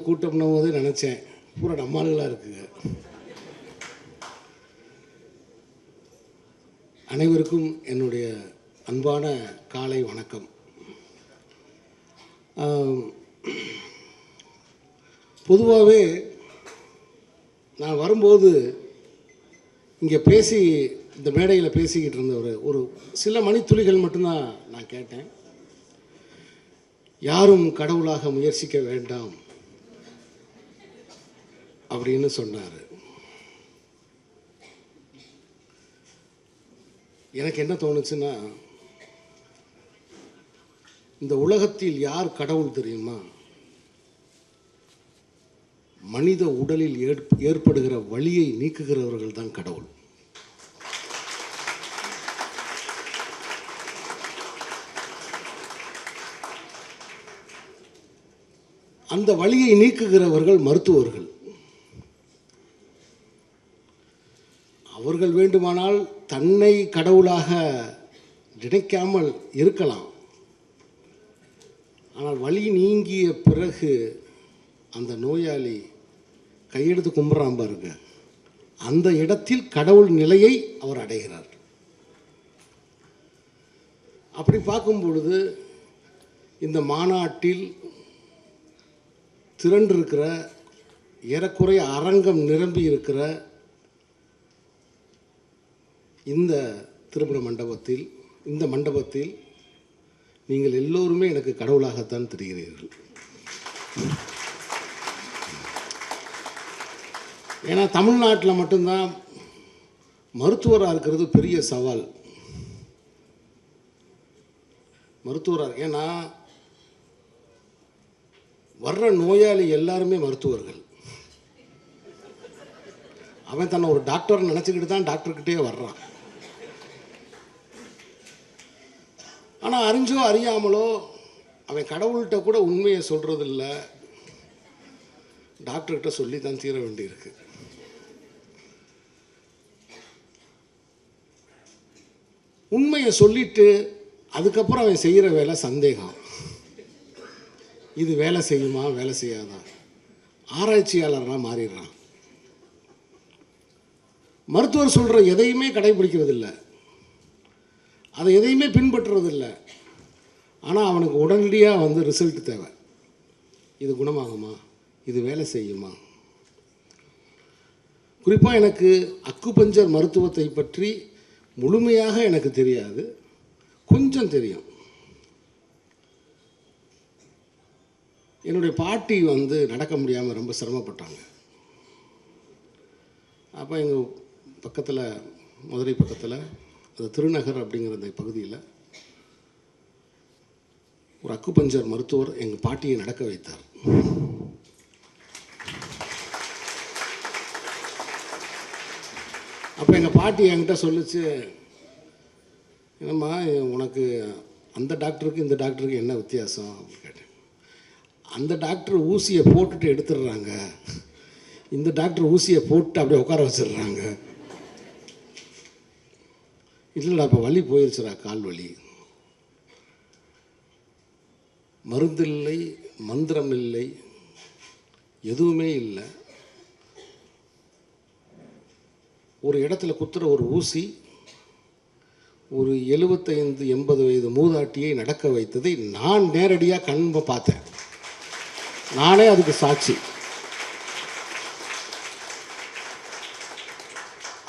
கூட்டம்னும் போது நினச்சேன் பூரா நம்மாளுகளாக இருக்குங்க. அனைவருக்கும் என்னுடைய அன்பான காலை வணக்கம். பொதுவாகவே நான் வரும்போது இங்கே இந்த மேடையில் பேசிக்கிட்டு இருந்தவர் ஒரு சில மணித்துளிகள் மட்டும்தான் நான் கேட்டேன். யாரும் கடவுளாக முயற்சிக்க வேண்டாம் அப்படின்னு சொன்னார். எனக்கு என்ன தோணுச்சுன்னா, இந்த உலகத்தில் யார் கடவுள் தெரியுமா? மனித உடலில் ஏற்படுகிற வலியை நீக்குகிறவர்கள் தான் கடவுள். அந்த வலியை நீக்குகிறவர்கள் மருத்துவர்கள். அவர்கள் வேண்டுமானால் தன்னை கடவுளாக நினைக்காமல் இருக்கலாம். ஆனால் வலி நீங்கிய பிறகு அந்த நோயாளி கையெடுத்து கும்பிட்றான் பாருங்க, அந்த இடத்தில் கடவுள் நிலையை அவர் அடைகிறார். அப்படி பார்க்கும் பொழுது இந்த மாநாட்டில் திரண்டிருக்கிற ஏறக்குறைய அரங்கம் நிரம்பி இருக்கிற இந்த திருமண மண்டபத்தில், இந்த மண்டபத்தில் நீங்கள் எல்லோருமே எனக்கு கடவுளாகத்தான் தெரிகிறீர்கள். ஏன்னா தமிழ்நாட்டில் மட்டும்தான் மருத்துவராக இருக்கிறது பெரிய சவால். மருத்துவராக, ஏன்னா வர்ற நோயாளி எல்லாருமே மருத்துவர்கள். அவன் தன்னை ஒரு டாக்டர் நினச்சிக்கிட்டு தான் டாக்டர்கிட்டே வர்றான். ஆனால் அறிஞ்சோ அறியாமலோ அவன் கடவுள்கிட்ட கூட உண்மையை சொல்கிறதில்ல, டாக்டர்கிட்ட சொல்லி தான் தீர வேண்டியிருக்கு. உண்மையை சொல்லிட்டு அதுக்கப்புறம் அவன் செய்கிற வேலை சந்தேகம். இது வேலை செய்யுமா வேலை செய்யாதா? ஆராய்ச்சியாளராக மாறிடுறான். மருத்துவர் சொல்கிற எதையுமே கடைபிடிக்கிறது இல்லை, அதை எதையுமே பின்பற்றுறதில்லை. ஆனால் அவனுக்கு உடனடியாக ரிசல்ட் தேவை. இது குணமாகுமா, இது வேலை செய்யுமா? குறிப்பாக எனக்கு அக்குபஞ்சர் மருத்துவத்தை பற்றி முழுமையாக எனக்கு தெரியாது, கொஞ்சம் தெரியும். என்னுடைய பாட்டி நடக்க முடியாமல் ரொம்ப சிரமப்பட்டாங்க. அப்போ எங்கள் பக்கத்தில், மதுரை பக்கத்தில் அது திருநகர் அப்படிங்கிற அந்த பகுதியில் ஒரு அக்குபஞ்சர் மருத்துவர் எங்கள் பாட்டியை நடக்க வைத்தார். அப்போ எங்கள் பாட்டி என்கிட்ட சொல்லிச்சு, என்னம்மா உனக்கு அந்த டாக்டருக்கு இந்த டாக்டருக்கு என்ன வித்தியாசம் அப்படின்னு கேட்டேன். அந்த டாக்டர் ஊசியை போட்டுட்டு எடுத்துடுறாங்க, இந்த டாக்டர் ஊசியை போட்டு அப்படியே உட்கார வச்சிடுறாங்க. இல்லைடா, இப்போ வலி போயிடுச்சுடா, கால் வலி. மருந்தில்லை, மந்திரம் இல்லை, எதுவுமே இல்லை. ஒரு இடத்துல குத்துற ஒரு ஊசி ஒரு 75-80 வயது மூதாட்டியை நடக்க வைத்ததை நான் நேரடியாக கண்பை பார்த்தேன். நானே அதுக்கு சாட்சி.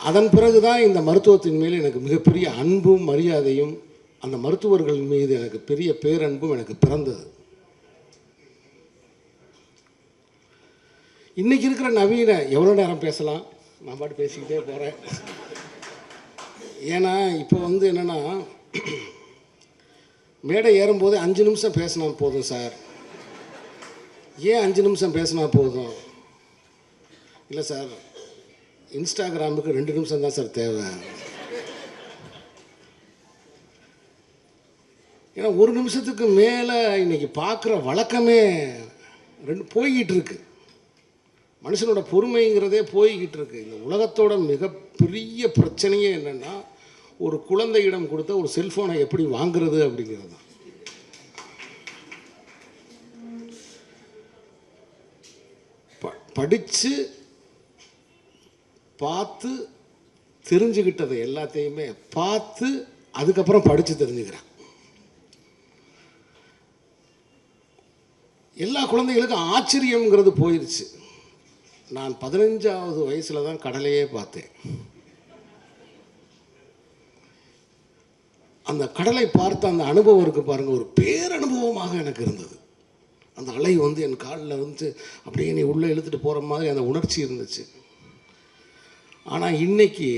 அதன் பிறகுதான் இந்த மருத்துவத்தின் மேல் எனக்கு மிகப்பெரிய அன்பும் மரியாதையும், அந்த மருத்துவர்கள் மீது எனக்கு பெரிய பேரன்பும் எனக்கு பிறந்தது. இன்றைக்கி இருக்கிற நவீன, எவ்வளோ நேரம் பேசலாம், நான் பாட்டு பேசிக்கிட்டே போகிறேன். ஏன்னா இப்போ என்னென்னா, மேடை ஏறும்போது 5 நிமிஷம் பேசினா போதும் சார். ஏன் 5 நிமிஷம் பேசினா போதும்? இல்லை சார், இன்ஸ்டாகிராமுக்கு 2 நிமிஷம் தான் சார் தேவை. ஏன்னா 1 நிமிஷத்துக்கு மேலே இன்றைக்கி பார்க்குற வழக்கமே போய்கிட்டு இருக்கு. மனுஷனோட பொறுமைங்கிறதே போய்கிட்டு இருக்கு. இந்த உலகத்தோட மிகப்பெரிய பிரச்சனையே என்னென்னா, ஒரு குழந்தையிடம் கொடுத்த ஒரு செல்ஃபோனை எப்படி வாங்குறது அப்படிங்கிறது தான். படித்து பார்த்து தெரிஞ்சுக்கிட்டதை எல்லாத்தையுமே பார்த்து அதுக்கப்புறம் படித்து தெரிஞ்சுக்கிறேன். எல்லா குழந்தைகளுக்கும் ஆச்சரியங்கிறது போயிடுச்சு. நான் 15வது வயசில் தான் கடலையே பார்த்தேன். அந்த கடலை பார்த்த அந்த அனுபவம் இருக்குது பாருங்கள், ஒரு பேரனுபவமாக எனக்கு இருந்தது. அந்த அலை வந்து என் காலில் வந்து அப்படியே நீ உள்ளே இழுத்துட்டு போகிற மாதிரி அந்த உணர்ச்சி இருந்துச்சு. ஆனால் இன்னைக்கு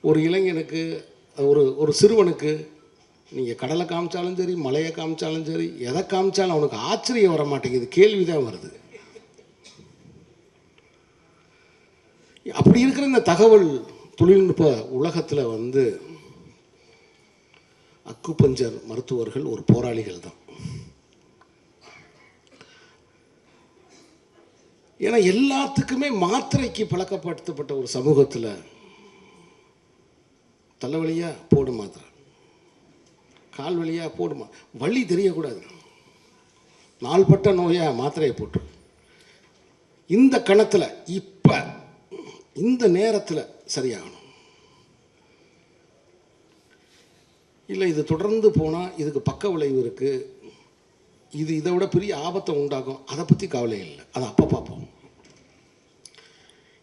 ஒரு இளைஞனுக்கு, ஒரு சிறுவனுக்கு நீங்கள் கடலை காமிச்சாலும் சரி, மலையை காமிச்சாலும் சரி, எதை காமிச்சாலும் அவனுக்கு ஆச்சரியம் வர மாட்டேங்குது, கேள்வி தான் வருது. அப்படி இருக்கிற இந்த தகவல் தொழில்நுட்ப உலகத்தில் வந்து அக்குபஞ்சர் மருத்துவர்கள் ஒரு போராளிகள் தான். ஏன்னா எல்லாத்துக்குமே மாத்திரைக்கு பழக்கப்படுத்தப்பட்ட ஒரு சமூகத்தில் தலைவலியா போடு மாத்திரை, கால் வலியா போடுமா, வலி தெரியக்கூடாது, நாள்பட்ட நோயா மாத்திரையை போட்டு இந்த கணத்தில் இப்போ இந்த நேரத்தில் சரியாகணும். இல்லை இது தொடர்ந்து போனால் இதுக்கு பக்க விளைவு இருக்குது, இது இதை விட பெரிய ஆபத்தை உண்டாகும், அதை பற்றி கவலை இல்லை, அதை அப்போ பார்ப்போம்.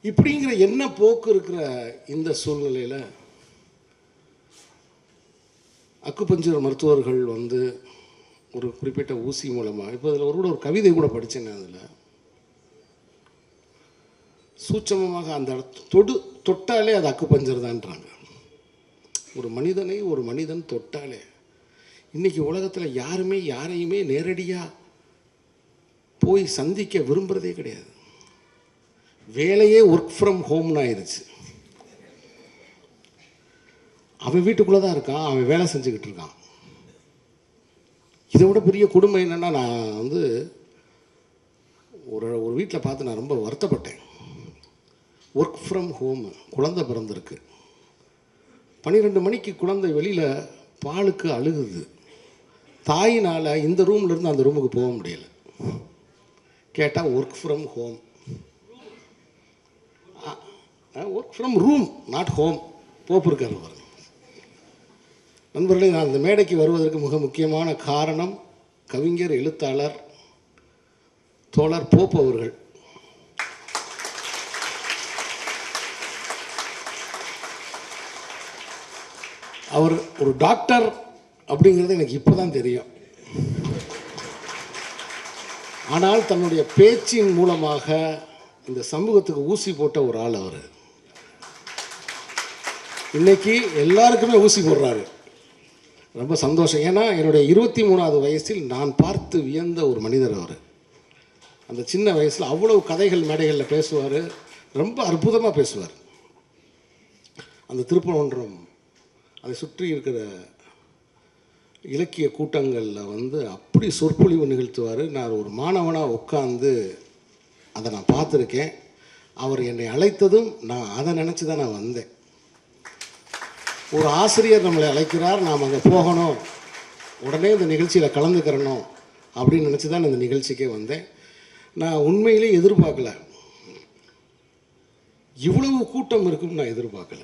இப்படிங்கிற என்ன போக்கு இருக்கிற இந்த சூழ்நிலையில் அக்குபஞ்சர் மருத்துவர்கள் வந்து ஒரு குறிப்பிட்ட ஊசி மூலமாக, இப்போ அதில் ஒரு கவிதை கூட படித்தேன். அதில் சூட்சமமாக அந்த தொட்டாலே அது அக்குபஞ்சர் தான்றாங்க. ஒரு மனிதனை ஒரு மனிதன் தொட்டாலே, இன்றைக்கி உலகத்தில் யாருமே யாரையுமே நேரடியாக போய் சந்திக்க விரும்புகிறதே கிடையாது. வேலையே ஒர்க் ஃப்ரம் ஹோம்னு ஆயிடுச்சு. அவன் வீட்டுக்குள்ளே தான் இருக்கான், அவன் வேலை செஞ்சுக்கிட்டு இருக்கான். இதை விட பெரிய கொடுமை என்னென்னா, நான் வந்து ஒரு வீட்டில் பார்த்து நான் ரொம்ப வருத்தப்பட்டேன். ஒர்க் ஃப்ரம் ஹோம், குழந்தை பிறந்திருக்கு, 12 மணிக்கு குழந்தை வெளியில் பாலுக்கு அழுகுது, தாயினால் இந்த ரூம்லேருந்து அந்த ரூமுக்கு போக முடியலை. கேட்டால் work from home, work from room not home, pope இருக்காரு பாருங்க. நண்பர்களே, நான் இந்த மேடைக்கு வருவதற்கு மிக முக்கியமான காரணம் கவிஞர், எழுத்தாளர், தோழர் போப் அவர்கள். அவர் ஒரு டாக்டர் அப்படிங்கிறது எனக்கு இப்போ தான் தெரியும். ஆனால் தன்னுடைய பேச்சின் மூலமாக இந்த சமூகத்துக்கு ஊசி போட்ட ஒரு ஆள் அவர். இன்னைக்கு எல்லாருக்குமே ஊசி போடுறாரு, ரொம்ப சந்தோஷம். ஏன்னா என்னுடைய 23வது வயசில் நான் பார்த்து வியந்த ஒரு மனிதர் அவர். அந்த சின்ன வயசில் அவ்வளவு கதைகள் மேடைகளில் பேசுவார், ரொம்ப அற்புதமாக பேசுவார். அந்த திருப்பரங்குன்றம் அதை சுற்றி இருக்கிற இலக்கிய கூட்டங்களில் வந்து அப்படி சொற்பொழிவு நிகழ்த்துவார். நான் ஒரு மாணவனாக உட்காந்து அதை நான் பார்த்துருக்கேன். அவர் என்னை அழைத்ததும் நான் அதை நினச்சி தான் நான் வந்தேன். ஒரு ஆசிரியர் நம்மளை அழைக்கிறார், நாம் அங்கே போகணும், உடனே இந்த நிகழ்ச்சியில் கலந்துக்கிறணும் அப்படின்னு நினச்சி தான் இந்த நிகழ்ச்சிக்கே வந்தேன். நான் உண்மையிலே எதிர்பார்க்கல, இவ்வளவு கூட்டம் இருக்குன்னு நான் எதிர்பார்க்கல.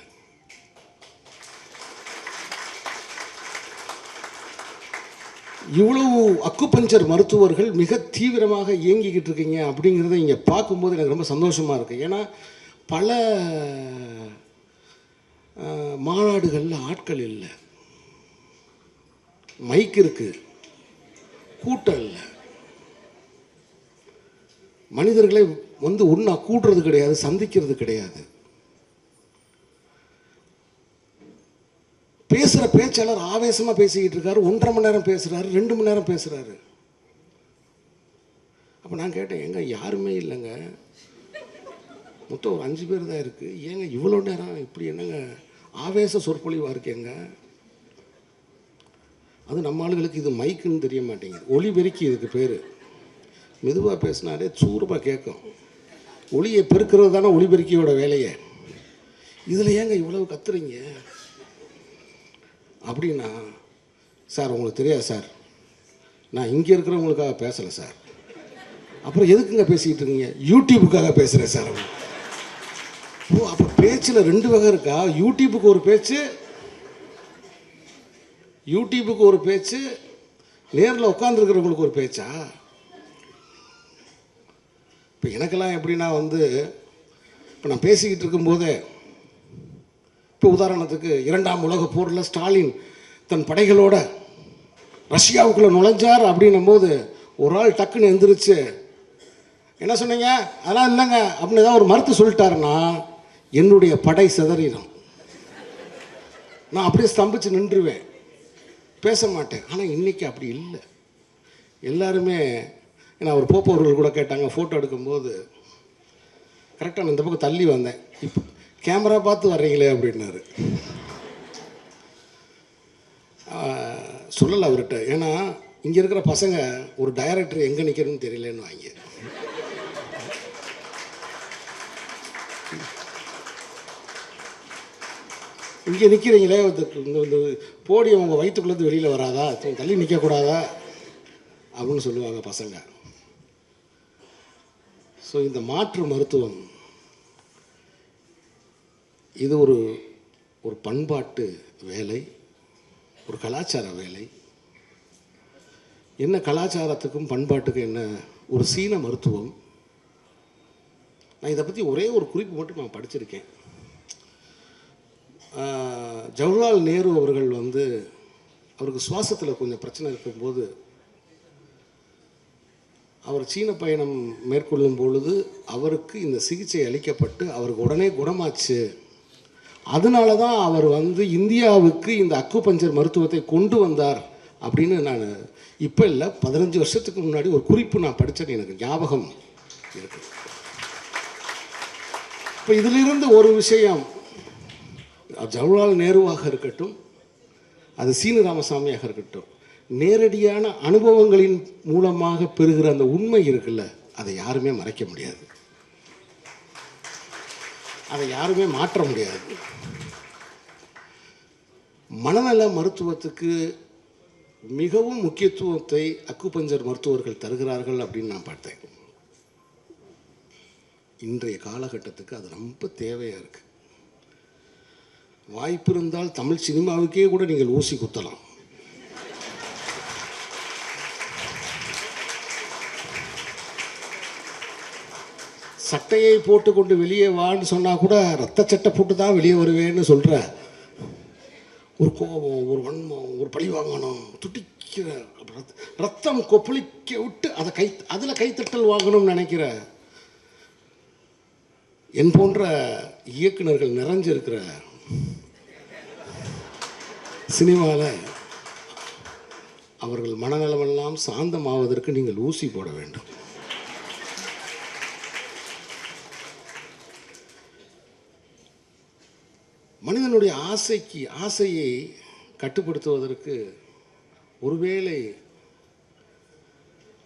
இவ்வளவு அக்குபஞ்சர் மருத்துவர்கள் மிக தீவிரமாக இயங்கிக்கிட்டு இருக்கீங்க அப்படிங்கிறத இங்கே பார்க்கும்போது எனக்கு ரொம்ப சந்தோஷமாக இருக்குது. ஏன்னா பல மாநாடுகளில் ஆட்கள் இல்லை, மைக் இருக்குது, கூட்டம் இல்லை, மனிதர்களை வந்து ஒன்றா கூட்டுறது கிடையாது, சந்திக்கிறது கிடையாது. பேசுகிற பேச்சாளர் ஆவேசமாக பேசிக்கிட்டு இருக்காரு, 1.5 மணி நேரம் பேசுகிறாரு, 2 மணி நேரம் பேசுகிறாரு. அப்போ நான் கேட்டேன், எங்க யாருமே இல்லைங்க, மொத்தம் ஒரு 5 பேர் தான் இருக்குது, ஏங்க இவ்வளோ நேரம் இப்படி என்னங்க ஆவேச சொற்பொழிவாக இருக்கேங்க? அது நம்ம ஆளுகளுக்கு இது மைக்குன்னு தெரிய மாட்டேங்குது, ஒளிபெருக்கி இதுக்கு பேர். மெதுவாக பேசினாலே சூரமாக கேட்கும். ஒளியை பெருக்கிறது தானே ஒளிபெருக்கியோட வேலையை. இதில் ஏங்க இவ்வளவு கத்துறீங்க அப்படின்னா, சார் உங்களுக்கு தெரியாது சார், நான் இங்கே இருக்கிறவங்களுக்காக பேசலை சார், அப்புறம் எதுக்குங்க பேசிக்கிட்டு இருக்கீங்க? யூடியூபுக்காக பேசுகிறேன் சார். ஓ, அப்போ பேச்சில் 2 வகை இருக்கா? யூடியூபுக்கு ஒரு பேச்சு, யூடியூபுக்கு ஒரு பேச்சு, நேரில் உட்காந்துருக்கிறவங்களுக்கு ஒரு பேச்சா? இப்போ எனக்கெல்லாம் எப்படின்னா இப்போ நான் பேசிக்கிட்டு இருக்கும்போதே, இப்போ உதாரணத்துக்கு 2ஆம் உலகப் போரில் ஸ்டாலின் தன் படைகளோட ரஷ்யாவுக்குள்ளே நுழைஞ்சார் அப்படின்னும் போது ஒரு ஆள் டக்குன்னு எந்திரிச்சு என்ன சொன்னீங்க, அதெல்லாம் இல்லைங்க அப்படின்னு ஏதாவது ஒரு மறுத்து சொல்லிட்டாருன்னா என்னுடைய படை சிதறிடும். நான் அப்படியே ஸ்தம்பிச்சு நின்றுவேன், பேச மாட்டேன். ஆனால் இன்றைக்கி அப்படி இல்லை. எல்லாருமே ஏன்னா ஒரு போப்பவர்கள் கூட கேட்டாங்க ஃபோட்டோ எடுக்கும்போது, கரெக்டாக நான் இந்த பக்கம் தள்ளி வந்தேன், இப்போ கேமரா பார்த்து வர்றீங்களே அப்படின்னாரு. சொல்லலை அவர்கிட்ட, ஏன்னா இங்கே இருக்கிற பசங்க ஒரு டைரக்டர் எங்கே நிற்கிறதுன்னு தெரியலன்னு வாங்க. இங்கே நிற்கிறீங்களே, இந்த போடியை உங்கள் வயிற்றுக்குள்ளேருந்து வெளியில் வராதா, தள்ளி நிற்கக்கூடாதா அப்படின்னு சொல்லுவாங்க பசங்க. ஸோ இந்த மாற்று மருத்துவம் இது ஒரு பண்பாட்டு வேலை, ஒரு கலாச்சார வேலை. என்ன கலாச்சாரத்துக்கும் பண்பாட்டுக்கும் என்ன? ஒரு சீன மருத்துவம். நான் இதை பற்றி ஒரே ஒரு குறிப்பு மட்டும் நான் படிச்சிருக்கேன். ஜவஹர்லால் நேரு அவர்கள் அவருக்கு சுவாசத்தில் கொஞ்சம் பிரச்சனை இருக்கும்போது அவர் சீன பயணம் மேற்கொள்ளும் பொழுது அவருக்கு இந்த சிகிச்சை அளிக்கப்பட்டு அவருக்கு உடனே குணமாச்சு. அதனால தான் அவர் இந்தியாவுக்கு இந்த அக்குபஞ்சர் மருத்துவத்தை கொண்டு வந்தார் அப்படின்னு நான் இப்போ இல்லை 15 வருஷத்துக்கு முன்னாடி ஒரு குறிப்பு நான் படித்தேன், எனக்கு ஞாபகம் இருக்கு. இப்போ இதிலிருந்து ஒரு விஷயம், ஜவஹர்லால் நேருவாக இருக்கட்டும், அது சீனு ராமசாமியாக இருக்கட்டும், நேரடியான அனுபவங்களின் மூலமாக பெறுகிற அந்த உண்மை இருக்குல்ல, அதை யாருமே மறைக்க முடியாது, அதை யாருமே மாற்ற முடியாது. மனநல மருத்துவத்துக்கு மிகவும் முக்கியத்துவத்தை அக்குபஞ்சர் மருத்துவர்கள் தருகிறார்கள் அப்படின்னு நான் பார்த்தேன். இன்றைய காலகட்டத்துக்கு அது ரொம்ப தேவையாக இருக்குது. வாய்ப்பு இருந்தால் தமிழ் சினிமாவுக்கே கூட நீங்கள் ஊசி குத்தலாம். சட்டையை போட்டுக்கொண்டு வெளியே வான்னு சொன்னால் கூட ரத்த சட்டை போட்டு தான் வெளியே வருவேன்னு சொல்கிற ஒரு கோபம், ஒரு வன்மம், ஒரு பழி வாங்கணும், துடிக்கிற ரத்தம் கொப்பளிக்க விட்டு அதில் கைத்தட்டல் வாங்கணும்னு நினைக்கிற என் போன்ற இயக்குநர்கள் நிறைஞ்சிருக்கிற சினிமாவில் அவர்கள் மனநலமெல்லாம் சாந்தமாவதற்கு நீங்கள் ஊசி போட வேண்டும். மனிதனுடைய ஆசையை கட்டுப்படுத்துவதற்கு ஒருவேளை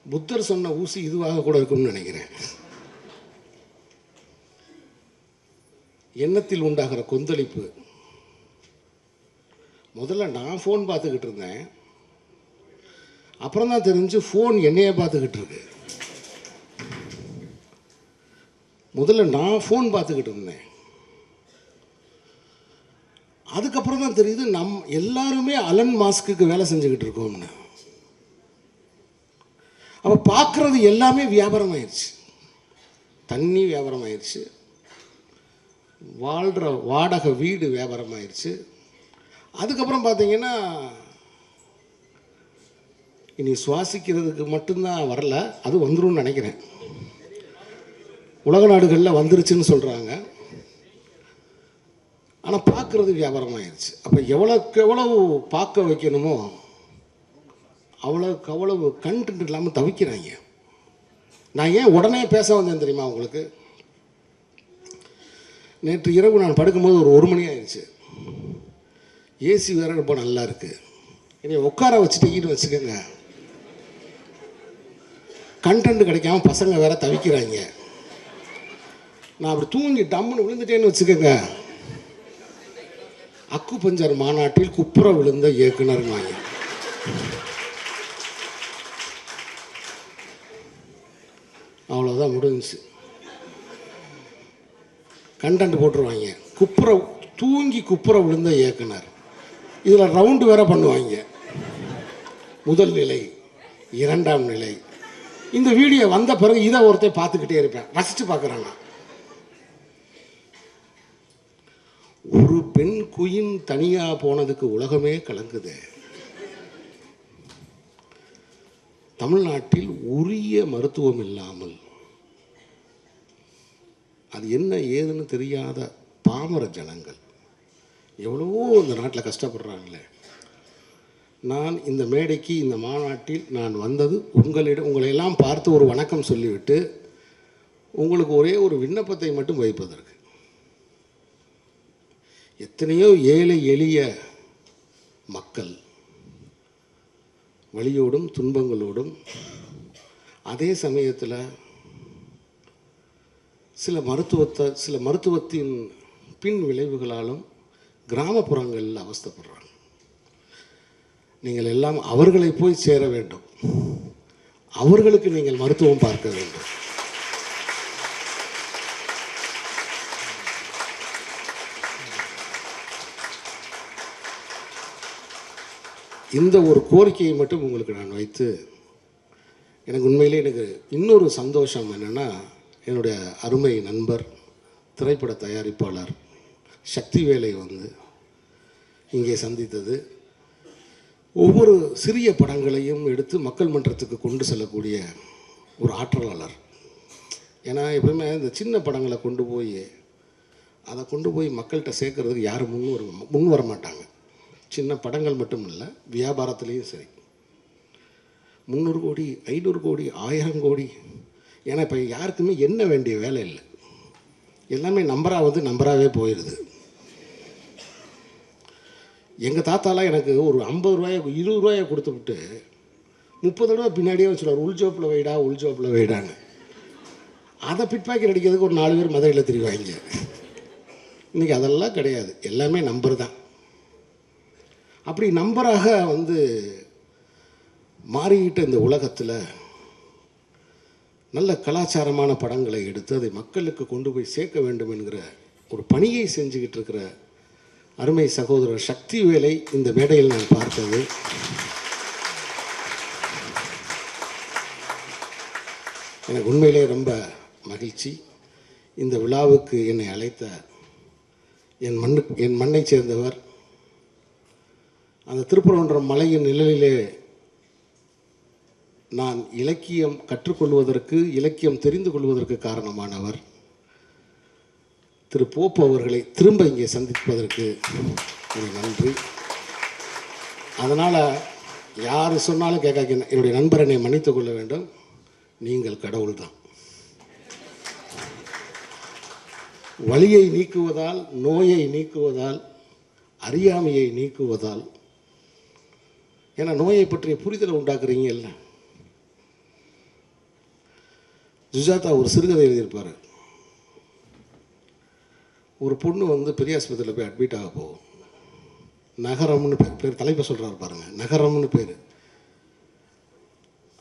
புத்தர் சொன்ன ஊசி இதுவாக கூட இருக்கும்னு நினைக்கிறேன். எண்ணத்தில் உண்டாகிற கொந்தளிப்பு. முதல்ல நான் ஃபோன் பார்த்துக்கிட்டு இருந்தேன், அப்புறம் தான் தெரிஞ்சு ஃபோன் என்னையே பார்த்துக்கிட்டு இருக்கு. முதல்ல நான் ஃபோன் பார்த்துக்கிட்டு இருந்தேன், அதுக்கப்புறம் தான் தெரியுது எல்லாருமே அலன் மாஸ்க்கு வேலை செஞ்சுக்கிட்டு இருக்கோம்னு. அப்போ பார்க்குறது எல்லாமே வியாபாரம் ஆயிடுச்சு. தண்ணி வியாபாரம் ஆயிடுச்சு, வாழ்கிற வாடகை வீடு வியாபாரம் ஆயிடுச்சு. அதுக்கப்புறம் பார்த்தீங்கன்னா இனி சுவாசிக்கிறதுக்கு மட்டும்தான் வரல, அது வந்துடும் நினைக்கிறேன். உலக நாடுகளில் வந்துருச்சுன்னு சொல்கிறாங்க. ஆனால் பார்க்குறது வியாபாரம் ஆயிடுச்சு. அப்போ எவ்வளோக்கு எவ்வளவு பார்க்க வைக்கணுமோ அவ்வளோக்கு அவ்வளவு கண்டென்ட் இல்லாமல் தவிக்கிறாங்க. நான் ஏன் உடனே பேச வந்தேன் தெரியுமா உங்களுக்கு? நேற்று இரவு நான் படுக்கும்போது ஒரு 1 மணி ஆயிடுச்சு. ஏசி வேறு ரொம்ப நல்லா இருக்குது. என்னை உட்கார வச்சுட்டீங்கன்னு வச்சுக்கோங்க, கண்டென்ட் கிடைக்காம பசங்க வேற தவிக்கிறாங்க. நான் அப்படி தூங்கி டம்முன்னு விழுந்துட்டேன்னு வச்சுக்கோங்க, அக்குபஞ்சர் மாநாட்டில் குப்புற விழுந்த இயக்குனர் வாங்க. அவ்வளோதான் முடிஞ்சிச்சு. கண்டென்ட் போட்டுருவாங்க. குப்புற விழுந்த இயக்குனர். இதில் ரவுண்டு வேற பண்ணுவாங்க. முதல் நிலை, இரண்டாம் நிலை. இந்த வீடியோ வந்த பிறகு இதை ஒருத்தர் பார்த்துக்கிட்டே இருப்பேன், ரசித்து பார்க்குறாங்க. ஒரு பெண் குயின் தனியாக போனதுக்கு உலகமே கலங்குது. தமிழ்நாட்டில் உரிய மருத்துவம் இல்லாமல் அது என்ன ஏதுன்னு தெரியாத பாமர ஜனங்கள் எவ்வளவோ இந்த நாட்டில் கஷ்டப்படுறாங்களே. நான் இந்த மேடைக்கு, இந்த மாநாட்டில் நான் வந்தது உங்களை எல்லாம் பார்த்து ஒரு வணக்கம் சொல்லிவிட்டு உங்களுக்கு ஒரே ஒரு விண்ணப்பத்தை மட்டும் வைப்பதற்கு. எத்தனையோ ஏழை எளிய மக்கள் வலியோடும் துன்பங்களோடும், அதே சமயத்தில் சில மருத்துவத்தின் பின் விளைவுகளாலும் கிராமப்புறங்களில் அவஸ்தைப்படுறாங்க. நீங்கள் எல்லாம் அவர்களை போய் சேர வேண்டும். அவர்களுக்கு நீங்கள் மருத்துவம் பார்க்க வேண்டும். இந்த ஒரு கோரிக்கையை மட்டும் உங்களுக்கு நான் வைத்து, எனக்கு உண்மையிலே இன்னொரு சந்தோஷம் என்னென்னா, என்னுடைய அருமை நண்பர் திரைப்பட தயாரிப்பாளர் சக்திவேலை இங்கே சந்தித்தது. ஒவ்வொரு சிறிய படங்களையும் எடுத்து மக்கள் மன்றத்துக்கு கொண்டு செல்லக்கூடிய ஒரு ஆற்றலாளர். ஏன்னா எப்பவுமே இந்த சின்ன படங்களை கொண்டு போய் மக்கள்கிட்ட சேர்க்கறதுக்கு யாரும் முன் வர மாட்டாங்க. சின்ன படங்கள் மட்டும் இல்லை, வியாபாரத்துலேயும் சரி. 300 கோடி, 500 கோடி, 1000 கோடி. ஏன்னா இப்போ யாருக்குமே என்ன வேண்டிய வேலை இல்லை. எல்லாமே நம்பராகவே போயிடுது. எங்கள் தாத்தாலாம் எனக்கு ஒரு 50 ரூபாயை 20 ரூபாயை கொடுத்துவிட்டு 30 ரூபா பின்னாடியே வச்சுருவார், உள்ஜோப்பில் வைடான்னு. அதை பிட்பாக்கெட் அடிக்கிறதுக்கு ஒரு 4 பேர் மதுரையில் திரிவாங்க. இன்றைக்கி அதெல்லாம் கிடையாது, எல்லாமே நம்பர் தான். அப்படி நம்பராக மாறிக்கிட்ட இந்த உலகத்தில் நல்ல கலாச்சாரமான படங்களை எடுத்து அதை மக்களுக்கு கொண்டு போய் சேர்க்க வேண்டும் என்கிற ஒரு பணியை செஞ்சுக்கிட்டு இருக்கிற அருமை சகோதரர் சக்திவேலை இந்த மேடையில் நான் பார்த்தது எனக்கு உண்மையிலே ரொம்ப மகிழ்ச்சி. இந்த விழாவுக்கு என்னை அழைத்த என் மண்ணை சேர்ந்தவர், அந்த திருப்பரங்குன்றம் மலையின் நிழலிலே நான் இலக்கியம் கற்றுக்கொள்வதற்கு, இலக்கியம் தெரிந்து கொள்வதற்கு காரணமானவர் திரு போப்பு அவர்களை திரும்ப இங்கே சந்திப்பதற்கு ஒரு நன்றி. அதனால் யார் சொன்னாலும் கேட்காக்க, என்னுடைய நண்பர் என்னை மன்னித்து கொள்ள வேண்டும், நீங்கள் கடவுள் தான். வலியை நீக்குவதால், நோயை நீக்குவதால், அறியாமையை நீக்குவதால், ஏன்னா நோயை பற்றிய புரிதலை உண்டாக்குறீங்க இல்லை. சுஜாதா ஒரு சிறுகதை எழுதியிருப்பார். ஒரு பொண்ணு பெரிய ஆஸ்பத்திரியில் போய் அட்மிட் ஆக போகும். நகரம்னு பேர் தலைப்பை சொல்கிறாரு பாருங்கள், நகரம்னு பேர்.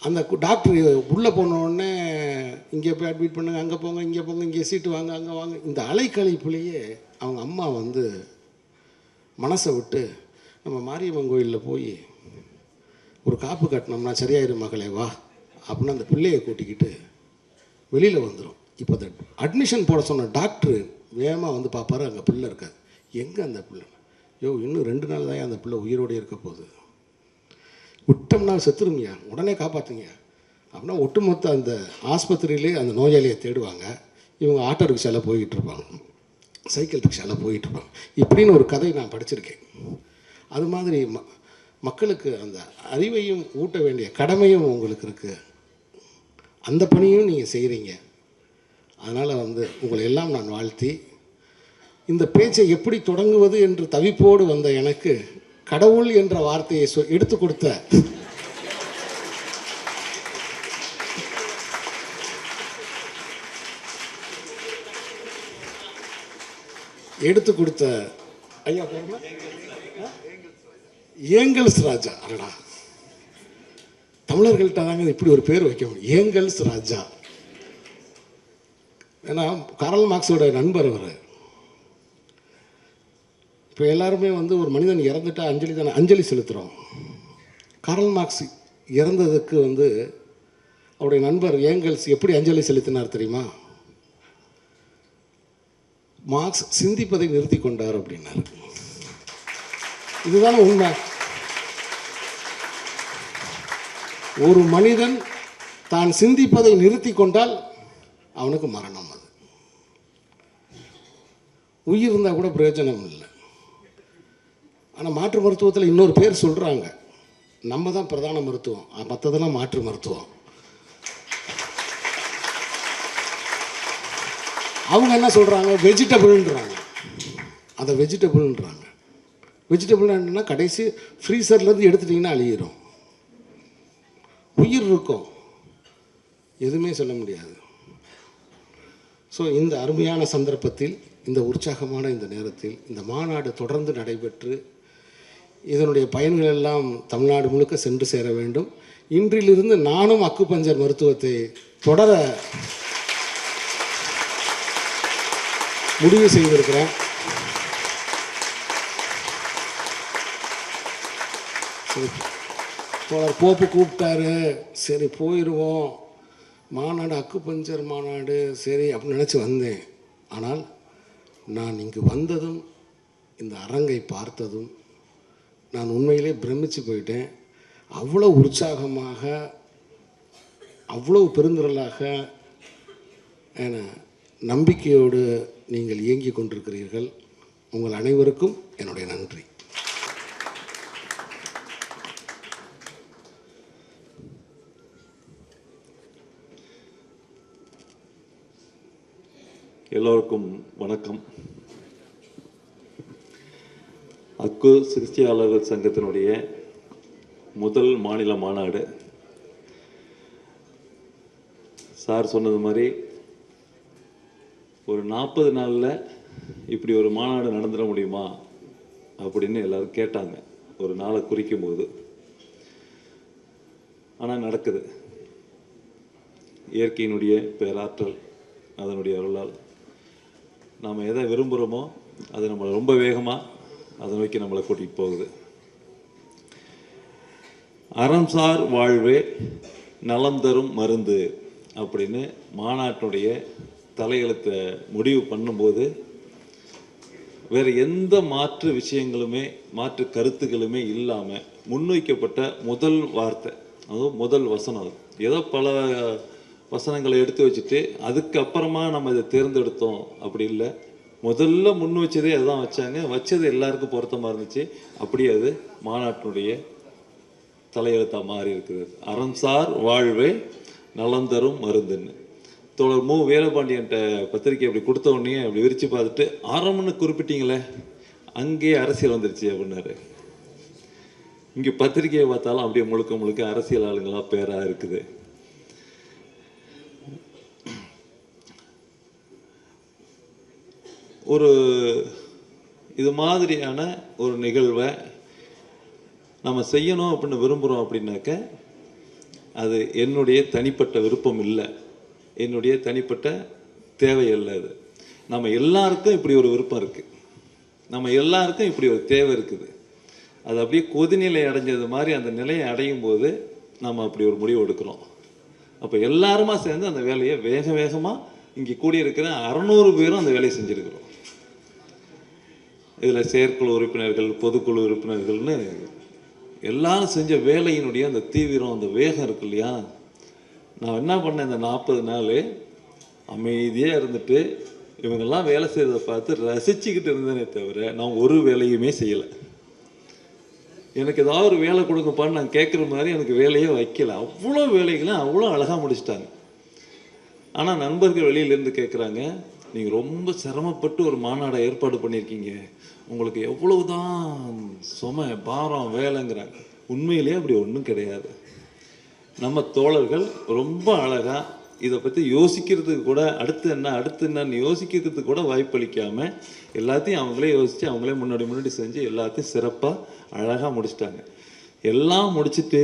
அந்த டாக்டர் உள்ளே போனோடனே இங்கே போய் அட்மிட் பண்ணுங்க, அங்கே போங்க, இங்கே போங்க, இங்கே சீட்டு வாங்க, அங்கே வாங்க. இந்த அலைக்கழிப்புலேயே அவங்க அம்மா மனசை விட்டு, நம்ம மாரியம்மன் கோயிலில் போய் ஒரு காப்பு கட்டினோம்னா சரியாயிரும் மகளே வா அப்படின்னு அந்த பிள்ளையை கூட்டிக்கிட்டு வெளியில் வந்துடும். இப்போ அந்த அட்மிஷன் போட சொன்ன டாக்டரு வேகமாக பார்ப்பாரு, அங்கே பிள்ளை இருக்காது. எங்கே அந்த பிள்ளை? இன்னும் 2 நாள் தான் அந்த பிள்ளை உயிரோடு இருக்க போகுது, விட்டோம்னா செத்துருங்கய்யா, உடனே காப்பாற்றுங்க அப்படின்னா ஒட்டுமொத்த அந்த ஆஸ்பத்திரியிலே அந்த நோயாளியை தேடுவாங்க. இவங்க ஆட்டோ ரிக்ஷாவில் போய்கிட்டு இருப்பாங்க, சைக்கிள் ரிக்ஷாவில் போய்கிட்டு இருப்பாங்க. இப்படின்னு ஒரு கதை நான் படிச்சிருக்கேன். அது மாதிரி மக்களுக்கு அந்த அறிவையும் ஊட்ட வேண்டிய கடமையும் உங்களுக்கு இருக்குது. அந்த பணியும் நீங்கள் செய்கிறீங்க. அதனால் உங்களை எல்லாம் நான் வாழ்த்தி, இந்த பேச்சை எப்படி தொடங்குவது என்று தவிப்போடு வந்த எனக்கு கடவுள் என்ற வார்த்தையை எடுத்து கொடுத்த ஐயா பேருமா ஏங்கல்ஸ் ராஜா. அடடா, தமிழர்கள்ட்ட தாங்க இப்படி ஒரு பேர் வைக்க முடியும், ஏங்கல்ஸ் ராஜா. ஏன்னா கார்ல் மார்க்ஸோட நண்பர் அவர். இப்போ எல்லாருமே வந்து ஒரு மனிதன் இறந்துட்டா அஞ்சலி செலுத்துகிறோம். கார்ல் மார்க்ஸ் இறந்ததுக்கு வந்து அவருடைய நண்பர் ஏங்கல்ஸ் எப்படி அஞ்சலி செலுத்தினார் தெரியுமா? மார்க்ஸ் சிந்திப்பதை நிறுத்தி கொண்டார் அப்படின்னாரு. இதுதானே உண்மை. ஒரு மனிதன் தான் சிந்திப்பதை நிறுத்தி கொண்டால் அவனுக்கு மரணம். அது உயிர் இருந்தால் கூட பிரயோஜனம் இல்லை. ஆனால் மாற்று மருத்துவத்தில் இன்னொரு பேர் சொல்கிறாங்க, நம்ம தான் பிரதான மருத்துவம், மற்றதெல்லாம் மாற்று மருத்துவம். அவங்க என்ன சொல்கிறாங்க? வெஜிடபிள்ன்றாங்க. அதை வெஜிடபிள்ன்றாங்க. வெஜிடபிள் என்னன்னா கடைசி ஃப்ரீசர்லேருந்து எடுத்துட்டிங்கன்னா அழியிடும். உயிர் இருக்கும், எதுவுமே சொல்ல முடியாது. ஸோ இந்த அருமையான சந்தர்ப்பத்தில், இந்த உற்சாகமான இந்த நேரத்தில் இந்த மாநாடு தொடர்ந்து நடைபெற்று இதனுடைய பயன்கள் எல்லாம் தமிழ்நாடு முழுக்க சென்று சேர வேண்டும். இன்றிலிருந்து நானும் அக்குபஞ்சர் மருத்துவத்தை தொடர முடிவு செய்திருக்கிறேன். தோழர் போப்பு கூப்பிட்டாரு, சரி போயிடுவோம், மாநாடு அக்குபஞ்சர் மாநாடு சரி அப்படின்னு நினச்சி வந்தேன். ஆனால் நான் இங்கு வந்ததும் இந்த அரங்கை பார்த்ததும் நான் உண்மையிலே பிரமிச்சு போயிட்டேன். அவ்வளோ உற்சாகமாக, அவ்வளோ பெருந்திரளாக, நம்பிக்கையோடு நீங்கள் இயங்கிக் கொண்டிருக்கிறீர்கள். உங்கள் அனைவருக்கும் என்னுடைய நன்றி. எல்லோருக்கும் வணக்கம். அக்கு சிகிச்சையாளர்கள் சங்கத்தினுடைய முதல் மாநில மாநாடு. சார் சொன்னது மாதிரி ஒரு 40 நாளில் இப்படி ஒரு மாநாடு நடந்துட முடியுமா அப்படின்னு எல்லாரும் கேட்டாங்க ஒரு நாளை குறிக்கும் போது. ஆனால் நடக்குது. இயற்கையினுடைய பேராற்றல், அதனுடைய அருளால் நாம் எதை விரும்புகிறோமோ அது நம்மளை ரொம்ப வேகமாக அதை நோக்கி நம்மளை கூட்டிகிட்டு போகுது. அறம்சார் வாழ்வே நலம் தரும் மருந்து அப்படின்னு மாநாட்டினுடைய தலையெழுத்தை முடிவு பண்ணும்போது வேறு எந்த மாற்று விஷயங்களுமே மாற்று கருத்துக்களுமே இல்லாமல் முன்வைக்கப்பட்ட முதல் வார்த்தை, அதுவும் முதல் வசனம். ஏதோ பல வசனங்களை எடுத்து வச்சுட்டு அதுக்கப்புறமா நம்ம இதை தேர்ந்தெடுத்தோம் அப்படி இல்லை. முதல்ல முன் வச்சதே அதுதான் வச்சாங்க. வச்சது எல்லாருக்கும் பொருத்தமாக இருந்துச்சு. அப்படியே அது மாநாட்டினுடைய தலையெழுத்தாக மாறி இருக்குது. அறம்சார் வாழ்வே நலம் தரும் மருந்துன்னு. தோழர் மு வீரபாண்டியன்ட்ட பத்திரிக்கை அப்படி கொடுத்த உடனே அப்படி விரித்து பார்த்துட்டு, ஆரம்பம்னு குறிப்பிட்டீங்களே, அங்கேயே அரசியல் வந்துருச்சு அப்படின்னாரு. இங்கே பத்திரிக்கையை பார்த்தாலும் அப்படியே முழுக்க முழுக்க அரசியல் ஆளுங்களாக பேராக இருக்குது. ஒரு இது மாதிரியான ஒரு நிகழ்வை நம்ம செய்யணும் அப்படின்னு விரும்புகிறோம் அப்படின்னாக்க அது என்னுடைய தனிப்பட்ட விருப்பம் இல்லை, என்னுடைய தனிப்பட்ட தேவை இல்லை. அது நம்ம எல்லாருக்கும் இப்படி ஒரு விருப்பம் இருக்குது, நம்ம எல்லாருக்கும் இப்படி ஒரு தேவை இருக்குது. அது அப்படியே கொதிநிலை அடைஞ்சது மாதிரி அந்த நிலையை அடையும் போது நம்ம அப்படி ஒரு முடிவு எடுக்கிறோம். அப்போ எல்லாருமா சேர்ந்து அந்த வேலையை வேக வேகமாக இங்கே கூடியிருக்கிற 600 பேரும் அந்த வேலையை செஞ்சுருக்கிறோம். இதில் செயற்குழு உறுப்பினர்கள், பொதுக்குழு உறுப்பினர்கள்னு எல்லாரும் செஞ்ச வேலையினுடைய அந்த தீவிரம், அந்த வேகம் இருக்கு இல்லையா. நான் என்ன பண்ணேன், இந்த 40 நாள் அமைதியாக இருந்துட்டு இவங்கெல்லாம் வேலை செய்கிறத பார்த்து ரசிச்சுக்கிட்டு இருந்தேனே தவிர நான் ஒரு வேலையுமே செய்யலை. எனக்கு ஏதாவது ஒரு வேலை கொடுங்கப்பான்னு நான் கேட்குற மாதிரி எனக்கு வேலையே வைக்கல. அவ்வளோ வேலைகளும் அவ்வளோ அழகாக முடிச்சிட்டாங்க. ஆனால் நண்பர்கள் வெளியிலேருந்து கேட்குறாங்க, நீங்கள் ரொம்ப சிரமப்பட்டு ஒரு மாநாடை ஏற்பாடு பண்ணியிருக்கீங்க, உங்களுக்கு எவ்வளவுதான் சுமை பாரம் வேலைங்கிறாங்க. உண்மையிலேயே அப்படி ஒன்றும் கிடையாது. நம்ம தோழர்கள் ரொம்ப அழகாக இதை பற்றி யோசிக்கிறதுக்கு கூட, அடுத்து என்னன்னு யோசிக்கிறதுக்கு கூட வாய்ப்பளிக்காமல் எல்லாத்தையும் அவங்களே யோசித்து அவங்களே முன்னாடி செஞ்சு எல்லாத்தையும் சிறப்பாக அழகாக முடிச்சிட்டாங்க. எல்லாம் முடிச்சுட்டு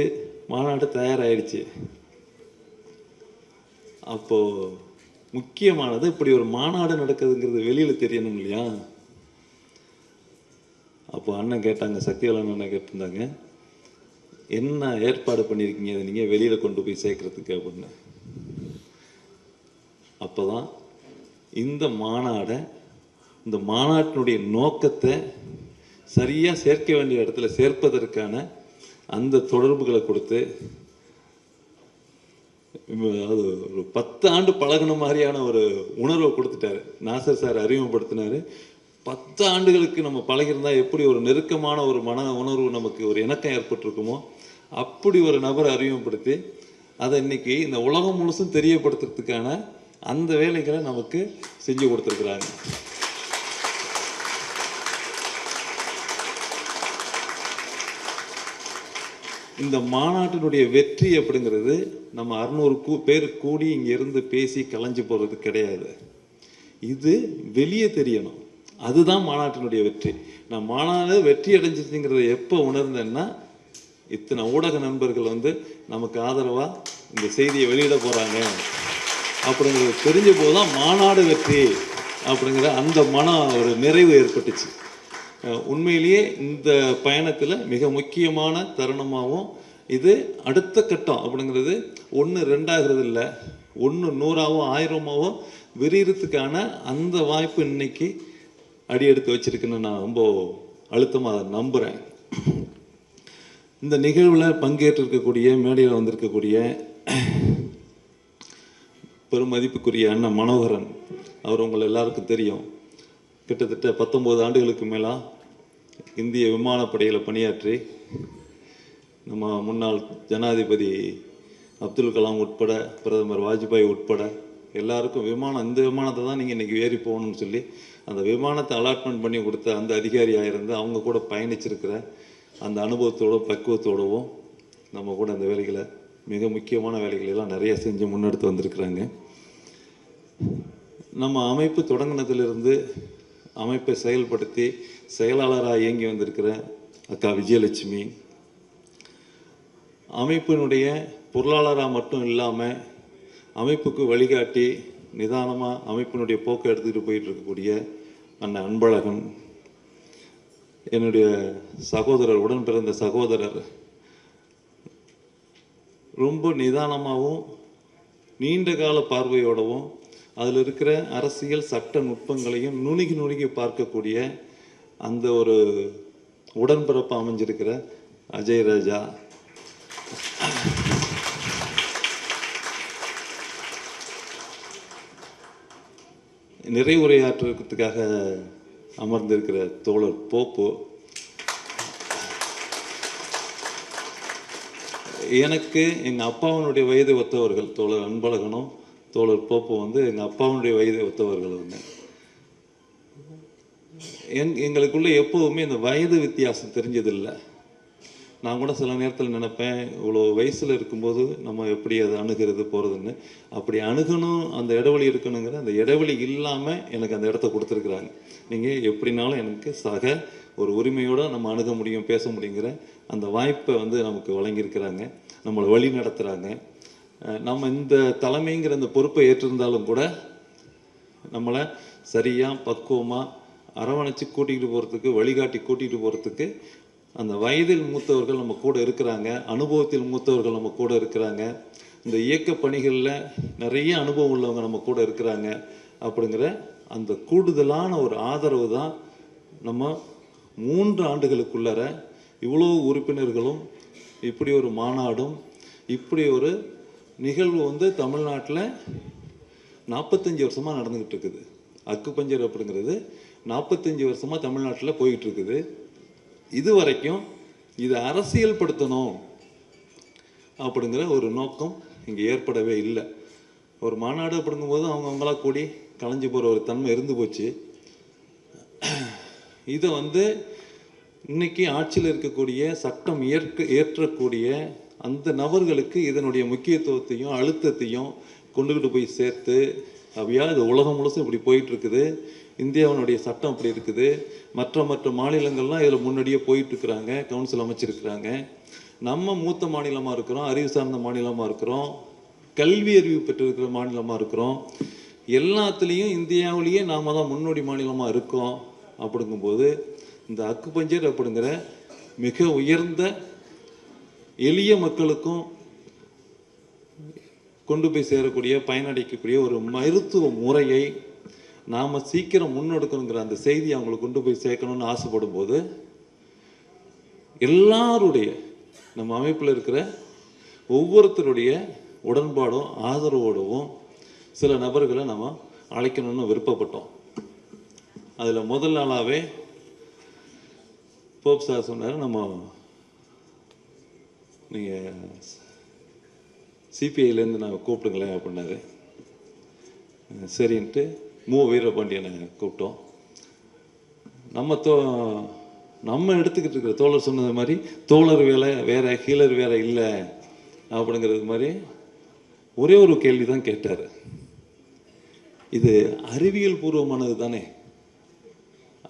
மாநாடு தயாராகிடுச்சு. அப்போது முக்கியமானது இப்படி ஒரு மாநாடு நடக்குதுங்கிறது வெளியில் தெரியணும் இல்லையா? அப்போ அண்ணன் கேட்டாங்க, சக்திவேலன் அண்ணன் கேட்டிருந்தாங்க, என்ன ஏற்பாடு பண்ணியிருக்கீங்க அதை நீங்கள் வெளியில் கொண்டு போய் சேர்க்கறதுக்கு அப்படின்னு. அப்போ தான் இந்த மாநாடை, இந்த மாநாட்டினுடைய நோக்கத்தை சரியாக சேர்க்க வேண்டிய இடத்துல சேர்ப்பதற்கான அந்த தொடர்புகளை கொடுத்து, அது ஒரு 10 ஆண்டு பழகின மாதிரியான ஒரு உணர்வை கொடுத்துட்டாரு. நாசர் சார் அறிமுகப்படுத்தினார். 10 ஆண்டுகளுக்கு நம்ம பழகிருந்தால் எப்படி ஒரு நெருக்கமான ஒரு மன உணர்வு, நமக்கு ஒரு இணக்கம் ஏற்பட்டிருக்குமோ அப்படி ஒரு நபரை அறிமுகப்படுத்தி அதை இன்னைக்கு இந்த உலகம் முழுசும் தெரியப்படுத்துறதுக்கான அந்த வேலைகளை நமக்கு செஞ்சு கொடுத்துருக்குறாங்க. இந்த மாநாட்டினுடைய வெற்றி அப்படிங்கிறது நம்ம 600 பேர் கூடி இங்கிருந்து பேசி கலைஞ்சு போகிறது கிடையாது. இது வெளியே தெரியணும். அதுதான் மாநாட்டினுடைய வெற்றி. நான் மாநாடு வெற்றி அடைஞ்சிச்சுங்கிறத எப்போ உணர்ந்தேன்னா, இத்தனை ஊடக நண்பர்கள் நமக்கு ஆதரவாக இந்த செய்தியை வெளியிட போகிறாங்க அப்படிங்கிறது தெரிஞ்ச போது தான் மாநாடு வெற்றி அப்படிங்கிற அந்த ஒரு நிறைவு ஏற்பட்டுச்சு. உண்மையிலேயே இந்த பயணத்தில் மிக முக்கியமான தருணமாகவும் இது அடுத்த கட்டம் அப்படிங்கிறது 1 2 இல்லை, 1 100ஆவோ 1000ஆவோ விரிகிறதுக்கான அந்த வாய்ப்பு இன்னைக்கு அடி எடுத்து வச்சிருக்குன்னு நான் ரொம்ப அழுத்தமாக அதை நம்புகிறேன். இந்த நிகழ்வில் பங்கேற்றிருக்கக்கூடிய, மேடையில் வந்திருக்கக்கூடிய பெருமதிப்புக்குரிய அண்ணன் மனோகரன், அவர் உங்களை எல்லாருக்கும் தெரியும். கிட்டத்தட்ட 19 ஆண்டுகளுக்கு மேலே இந்திய விமானப்படையில் பணியாற்றி நம்ம முன்னாள் ஜனாதிபதி அப்துல் கலாம் உட்பட, பிரதமர் வாஜ்பாய் உட்பட எல்லாருக்கும் இந்த விமானத்தை தான் நீங்கள் இன்றைக்கி ஏறி போகணும்னு சொல்லி அந்த விமானத்தை அலாட்மெண்ட் பண்ணி கொடுத்த அந்த அதிகாரியாக இருந்து அவங்க கூட பயணிச்சிருக்கிற அந்த அனுபவத்தோட பக்குவத்தோடவும் நம்ம கூட அந்த வேலைகளை, மிக முக்கியமான வேலைகளெல்லாம் நிறைய செஞ்சு முன்னெடுத்து வந்திருக்கிறாங்க. நம்ம அமைப்பு தொடங்கினதிலிருந்து அமைப்பை செயல்படுத்தி செயலாளராக இயங்கி வந்திருக்கிற அக்கா விஜயலட்சுமி, அமைப்பினுடைய பொருளாளராக மட்டும் இல்லாமல் அமைப்புக்கு வழிகாட்டி நிதானமாக அமைப்பினுடைய போக்கை எடுத்துக்கிட்டு போயிட்டு இருக்கக்கூடிய அண்ணன் அன்பழகன், என்னுடைய சகோதரர், உடன் பிறந்த சகோதரர், ரொம்ப நிதானமாகவும் நீண்ட கால பார்வையோடவும் அதில் இருக்கிற அரசியல் சட்ட நுட்பங்களையும் நுணுகி பார்க்கக்கூடிய அந்த ஒரு உடன்பிறப்பு அமைஞ்சிருக்கிற அஜய் ராஜா, நிறைவுரையாற்றுறதுக்காக அமர்ந்திருக்கிற தோழர் போப்பு, எனக்கு எங்கள் அப்பாவனுடைய வயதை ஒத்தவர்கள் தோழர் அன்பழகனும் தோழர் போப்பு எங்கள் அப்பாவனுடைய வயதை ஒத்தவர்கள். எங்களுக்குள்ள எப்போவுமே இந்த வயது வித்தியாசம் தெரிஞ்சதில்லை. நான் கூட சில நேரத்தில் நினைப்பேன், இவ்வளோ வயசில் இருக்கும்போது நம்ம எப்படி அதை அணுகிறது போகிறதுன்னு. அப்படி அணுகணும், அந்த இடைவெளி இருக்கணுங்கிற அந்த இடைவெளி இல்லாமல் எனக்கு அந்த இடத்த கொடுத்துருக்குறாங்க. நீங்கள் எப்படினாலும் எனக்கு ஒரு உரிமையோடு நம்ம அணுக முடியும், பேச முடியுங்கிற அந்த வாய்ப்பை நமக்கு வழங்கியிருக்கிறாங்க, நம்மளை வழி நடத்துகிறாங்க. நம்ம இந்த தலைமைங்கிற அந்த பொறுப்பை ஏற்றிருந்தாலும் கூட நம்மளை சரியாக பக்குவமாக அரவணைச்சு கூட்டிகிட்டு போகிறதுக்கு, வழிகாட்டி கூட்டிகிட்டு போகிறதுக்கு அந்த வயதில் மூத்தவர்கள் நம்ம கூட இருக்கிறாங்க, அனுபவத்தில் மூத்தவர்கள் நம்ம கூட இருக்கிறாங்க, இந்த இயக்க பணிகளில் நிறைய அனுபவம் உள்ளவங்க நம்ம கூட இருக்கிறாங்க. அப்படிங்கிற அந்த கூடுதலான ஒரு ஆதரவு தான் நம்ம 3 ஆண்டுகளுக்குள்ளார இவ்வளோ உறுப்பினர்களும், இப்படி ஒரு மாநாடும், இப்படி ஒரு நிகழ்வு தமிழ்நாட்டில் 45 வருஷமாக நடந்துக்கிட்டு இருக்குது. அக்குப்பஞ்சர் அப்படிங்கிறது 45 வருஷமாக தமிழ்நாட்டில் போயிட்டு இருக்குது. இது வரைக்கும் இதை அரசியல்படுத்தணும் அப்படிங்கிற ஒரு நோக்கம் இங்கே ஏற்படவே இல்லை. ஒரு மாநாடு அப்படிங்கும்போது அவங்கவுங்களா கூடி கலைஞ்சு போகிற ஒரு தன்மை இருந்து போச்சு. இதை இன்னைக்கு ஆட்சியில் இருக்கக்கூடிய, சட்டம் ஏற்றக்கூடிய அந்த நபர்களுக்கு இதனுடைய முக்கியத்துவத்தையும் அழுத்தத்தையும் கொண்டுகிட்டு போய் சேர்த்து, அப்படியா இது உலகம் முழுசும் இப்படி போயிட்டுருக்குது, இந்தியாவினுடைய சட்டம் இப்படி இருக்குது, மற்ற மாநிலங்கள்லாம் இதில் முன்னாடியே போயிட்டுருக்குறாங்க, கவுன்சில் அமைச்சிருக்கிறாங்க, நம்ம மூத்த மாநிலமாக இருக்கிறோம், அறிவு சார்ந்த மாநிலமாக இருக்கிறோம், கல்வி அறிவு பெற்றிருக்கிற மாநிலமாக இருக்கிறோம், எல்லாத்துலேயும் இந்தியாவிலேயே நாம் தான் முன்னோடி மாநிலமாக இருக்கோம். அப்படிங்கும்போது இந்த அக்குபஞ்சர் அப்படிங்கிற மிக உயர்ந்த எளிய மக்களுக்கும் கொண்டு போய் சேரக்கூடிய பயனடைக்கக்கூடிய ஒரு மருத்துவ முறையை நாம் சீக்கிரம் முன்னெடுக்கணுங்கிற அந்த செய்தியை அவங்களுக்கு கொண்டு போய் சேர்க்கணும்னு ஆசைப்படும் போது எல்லாருடைய நம்ம அமைப்பில் இருக்கிற ஒவ்வொருத்தருடைய உடன்பாடும் ஆதரவோடவும் சில நபர்களை நம்ம அழைக்கணும்னு விருப்பப்பட்டோம். அதில் முதல் நாளாகவே போப் சார் சொன்னார், நம்ம நீங்கள் சிபிஐலேருந்து நான் கூப்பிடுங்களேன் அப்படின்னாரு. சரின்ட்டு வீரபாண்டியனை கூப்பிட்டோம். நம்ம எடுத்துக்கிட்டு இருக்கிற தோழர் சொன்னது மாதிரி தோழர் வேலை வேற ஹீலர் வேற இல்லை அப்படிங்கிறது மாதிரி ஒரே ஒரு கேள்வி தான் கேட்டார். இது அறிவியல் பூர்வமானது தானே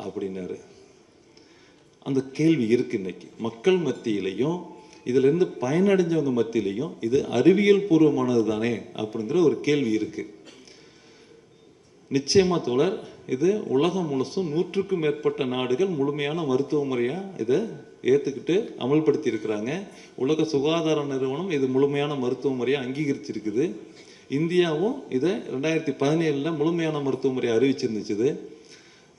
அப்படின்னாரு. அந்த கேள்வி இருக்கு இன்னைக்கு மக்கள் மத்தியிலையும் இதிலிருந்து பயனடைஞ்சவங்க மத்தியிலையும் இது அறிவியல் பூர்வமானது தானே அப்படிங்கிற ஒரு கேள்வி இருக்கு. நிச்சயமா தோழர், இது உலகம் முழுசும் 100க்கும் மேற்பட்ட நாடுகள் முழுமையான மருத்துவ முறையாக இதை ஏற்றுக்கிட்டு அமல்படுத்தி இருக்கிறாங்க. உலக சுகாதார நிறுவனம் இது முழுமையான மருத்துவ முறையாக அங்கீகரிச்சிருக்குது. இந்தியாவும் இதை 2017 முழுமையான மருத்துவ முறையை அறிவிச்சிருந்துச்சு.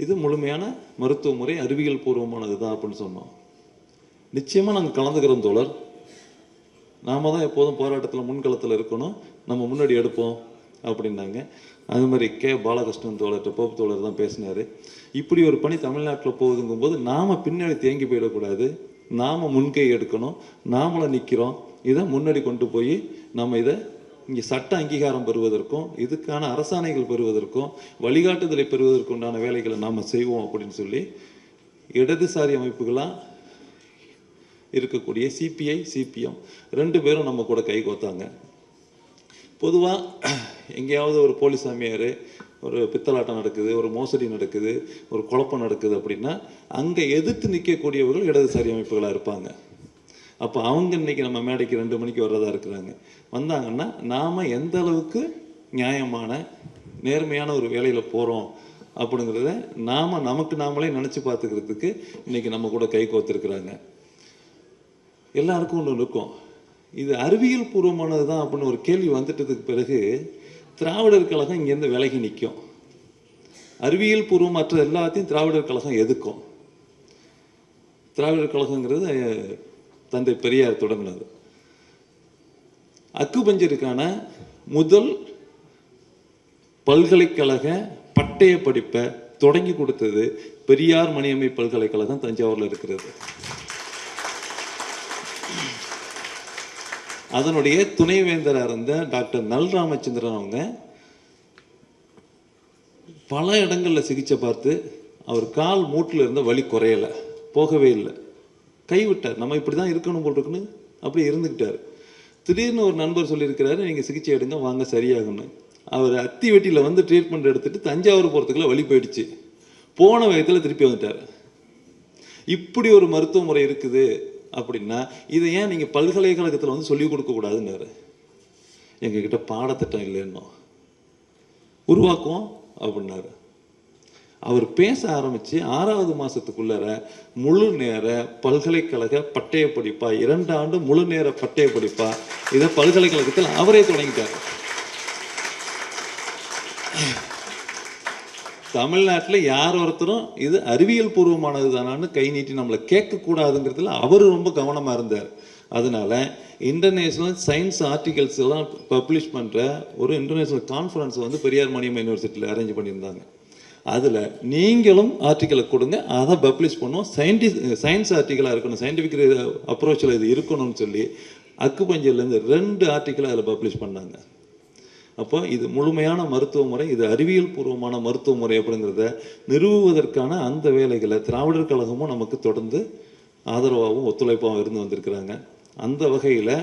இது முழுமையான மருத்துவ முறை அறிவியல் பூர்வமானது தான் அப்படின்னு சொன்னோம். நிச்சயமாக நாங்கள் கலந்துக்கிறோம் தோழர். நாம தான் எப்போதும் போராட்டத்தில் முன்களத்தில் இருக்கணும், நம்ம முன்னாடி எடுப்போம் அப்படின்னாங்க. அது மாதிரி பாலகிருஷ்ணன் தோழர்கிட்ட போப் தோழர் தான் பேசினார். இப்படி ஒரு பணி தமிழ்நாட்டில் போகுதுங்கும்போது நாம் பின்னாடி தேங்கி போயிடக்கூடாது, நாம் முன்கை எடுக்கணும், நாமளை நிற்கிறோம். இதை முன்னாடி கொண்டு போய் நம்ம இதை இங்கே சட்ட அங்கீகாரம் பெறுவதற்கும் இதுக்கான அரசாணைகள் பெறுவதற்கும் வழிகாட்டுதலை பெறுவதற்கு உண்டான வேலைகளை நாம் செய்வோம் அப்படின்னு சொல்லி இடதுசாரி அமைப்புகளாக இருக்கக்கூடிய சிபிஐ சிபிஎம் 2 பேரும் நம்ம கூட கை கோத்தாங்க. பொதுவாக எங்கேயாவது ஒரு போலீஸ் சாமியார் ஒரு பித்தலாட்டம் நடக்குது, ஒரு மோசடி நடக்குது, ஒரு குழப்பம் நடக்குது அப்படின்னா அங்கே எதிர்த்து நிற்கக்கூடியவர்கள் இடதுசாரி அமைப்புகளாக இருப்பாங்க. அப்போ அவங்க இன்னைக்கு நம்ம மேடைக்கு 2 மணிக்கு வர்றதா இருக்கிறாங்க. வந்தாங்கன்னா நாம் எந்த அளவுக்கு நியாயமான நேர்மையான ஒரு வேலையில் போகிறோம் அப்படிங்கிறத நமக்கு நாமளே நினச்சி பார்த்துக்கிறதுக்கு இன்றைக்கி நம்ம கூட கை கோத்துருக்குறாங்க. எல்லாருக்கும் ஒன்று இருக்கும், இது அறிவியல் பூர்வமானது தான் அப்படின்னு ஒரு கேள்வி வந்துட்டதுக்கு பிறகு திராவிடர் கழகம் இங்கேருந்து விலகி நிற்கும். அறிவியல் பூர்வமற்ற எல்லாத்தையும் திராவிடர் கழகம் எதுக்கும். திராவிடர் கழகங்கிறது தந்தை பெரியார் தொடங்கினது. அக்குபஞ்சருக்கான முதல் பல்கலைக்கழக பட்டய படிப்பை தொடங்கி கொடுத்தது பெரியார் மணியம்மை பல்கலைக்கழகம் தஞ்சாவூரில் இருக்கிறது. அதனுடைய துணைவேந்தராக இருந்த டாக்டர் நல் ராமச்சந்திரன் அவங்க பல இடங்களில் சிகிச்சை பார்த்து அவர் கால் மூட்டில் இருந்த வலி குறையலை, போகவே இல்லை, கைவிட்டார். நம்ம இப்படி தான் இருக்கணும் போல் இருக்குன்னு அப்படி இருந்துக்கிட்டார். திடீர்னு ஒரு நண்பர் சொல்லியிருக்கிறாரு, நீங்கள் சிகிச்சை எடுங்க வாங்க சரியாகணும். அவர் அத்தி வெட்டியில் வந்து ட்ரீட்மெண்ட் எடுத்துட்டு தஞ்சாவூர் போகிறதுக்குள்ள வலி போயிடுச்சு, போன வேகத்தில் திருப்பி வந்துட்டார். இப்படி ஒரு மருத்துவ முறை இருக்குது அப்படின்னா இதை ஏன் நீங்கள் பல்கலைக்கழகத்தில் வந்து சொல்லிக் கொடுக்கக்கூடாதுன்னாரு. எங்ககிட்ட பாடத்திட்டம் இல்லைன்னோ உருவாக்குவோம் அப்படின்னாரு. அவர் பேச ஆரம்பித்து 6வது மாதத்துக்குள்ளார முழு நேர பல்கலைக்கழக பட்டய படிப்பா 2 ஆண்டு முழு நேர பட்டய படிப்பா இதை பல்கலைக்கழகத்தில் அவரே தொடங்கிட்டார். தமிழ்நாட்டில் யார் ஒருத்தரும் இது அறிவியல் பூர்வமானது தானான்னு கை நீட்டி நம்மளை கேட்கக்கூடாதுங்கிறதுல அவர் ரொம்ப கவனமாக இருந்தார். அதனால இன்டர்நேஷ்னல் சயின்ஸ் ஆர்டிகல்ஸ் எல்லாம் பப்ளிஷ் பண்ணுற ஒரு இன்டர்நேஷ்னல் கான்ஃபரன்ஸ் வந்து பெரியார் மணியம் யூனிவர்சிட்டியில் அரேஞ்ச் பண்ணியிருந்தாங்க. அதில் நீங்களும் ஆர்டிக்கலை கொடுங்க, அதை பப்ளிஷ் பண்ணுவோம், சயின்ஸ் ஆர்டிக்கலாக இருக்கணும், சயின்டிஃபிக் அப்ரோச்சில் இது இருக்கணும்னு சொல்லி அக்குபஞ்சர்லேருந்து 2 ஆர்டிக்கலை அதில் பப்ளிஷ் பண்ணாங்க. அப்போ இது முழுமையான மருத்துவ முறை, இது அறிவியல் பூர்வமான மருத்துவ முறை அப்படிங்கிறத நிறுவுவதற்கான அந்த வேலைகளை திராவிடர் கழகமும் நமக்கு தொடர்ந்து ஆதரவாகவும் ஒத்துழைப்பாகவும் இருந்து வந்திருக்கிறாங்க. அந்த வகையில்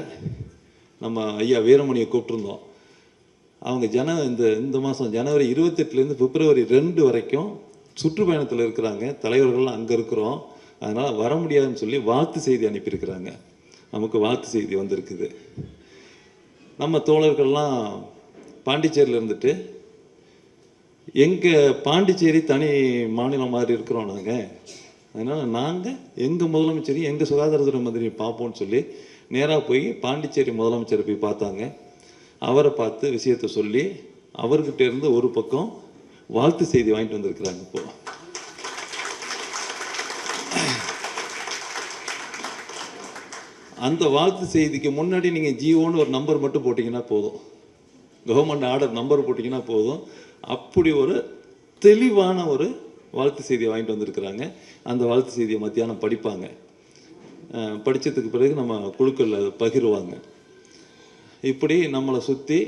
நம்ம ஐயா வீரமணியை கூப்பிட்டுருந்தோம். அவங்க இந்த மாதம் ஜனவரி 28லேருந்து பிப்ரவரி 2 வரைக்கும் சுற்றுப்பயணத்தில் இருக்கிறாங்க. தலைவர்கள்லாம் அங்கே இருக்கிறோம், அதனால் வர முடியாதுன்னு சொல்லி வாழ்த்து செய்தி அனுப்பியிருக்கிறாங்க. நமக்கு வாழ்த்து செய்தி வந்திருக்குது. நம்ம தோழர்கள்லாம் பாண்டிச்சேரியில் இருந்துட்டு எங்கள் பாண்டிச்சேரி தனி மாநிலம் மாதிரி இருக்கிறோம் நாங்கள். அதனால் நாங்கள் எங்கள் முதலமைச்சரையும் எங்கள் சுகாதாரத்துறை மந்திரியும் பார்ப்போம்னு சொல்லி நேராக போய் பாண்டிச்சேரி முதலமைச்சரை போய் பார்த்தாங்க. அவரை பார்த்து விஷயத்தை சொல்லி அவர்கிட்ட இருந்து ஒரு பக்கம் வாழ்த்து செய்தி வாங்கிட்டு வந்திருக்கிறாங்க. இப்போ அந்த வாழ்த்து செய்திக்கு முன்னாடி நீங்கள் ஜியோன்னு ஒரு நம்பர் மட்டும் போட்டிங்கன்னா போதும், கவர்மெண்ட் ஆர்டர் நம்பர் போட்டிங்கன்னா போதும், அப்படி ஒரு தெளிவான ஒரு வாழ்த்து செய்தியை வாங்கிட்டு வந்திருக்கிறாங்க. அந்த வாழ்த்து செய்தியை மத்தியானம் படிப்பாங்க. படித்ததுக்கு பிறகு நம்ம குழுக்களில் அதை பகிர்வாங்க. இப்படி நம்மளை சுற்றி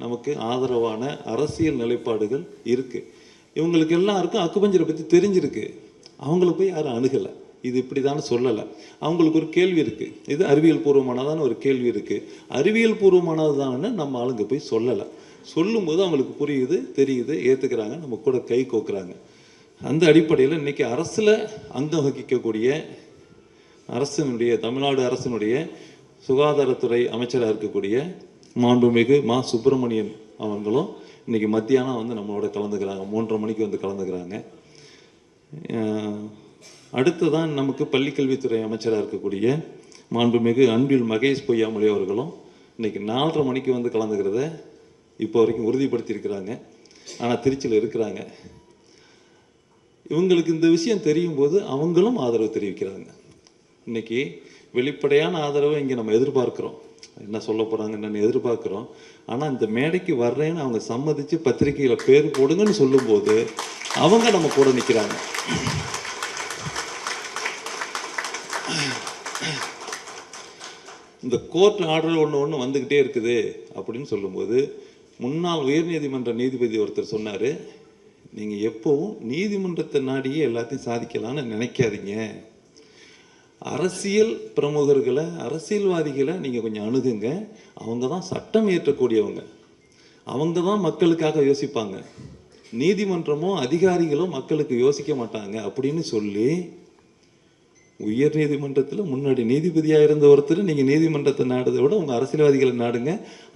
நமக்கு ஆதரவான அரசியல் நிலைப்பாடுகள் இருக்குது. இவங்களுக்கு எல்லாருக்கும் அக்குபஞ்சரை பற்றி தெரிஞ்சிருக்கு. அவங்கள போய் யாரும் அணுகலை, இது இப்படி தானே சொல்லலை. அவங்களுக்கு ஒரு கேள்வி இருக்குது, இது அறிவியல் பூர்வமானதான ஒரு கேள்வி இருக்குது. அறிவியல் பூர்வமானது தானே நம்ம ஆளுங்க போய் சொல்லலை. சொல்லும்போது அவங்களுக்கு புரியுது, தெரியுது, ஏற்றுக்கிறாங்க, நம்ம கூட கை கோக்குறாங்க. அந்த அடிப்படையில் இன்றைக்கி அரசில் அங்கம் வகிக்கக்கூடிய அரசனுடைய தமிழ்நாடு அரசனுடைய சுகாதாரத்துறை அமைச்சராக இருக்கக்கூடிய மாண்புமிகு மா சுப்பிரமணியன் அவங்களும் இன்றைக்கி மத்தியானம் வந்து நம்மளோட கலந்துக்கிறாங்க. 3:30 மணிக்கு வந்து கலந்துக்கிறாங்க. அடுத்ததான் நமக்கு பள்ளிக்கல்வித்துறை அமைச்சராக இருக்கக்கூடிய மாண்புமிகு அன்பில் மகேஷ் பொய்யாமொழி அவர்களும் இன்றைக்கி 4:30 மணிக்கு வந்து கலந்துக்கிறத இப்போ வரைக்கும் உறுதிப்படுத்தியிருக்கிறாங்க. ஆனால் திருச்சியில் இருக்கிறாங்க. இவங்களுக்கு இந்த விஷயம் தெரியும் போது அவங்களும் ஆதரவு தெரிவிக்கிறாங்க. இன்றைக்கி வெளிப்படையான ஆதரவை இங்கே நம்ம எதிர்பார்க்குறோம், என்ன சொல்ல போகிறாங்க என்னென்னு எதிர்பார்க்குறோம். ஆனால் இந்த மேடைக்கு வர்றேன்னு அவங்க சம்மதித்து பத்திரிகையில் பேர் போடுங்கன்னு சொல்லும்போது அவங்க நம்ம கூட நிற்கிறாங்க. இந்த கோர்ட் ஆர்டர் ஒன்று வந்துக்கிட்டே இருக்குது அப்படின்னு சொல்லும்போது முன்னாள் உயர்நீதிமன்ற நீதிபதி ஒருத்தர் சொன்னார், நீங்கள் எப்போவும் நீதிமன்றத்தை நாடியே எல்லாத்தையும் சாதிக்கலான்னு நினைக்காதீங்க. அரசியல் பிரமுகர்களை, அரசியல்வாதிகளை நீங்கள் கொஞ்சம் அணுகுங்க. அவங்க தான் சட்டம் இயற்றக்கூடியவங்க, அவங்க தான் மக்களுக்காக யோசிப்பாங்க. நீதிமன்றமோ அதிகாரிகளோ மக்களுக்கு யோசிக்க மாட்டாங்க அப்படின்னு சொல்லி உயர் நீதிமன்றத்தில் முன்னாடி நீதிபதியாக இருந்த ஒருத்தர் நீங்கள் நீதிமன்றத்தை நாடுறதை விட உங்கள் அரசியல்வாதிகளை நாடுங்க,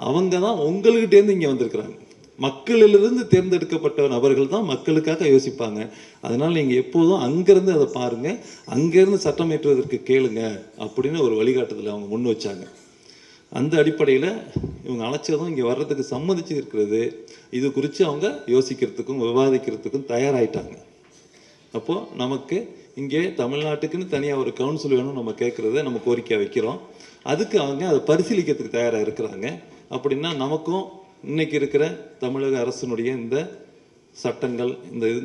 அவங்க தான் உங்கள்கிட்டேருந்து இங்கே வந்திருக்கிறாங்க. மக்களிலிருந்து தேர்ந்தெடுக்கப்பட்ட நபர்கள் தான் மக்களுக்காக யோசிப்பாங்க. அதனால் நீங்கள் எப்போதும் அங்கேருந்து அதை பாருங்கள், அங்கேருந்து சட்டம் இயற்றுவதற்கு கேளுங்க அப்படின்னு ஒரு வழிகாட்டுதலை அவங்க முன் வச்சாங்க. அந்த அடிப்படையில் இவங்க அழைச்சதும் இங்கே வர்றதுக்கு சம்மதிச்சு இருக்கிறது, இது குறித்து அவங்க யோசிக்கிறதுக்கும் விவாதிக்கிறதுக்கும் தயாராகிட்டாங்க. அப்போது நமக்கு இங்கே தமிழ்நாட்டுக்குன்னு தனியாக ஒரு கவுன்சில் வேணும் நம்ம கேட்குறத நம்ம கோரிக்கை வைக்கிறோம். அதுக்கு அவங்க அதை பரிசீலிக்கிறதுக்கு தயாராக இருக்கிறாங்க. அப்படின்னா நமக்கும் இன்னைக்கு இருக்கிற தமிழக அரசினுடைய இந்த சட்டங்கள்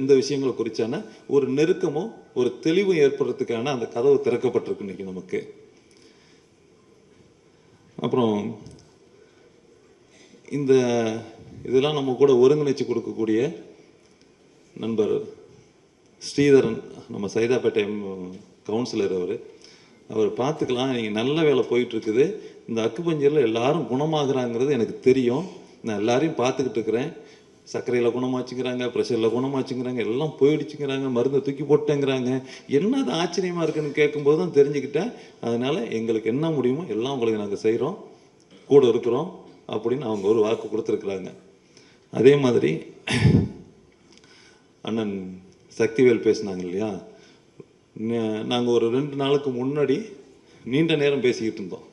இந்த விஷயங்களை குறித்தான ஒரு நெருக்கமும் ஒரு தெளிவும் ஏற்படுறதுக்கான அந்த கதவு திறக்கப்பட்டிருக்கு இன்னைக்கு நமக்கு. அப்புறம் இந்த இதெல்லாம் நம்ம கூட ஒருங்கிணைச்சு கொடுக்கக்கூடிய நண்பர் ஸ்ரீதரன், நம்ம சைதாப்பேட்டை கவுன்சிலர், அவர் பார்த்துக்கலாம், நீங்கள் நல்ல வேலை போயிட்டுருக்குது, இந்த அக்குபஞ்சரில் எல்லாரும் குணமாகறாங்கிறது எனக்கு தெரியும், நான் எல்லாரையும் பார்த்துக்கிட்டு இருக்கிறேன், சர்க்கரையில் குணமாச்சுங்கிறாங்க, ப்ரெஷரில் குணமாச்சுங்கிறாங்க, எல்லாம் போயிடுச்சுங்கிறாங்க, மருந்தை தூக்கி போட்டேங்கிறாங்க. என்னது ஆச்சரியமாக இருக்குன்னு கேட்கும்போது தான் தெரிஞ்சுக்கிட்டேன். அதனால் எங்களுக்கு என்ன முடியுமோ எல்லாம் உங்களுக்கு நாங்கள் செய்கிறோம், கூட இருக்கிறோம் அப்படின்னு அவங்க ஒரு வாக்கு கொடுத்துருக்குறாங்க. அதே மாதிரி அண்ணன் சக்திவேல் பேசினாங்க இல்லையா, நாங்கள் ஒரு 2 நாளுக்கு முன்னாடி நீண்ட நேரம் பேசிக்கிட்டு இருந்தோம்.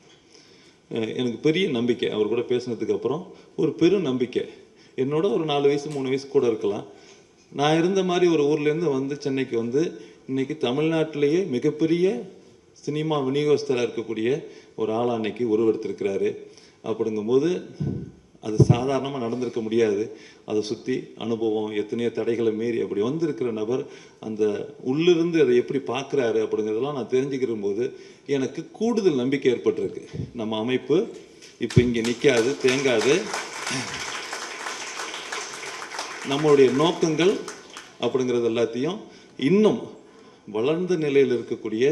எனக்கு பெரிய நம்பிக்கை, அவர் கூட பேசினதுக்கு அப்புறம் ஒரு பெரும் நம்பிக்கை. என்னோட ஒரு 4 வயசு 3 வயசு கூட இருக்கலாம். நான் இருந்த மாதிரி ஒரு ஊர்லேருந்து வந்து சென்னைக்கு வந்து இன்றைக்கி தமிழ்நாட்டிலேயே மிகப்பெரிய சினிமா விநியோகஸ்தராக இருக்கக்கூடிய ஒரு ஆளாக அன்னைக்கு உருவெடுத்திருக்கிறாரு. அப்படிங்கும்போது அது சாதாரணமாக நடந்திருக்க முடியாது. அதை சுற்றி அனுபவம், எத்தனையோ தடைகளை மீறி அப்படி வந்திருக்கிற நபர் அந்த உள்ளிருந்து அதை எப்படி பார்க்குறாரு அப்படிங்கிறதெல்லாம் நான் தெரிஞ்சுக்கிற போது எனக்கு கூடுதல் நம்பிக்கை ஏற்பட்டிருக்கு. நம்ம அமைப்பு இப்போ இங்கே நிற்காது, தேங்காது. நம்மளுடைய நோக்கங்கள் அப்படிங்கிறது எல்லாத்தையும் இன்னும் வளர்ந்த நிலையில் இருக்கக்கூடிய,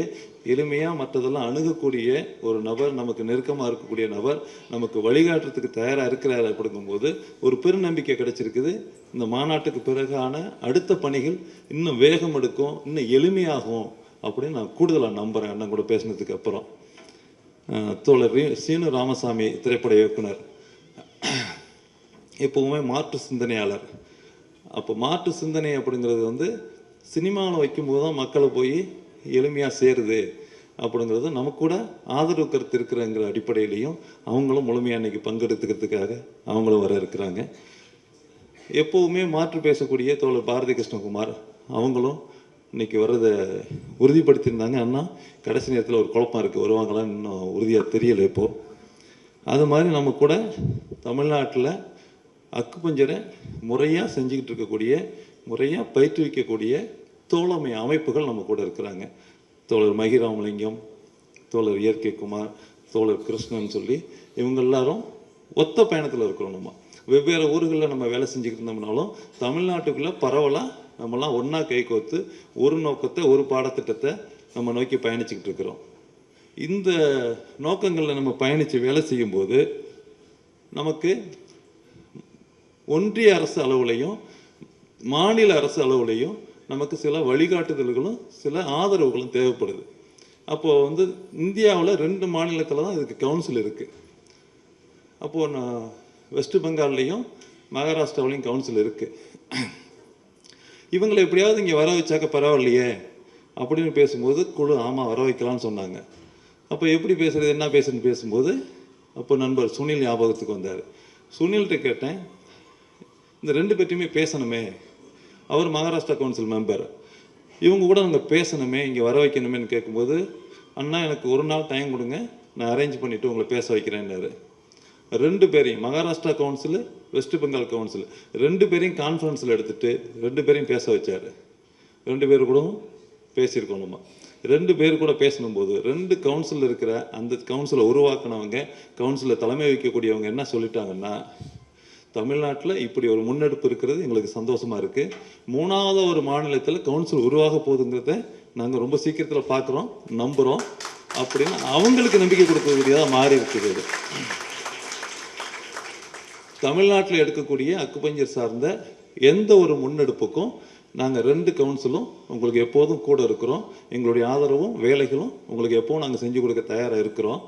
எளிமையாக மற்றதெல்லாம் அணுகக்கூடிய ஒரு நபர், நமக்கு நெருக்கமாக இருக்கக்கூடிய நபர் நமக்கு வழிகாட்டுறதுக்கு தயாராக இருக்கிறார். அப்படிங்கும்போது ஒரு பெருநம்பிக்கை கிடைச்சிருக்குது. இந்த மாநாட்டுக்கு பிறகான அடுத்த பணிகள் இன்னும் வேகம் எடுக்கும், இன்னும் எளிமையாகும் அப்படின்னு நான் கூடுதலாக நம்புகிறேன். அண்ணன் கூட பேசினதுக்கு அப்புறம் தோழர் சீனு ராமசாமி திரைப்பட இயக்குனர், எப்பவுமே மாற்று சிந்தனையாளர், அப்போ மாற்று சிந்தனை அப்படிங்கிறது வந்து சினிமாவில் வைக்கும்போது தான் மக்களை போய் எளிமையாக சேருது அப்படிங்கிறது நமக்கு கூட ஆதரவு கருத்து இருக்கிறங்கிற அடிப்படையிலையும் அவங்களும் முழுமையாக இன்றைக்கி பங்கெடுத்துக்கிறதுக்காக அவங்களும் வர இருக்கிறாங்க. எப்போவுமே மாற்று பேசக்கூடிய தோழர் பாரதி கிருஷ்ணகுமார் அவங்களும் இன்றைக்கி வர்றதை உறுதிப்படுத்தியிருந்தாங்க. அண்ணா கடைசி நேரத்தில் ஒரு குழப்பம் இருக்குது, வருவாங்களான்னு இன்னும் உறுதியாக தெரியலை இப்போது. அது மாதிரி நம்ம கூட தமிழ்நாட்டில் அக்குபஞ்சரை முறையாக செஞ்சுக்கிட்டு இருக்கக்கூடிய, முறையாக பயிற்றுவிக்கக்கூடிய தோழமை அமைப்புகள் நம்ம கூட இருக்கிறாங்க. தோழர் மகிராமலிங்கம், தோழர் இயற்கை குமார், தோழர் கிருஷ்ணன் சொல்லி இவங்க எல்லாரும் ஒத்த பயணத்தில் இருக்கிறோம். நம்ம வெவ்வேறு ஊர்களில் நம்ம வேலை செஞ்சுக்கிட்டு இருந்தோம்னாலும் தமிழ்நாட்டுக்குள்ளே பரவலாக நம்மலாம் ஒன்றா கை கோர்த்து ஒரு நோக்கத்தை, ஒரு பாடத்திட்டத்தை நம்ம நோக்கி பயணிச்சுக்கிட்டு இருக்கிறோம். இந்த நோக்கங்களில் நம்ம பயணித்து வேலை செய்யும்போது நமக்கு ஒன்றிய அரசு அளவுலையும் மாநில அரசு அளவுலையும் நமக்கு சில வழிகாட்டுதல்களும் சில ஆதரவுகளும் தேவைப்படுது. அப்போது வந்து இந்தியாவில் 2 மாநிலத்தில் தான் இதுக்கு கவுன்சில் இருக்குது. அப்போது நான் வெஸ்ட் பெங்கால்லையும் மகாராஷ்டிராவிலையும் கவுன்சில் இருக்குது. இவங்களை எப்படியாவது இங்கே வர வச்சாக்க பரவாயில்லையே அப்படின்னு பேசும்போது குழு ஆமாம் வர வைக்கலான்னு சொன்னாங்க. அப்போ எப்படி பேசுகிறது, என்ன பேசுன்னு பேசும்போது அப்போ நண்பர் சுனில் ஞாபகத்துக்கு வந்தார். சுனில்கிட்ட கேட்டேன், இந்த 2 பேர்ட்டையுமே பேசணுமே, அவர் மகாராஷ்டிரா கவுன்சில் மெம்பர், இவங்க கூட நாங்கள் பேசணுமே, இங்கே வர வைக்கணுமேன்னு கேட்கும்போது, அண்ணா எனக்கு ஒரு நாள் டைம் கொடுங்க, நான் அரேஞ்ச் பண்ணிவிட்டு உங்களை பேச வைக்கிறேன்னாரு. 2 பேரையும் Maharashtra council, west Bengal council 2 பேரையும் கான்ஃபரன்ஸில் எடுத்துகிட்டு 2 பேரையும் பேச வச்சார். 2 பேர் கூட பேசியிருக்கோம். நம்ம 2 பேர் கூட பேசணும்போது 2 கவுன்சிலில் இருக்கிற அந்த கவுன்சிலை உருவாக்கினவங்க, கவுன்சிலில் தலைமை வைக்கக்கூடியவங்க என்ன சொல்லிட்டாங்கன்னா, தமிழ்நாட்டில் இப்படி ஒரு முன்னெடுப்பு இருக்கிறது எங்களுக்கு சந்தோஷமாக இருக்குது, 3வது ஒரு மாநிலத்தில் கவுன்சில் உருவாக போகுதுங்கிறத நாங்கள் ரொம்ப சீக்கிரத்தில் பார்க்குறோம், நம்புகிறோம் அப்படின்னு அவங்களுக்கு நம்பிக்கை கொடுக்கக்கூடியதாக மாறி இருக்குது. தமிழ்நாட்டில் எடுக்கக்கூடிய அக்குபஞ்சர் சார்ந்த எந்த ஒரு முன்னெடுப்புக்கும் நாங்கள் 2 கவுன்சிலும் உங்களுக்கு எப்போதும் கூட இருக்கிறோம். எங்களுடைய ஆதரவும் வேலைகளும் உங்களுக்கு எப்போவும் நாங்கள் செஞ்சு கொடுக்க தயாராக இருக்கிறோம்.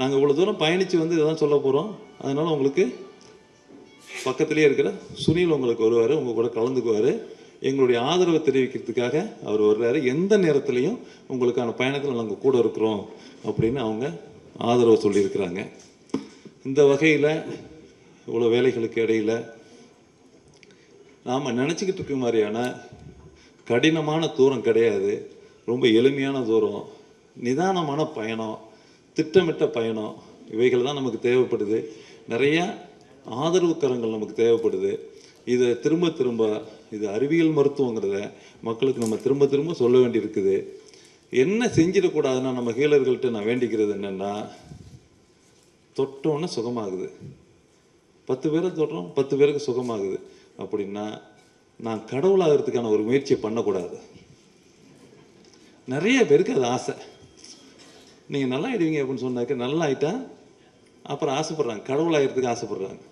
நாங்கள் இவ்வளோ தூரம் பயணித்து வந்து இதான் சொல்ல போகிறோம். அதனால் உங்களுக்கு பக்கத்துலேயே இருக்கிற சுனில் உங்களுக்கு வருவார், உங்கள் கூட கலந்துக்குவார். எங்களுடைய ஆதரவை தெரிவிக்கிறதுக்காக அவர் வர்றாரு. எந்த நேரத்துலையும் உங்களுக்கான பயணத்தில் நாங்கள் கூட இருக்கிறோம் அப்படின்னு அவங்க ஆதரவு சொல்லியிருக்கிறாங்க. இந்த வகையில் இவ்வளோ வேலைகளுக்கு இடையில் நாம் நினச்சிக்கிட்டு இருக்க மாதிரியான கடினமான தூரம் கிடையாது. ரொம்ப எளிமையான தூரம், நிதானமான பயணம், திட்டமிட்ட பயணம், இவைகள் தான் நமக்கு தேவைப்படுது. நிறையா ஆதரவு கரங்கள் நமக்கு தேவைப்படுது. இதை திரும்ப திரும்ப இது அறிவியல் மருத்துவங்கிறத மக்களுக்கு நம்ம திரும்ப திரும்ப சொல்ல வேண்டியிருக்குது. என்ன செஞ்சிடக்கூடாதுன்னா, நம்ம ஹீலர்கள்ட்ட நான் வேண்டிக்கிறது என்னென்னா, தொட்டோன்னே சுகமாகுது. 10 பேரை தொடுறோம், 10 பேருக்கு சுகமாகுது அப்படின்னா நான் கடவுளாகிறதுக்கான ஒரு முயற்சியை பண்ணக்கூடாது. நிறைய பேருக்கு அது ஆசை, நீங்கள் நல்லா ஆயிடுவீங்க அப்படின்னு சொன்னாக்க நல்லா ஆயிட்டா அப்புறம் ஆசைப்படுறாங்க, கடவுளாகிறதுக்கு ஆசைப்படுறாங்க.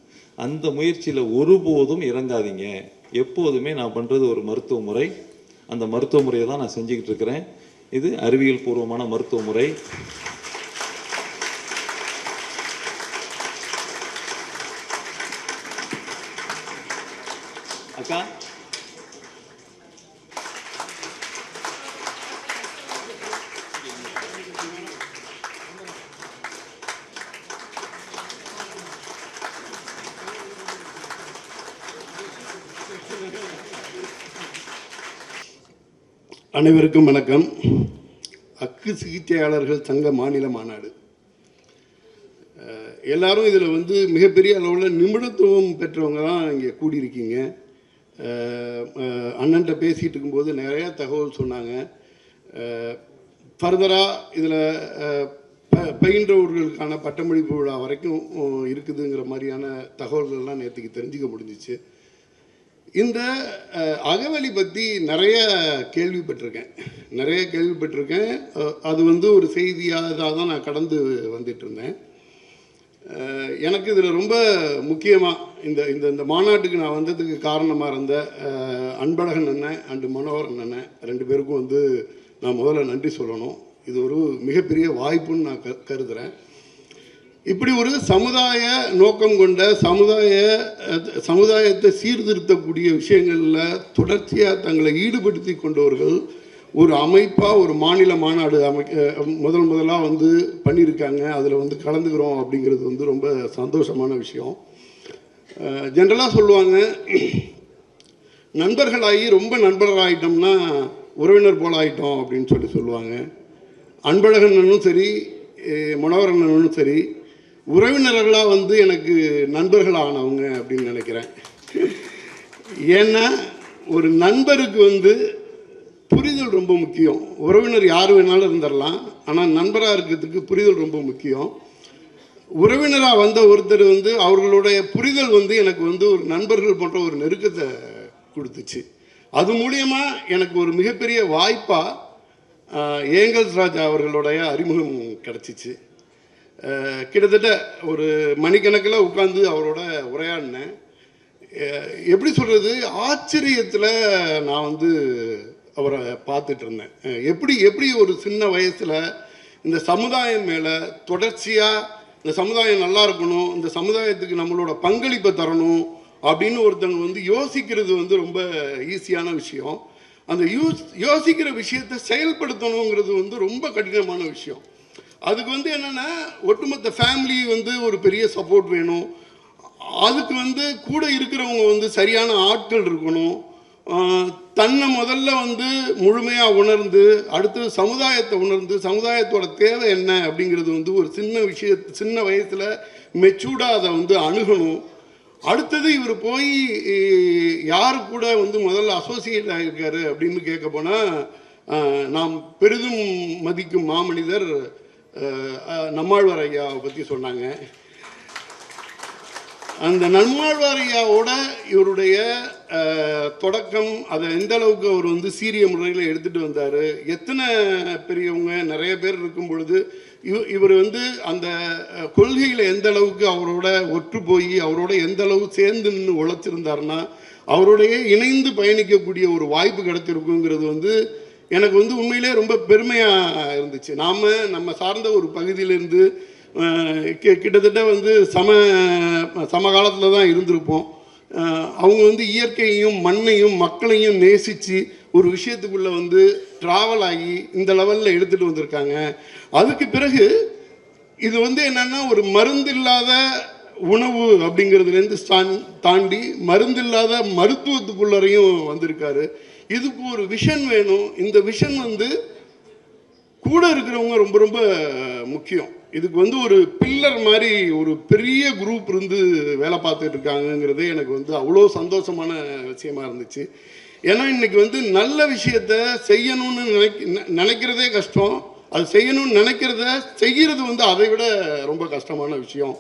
அந்த முயற்சியில் ஒருபோதும் இறங்காதீங்க. எப்போதுமே நான் பண்ணுறது ஒரு மருத்துவ முறை, அந்த மருத்துவ முறையை தான் நான் செஞ்சுக்கிட்டு இருக்கிறேன். இது அறிவியல் பூர்வமான மருத்துவ முறை. அக்கா அனைவருக்கும் வணக்கம். அக்கு சிகிச்சையாளர்கள் சங்க மாநில மாநாடு. எல்லாரும் இதில் வந்து மிகப்பெரிய அளவில் நிபுணத்துவம் பெற்றவங்க தான் இங்கே கூடியிருக்கீங்க. அண்ணன்ட்ட பேசிகிட்டு இருக்கும்போது நிறையா தகவல் சொன்னாங்க. ஃபர்தராக இதில் பயின்றவர்களுக்கான பட்டமளிப்பு விழா வரைக்கும் இருக்குதுங்கிற மாதிரியான தகவல்கள்லாம் நேற்றுக்கு தெரிஞ்சுக்க முடிஞ்சிச்சு. இந்த அகவலி பற்றி நிறைய கேள்விப்பட்டிருக்கேன். அது வந்து ஒரு செய்தியாக தான் நான் கடந்து வந்துட்டு இருந்தேன். எனக்கு இதில் ரொம்ப முக்கியமாக இந்த இந்த இந்த மாநாட்டுக்கு நான் வந்ததுக்கு காரணமாக இருந்த அன்பழகன் அண்ணன் அண்டு மனோகரன் அண்ணன் 2 பேருக்கும் வந்து நான் முதல்ல நன்றி சொல்லணும். இது ஒரு மிகப்பெரிய வாய்ப்புன்னு நான் கருதுகிறேன். இப்படி ஒரு சமுதாய நோக்கம் கொண்ட சமுதாயத்தை சீர்திருத்தக்கூடிய விஷயங்களில் தொடர்ச்சியாக தங்களை ஈடுபடுத்தி கொண்டவர்கள் ஒரு அமைப்பாக ஒரு மாநில மாநாடு முதலாக வந்து பண்ணியிருக்காங்க. அதில் வந்து கலந்துக்கிறோம் அப்படிங்கிறது வந்து ரொம்ப சந்தோஷமான விஷயம். ஜென்ரலாக சொல்லுவாங்க, நண்பர்களாகி ரொம்ப நண்பர்களாகிட்டோம்னா உறவினர் போல் ஆகிட்டோம் அப்படின்னு சொல்லுவாங்க. அன்பழகனும் சரி, மனோகரனும் சரி, உறவினர்களாக வந்து எனக்கு நண்பர்கள் ஆனவங்க அப்படின்னு நினைக்கிறேன். ஏன்னா ஒரு நண்பருக்கு வந்து புரிதல் ரொம்ப முக்கியம். உறவினர் யார் வேணாலும் இருந்துடலாம், ஆனால் நண்பராக இருக்கிறதுக்கு புரிதல் ரொம்ப முக்கியம். உறவினராக வந்த ஒருத்தர் வந்து அவர்களுடைய புரிதல் வந்து எனக்கு வந்து ஒரு நண்பர்கள் போன்ற ஒரு நெருக்கத்தை கொடுத்துச்சு. அது மூலியமாக எனக்கு ஒரு மிகப்பெரிய வாய்ப்பாக ஏங்கல்ஸ் ராஜா அவர்களுடைய அறிமுகம் கிடச்சிச்சு. கிட்டத்தட்ட ஒரு மணிக்கணக்கில் உட்காந்து அவரோட உரையாடினேன். எப்படி சொல்கிறது, ஆச்சரியத்தில் நான் வந்து அவரை பார்த்துட்டு இருந்தேன். எப்படி ஒரு சின்ன வயசில் இந்த சமுதாயம் மேலே தொடர்ச்சியாக இந்த சமுதாயம் நல்லா இருக்கணும், இந்த சமுதாயத்துக்கு நம்மளோட பங்களிப்பை தரணும் அப்படின்னு ஒருத்தங்க வந்து யோசிக்கிறது வந்து ரொம்ப ஈஸியான விஷயம். அந்த யோசிக்கிற விஷயத்தை செயல்படுத்தணுங்கிறது வந்து ரொம்ப கடினமான விஷயம். அதுக்கு வந்து என்னென்னா, ஒட்டுமொத்த ஃபேமிலி வந்து ஒரு பெரிய சப்போர்ட் வேணும். அதுக்கு வந்து கூட இருக்கிறவங்க வந்து சரியான ஆட்கள் இருக்கணும். தன்னை முதல்ல வந்து முழுமையாக உணர்ந்து அடுத்தது சமுதாயத்தை உணர்ந்து சமுதாயத்தோட தேவை என்ன அப்படிங்கிறது வந்து ஒரு சின்ன வயசில் மெச்சூர்டாக அதை வந்து அணுகணும். அடுத்தது இவர் போய் யாரு கூட வந்து முதல்ல அசோசியேட் ஆகியிருக்காரு அப்படின்னு கேட்க போனால், நாம் பெரிதும் மதிக்கும் மாமனிதர் நம்மாழ்வார் ஐயாவை பற்றி சொன்னாங்க. அந்த நம்மாழ்வார் ஐயாவோட இவருடைய தொடக்கம், அதை எந்த அளவுக்கு அவர் வந்து சீரிய முறையில் எடுத்துகிட்டு வந்தார். எத்தனை பெரியவங்க நிறைய பேர் இருக்கும் பொழுது இவர் வந்து அந்த கொள்கையில் எந்த அளவுக்கு அவரோட ஒற்று போய் அவரோட எந்த அளவு சேர்ந்து நின்று உழைச்சிருந்தாருன்னா அவருடைய இணைந்து பயணிக்கக்கூடிய ஒரு வாய்ப்பு கிடைத்திருக்குங்கிறது வந்து எனக்கு வந்து உண்மையிலே ரொம்ப பெருமையாக இருந்துச்சு. நம்ம சார்ந்த ஒரு பகுதியிலேருந்து கிட்டத்தட்ட வந்து சமகாலத்தில் தான் இருந்திருப்போம். அவங்க வந்து இயற்கையையும் மண்ணையும் மக்களையும் நேசித்து ஒரு விஷயத்துக்குள்ளே வந்து ட்ராவல் ஆகி இந்த லெவலில் எடுத்துகிட்டு வந்திருக்காங்க. அதுக்கு பிறகு இது வந்து என்னென்னா, ஒரு மருந்தில்லாத உணவு அப்படிங்கிறதுலேருந்து தாண்டி மருந்தில்லாத மருத்துவத்துக்குள்ளரையும் வந்திருக்காரு. இதுக்கு ஒரு விஷன் வேணும். இந்த விஷன் வந்து கூட இருக்கிறவங்க ரொம்ப ரொம்ப முக்கியம். இதுக்கு வந்து ஒரு பில்லர் மாதிரி ஒரு பெரிய குரூப் இருந்து வேலை பார்த்துட்டு இருக்காங்கங்கிறது எனக்கு வந்து அவ்வளோ சந்தோஷமான விஷயமா இருந்துச்சு. ஏன்னா இன்னைக்கு வந்து நல்ல விஷயத்த செய்யணும்னு நினைக்கிறதே கஷ்டம். அது செய்யணும்னு நினைக்கிறத செய்கிறது வந்து அதை விட ரொம்ப கஷ்டமான விஷயம்.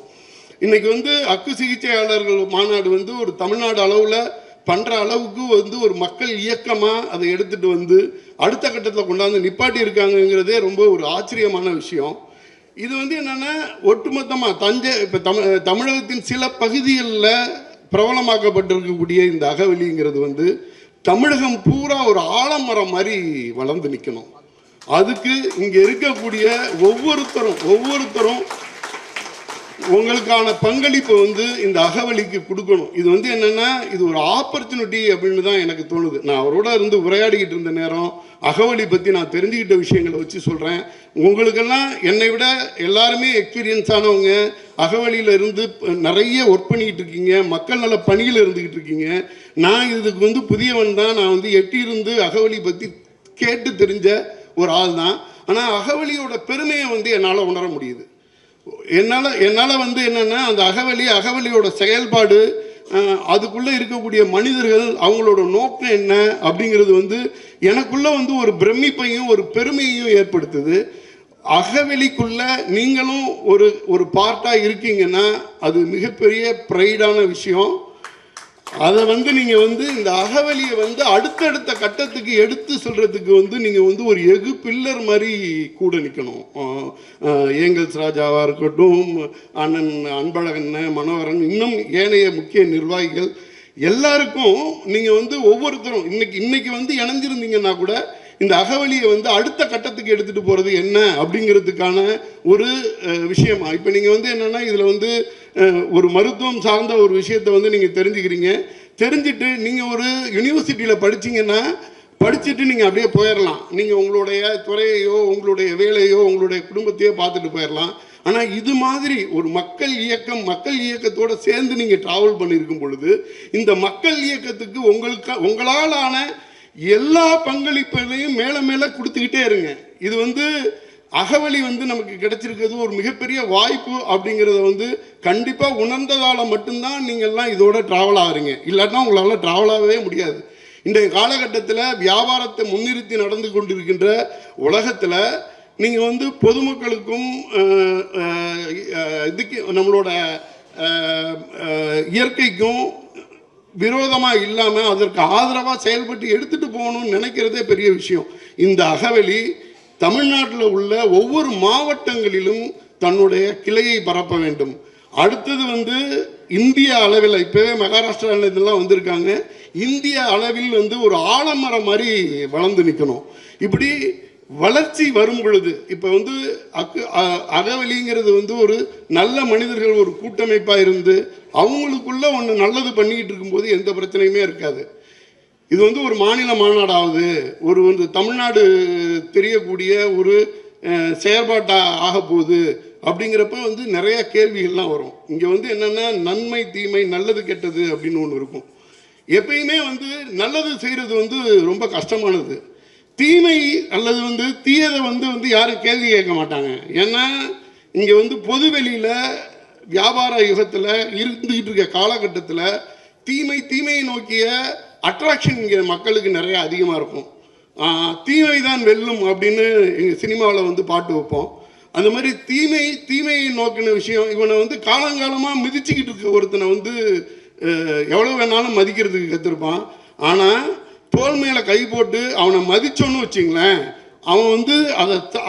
இன்னைக்கு வந்து அக்கு சிகிச்சையாளர்கள் மாநாடு வந்து ஒரு தமிழ்நாடு அளவில் பண்ணுற அளவுக்கு வந்து ஒரு மக்கள் இயக்கமாக அதை எடுத்துகிட்டு வந்து அடுத்த கட்டத்தில் கொண்டாந்து நிப்பாட்டி இருக்காங்கங்கிறதே ரொம்ப ஒரு ஆச்சரியமான விஷயம். இது வந்து என்னென்னா, ஒட்டுமொத்தமாக இப்போ தமிழகத்தின் சில பகுதிகளில் பிரபலமாக்கப்பட்டிருக்கக்கூடிய இந்த அகவலிங்கிறது வந்து தமிழகம் பூரா ஒரு ஆலமரம் மாதிரி வளர்ந்து நிற்கணும். அதுக்கு இங்கே இருக்கக்கூடிய ஒவ்வொருத்தரும் உங்களுக்கான பங்களிப்பை வந்து இந்த அகவலிக்கு கொடுக்கணும். இது வந்து என்னென்னா, இது ஒரு ஆப்பர்ச்சுனிட்டி அப்படின்னு தான் எனக்கு தோணுது. நான் அவரோட இருந்து உரையாடிக்கிட்டு இருந்த நேரம் அகவலி பற்றி நான் தெரிஞ்சுக்கிட்ட விஷயங்களை வச்சு சொல்கிறேன். உங்களுக்கெல்லாம் என்னை விட எல்லாருமே எக்ஸ்பீரியன்ஸ் ஆனவங்க, அகவலியில் இருந்து நிறைய ஒர்க் பண்ணிக்கிட்டு இருக்கீங்க, மக்கள் நல பணியில் இருந்துக்கிட்டு இருக்கீங்க. நான் இதுக்கு வந்து புதியவன் தான். நான் வந்து எட்டியிருந்து அகவலி பற்றி கேட்டு தெரிஞ்ச ஒரு ஆள் தான். ஆனால் அகவலியோட பெருமையை வந்து என்னால் உணர முடியுது. என்னால் வந்து என்னென்னா, அந்த அகவலியோட செயல்பாடு, அதுக்குள்ளே இருக்கக்கூடிய மனிதர்கள், அவங்களோட நோக்கம் என்ன அப்படிங்கிறது வந்து எனக்குள்ளே வந்து ஒரு பிரமிப்பையும் ஒரு பெருமையையும் ஏற்படுத்துது. அகவலிக்குள்ள நீங்களும் ஒரு பார்ட்டாக இருக்கீங்கன்னா அது மிகப்பெரிய ப்ரைடான விஷயம். அதை வந்து நீங்கள் வந்து இந்த அகவலியை வந்து அடுத்தடுத்த கட்டத்துக்கு எடுத்து சொல்கிறதுக்கு வந்து நீங்கள் வந்து ஒரு எஃகு பில்லர் மாதிரி கூட நிற்கணும். ஏங்கல்ஸ் ராஜாவாக இருக்கட்டும், அண்ணன் அன்பழகன், மனோகரன், இன்னும் ஏனைய முக்கிய நிர்வாகிகள் எல்லாருக்கும் நீங்கள் வந்து ஒவ்வொருத்தரும் இன்னைக்கு வந்து இணைஞ்சிருந்தீங்கன்னா கூட இந்த அகவலியை வந்து அடுத்த கட்டத்துக்கு எடுத்துகிட்டு போகிறது என்ன அப்படிங்கிறதுக்கான ஒரு விஷயமா. இப்போ நீங்கள் வந்து என்னென்னா இதில் வந்து ஒரு மருத்துவம் சார்ந்த ஒரு விஷயத்தை வந்து நீங்கள் தெரிஞ்சுக்கிறீங்க. தெரிஞ்சுட்டு நீங்கள் ஒரு யூனிவர்சிட்டியில் படிச்சிங்கன்னா படிச்சுட்டு நீங்கள் அப்படியே போயிடலாம். நீங்கள் உங்களுடைய துறையையோ உங்களுடைய வேலையோ உங்களுடைய குடும்பத்தையோ பார்த்துட்டு போயிடலாம். ஆனால் இது மாதிரி ஒரு மக்கள் இயக்கத்தோடு சேர்ந்து நீங்கள் ட்ராவல் பண்ணியிருக்கும் பொழுது இந்த மக்கள் இயக்கத்துக்கு உங்களாலான எல்லா பங்களிப்பையும் மேலே மேலே கொடுத்துக்கிட்டே இருங்க. இது வந்து அகவலி வந்து நமக்கு கிடைச்சிருக்கிறது ஒரு மிகப்பெரிய வாய்ப்பு அப்படிங்கிறத வந்து கண்டிப்பாக உணர்ந்ததால் மட்டும்தான் நீங்கள்லாம் இதோட ட்ராவல் ஆகிறீங்க. இல்லாட்டினா உங்களால் ட்ராவல் ஆகவே முடியாது. இன்றைய காலகட்டத்தில் வியாபாரத்தை முன்னிறுத்தி நடந்து கொண்டிருக்கின்ற உலகத்தில் நீங்கள் வந்து பொதுமக்களுக்கும் இதுக்கு நம்மளோட இயற்கைக்கும் விரோதமாக இல்லாமல் அதற்கு ஆதரவாக செயல்பட்டு எடுத்துகிட்டு போகணும்னு நினைக்கிறதே பெரிய விஷயம். இந்த அகவலி தமிழ்நாட்டில் உள்ள ஒவ்வொரு மாவட்டங்களிலும் தன்னுடைய கிளையை பரப்ப வேண்டும். அடுத்தது வந்து இந்திய அளவில் இப்போவே மகாராஷ்டிராவில் இதெல்லாம் வந்திருக்காங்க. இந்திய அளவில் வந்து ஒரு ஆலமரம் மாதிரி வளர்ந்து நிற்கணும். இப்படி வளர்ச்சி வரும் பொழுது இப்போ வந்து அகவலிங்கிறது வந்து ஒரு நல்ல மனிதர்கள் ஒரு கூட்டமைப்பாக இருந்து அவங்களுக்குள்ள ஒன்று நல்லது பண்ணிக்கிட்டு இருக்கும்போது எந்த பிரச்சனையுமே இருக்காது. இது வந்து ஒரு மாநில மாநாடாவது ஒரு வந்து தமிழ்நாடு தெரியக்கூடிய ஒரு செயற்பாட்டாக ஆக போகுது அப்படிங்கிறப்ப வந்து நிறைய கேள்விகள்லாம் வரும். இங்கே வந்து என்னென்னா நன்மை தீமை நல்லது கெட்டது அப்படின்னு ஒன்று இருக்கும். எப்பயுமே வந்து நல்லது செய்கிறது வந்து ரொம்ப கஷ்டமானது. தீமை அல்லது வந்து தீயதை வந்து யாரும் கேள்வி கேட்க மாட்டாங்க. ஏன்னா இங்கே வந்து பொதுவெளியில் வியாபார யுகத்தில் இருந்துக்கிட்டு இருக்க காலகட்டத்தில் தீமையை நோக்கிய அட்ராக்ஷன் இங்கே மக்களுக்கு நிறையா அதிகமாக இருக்கும். தீமை தான் வெல்லும் அப்படின்னு எங்கள் சினிமாவில் வந்து பாட்டு வைப்போம். அந்த மாதிரி தீமையை நோக்கின விஷயம் இவனை வந்து காலங்காலமாக மிதிச்சுக்கிட்டு இருக்க ஒருத்தனை வந்து எவ்வளோ வேணாலும் மதிக்கிறதுக்கு கற்றுருப்பான். ஆனால் தோல் மேலே கை போட்டு அவனை மதிச்சோன்னு வச்சிங்களேன், அவன் வந்து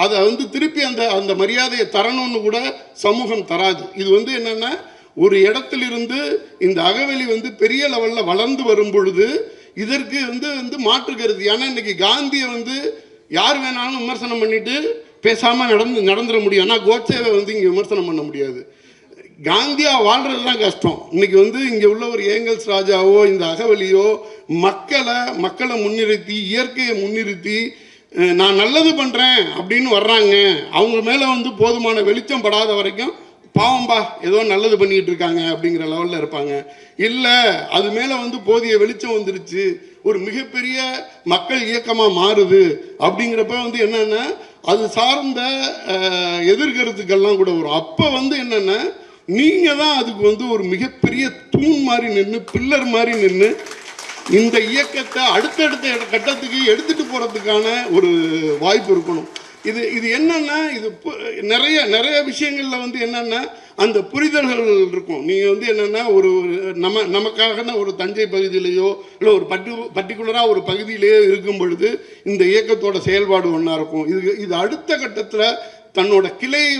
அதை வந்து திருப்பி அந்த மரியாதையை தரணும்னு கூட சமூகம் தராது. இது வந்து என்னென்னா ஒரு இடத்திலிருந்து இந்த அகவலி வந்து பெரிய லெவலில் வளர்ந்து வரும் பொழுது இதற்கு வந்து மாற்றுக்கிறது. ஏன்னா இன்றைக்கி காந்தியை வந்து யார் வேணாலும் விமர்சனம் பண்ணிட்டு பேசாமல் நடந்துட முடியும். ஆனால் கோட்சேவை வந்து இங்கே விமர்சனம் பண்ண முடியாது. காந்தியா வாழ்கிறது தான் கஷ்டம். இன்றைக்கி வந்து இங்கே உள்ள ஒரு ஏங்கல்ஸ் ராஜாவோ இந்த அகவலியோ மக்களை முன்னிறுத்தி இயற்கையை முன்னிறுத்தி நான் நல்லது பண்ணுறேன் அப்படின்னு வர்றாங்க. அவங்க மேலே வந்து போதுமான வெளிச்சம் படாத வரைக்கும் பாவம்பா ஏதோ நல்லது பண்ணிக்கிட்டு இருக்காங்க அப்படிங்கிற லெவலில் இருப்பாங்க. இல்லை அது மேலே வந்து போதிய வெளிச்சம் வந்துருச்சு, ஒரு மிகப்பெரிய மக்கள் இயக்கமாக மாறுது அப்படிங்கிறப்ப வந்து என்னென்னா அது சார்ந்த எதிர்கருத்துக்கள்லாம் கூட வரும். அப்போ வந்து என்னென்னா நீங்கள் தான் அதுக்கு வந்து ஒரு மிகப்பெரிய தூண் மாதிரி நின்று பில்லர் மாதிரி நின்று இந்த இயக்கத்தை அடுத்தடுத்த கட்டத்துக்கு எடுத்துகிட்டு போகிறதுக்கான ஒரு வாய்ப்பு இருக்கணும். இது என்னன்னா இது நிறைய விஷயங்களில் வந்து என்னென்னா அந்த புரிதல்கள் இருக்கும். நீங்கள் வந்து என்னென்னா ஒரு நமக்காக ஒரு தஞ்சை பகுதியிலேயோ இல்லை ஒரு பர்டிகுலராக ஒரு பகுதியிலேயோ இருக்கும் பொழுது இந்த இயக்கத்தோட செயல்பாடு ஒன்றா இருக்கும். இது அடுத்த கட்டத்தில் தன்னோட கிளையை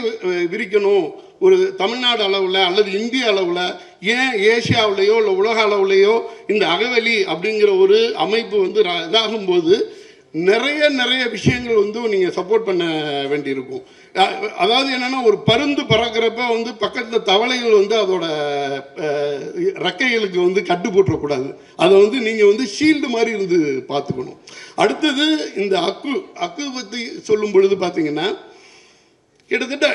விரிக்கணும். ஒரு தமிழ்நாடு அளவில் அல்லது இந்திய அளவில் ஏன் ஏசியாவிலேயோ இல்லை உலக அளவுலேயோ இந்த அகவலி அப்படிங்கிற ஒரு அமைப்பு வந்து இதாகும்போது நிறைய விஷயங்கள் வந்து நீங்கள் சப்போர்ட் பண்ண வேண்டியிருக்கும். அதாவது என்னென்னா ஒரு பருந்து பறக்கிறப்ப வந்து பக்கத்தில் தவளைகள் வந்து அதோட ரெக்கைகளுக்கு வந்து கட்டு போட்டுறக்கூடாது. அதை வந்து நீங்கள் வந்து ஷீல்டு மாதிரி இருந்து பார்த்துக்கணும். அடுத்தது இந்த அக்கு பற்றி சொல்லும் பொழுது பார்த்தீங்கன்னா கிட்டத்தட்ட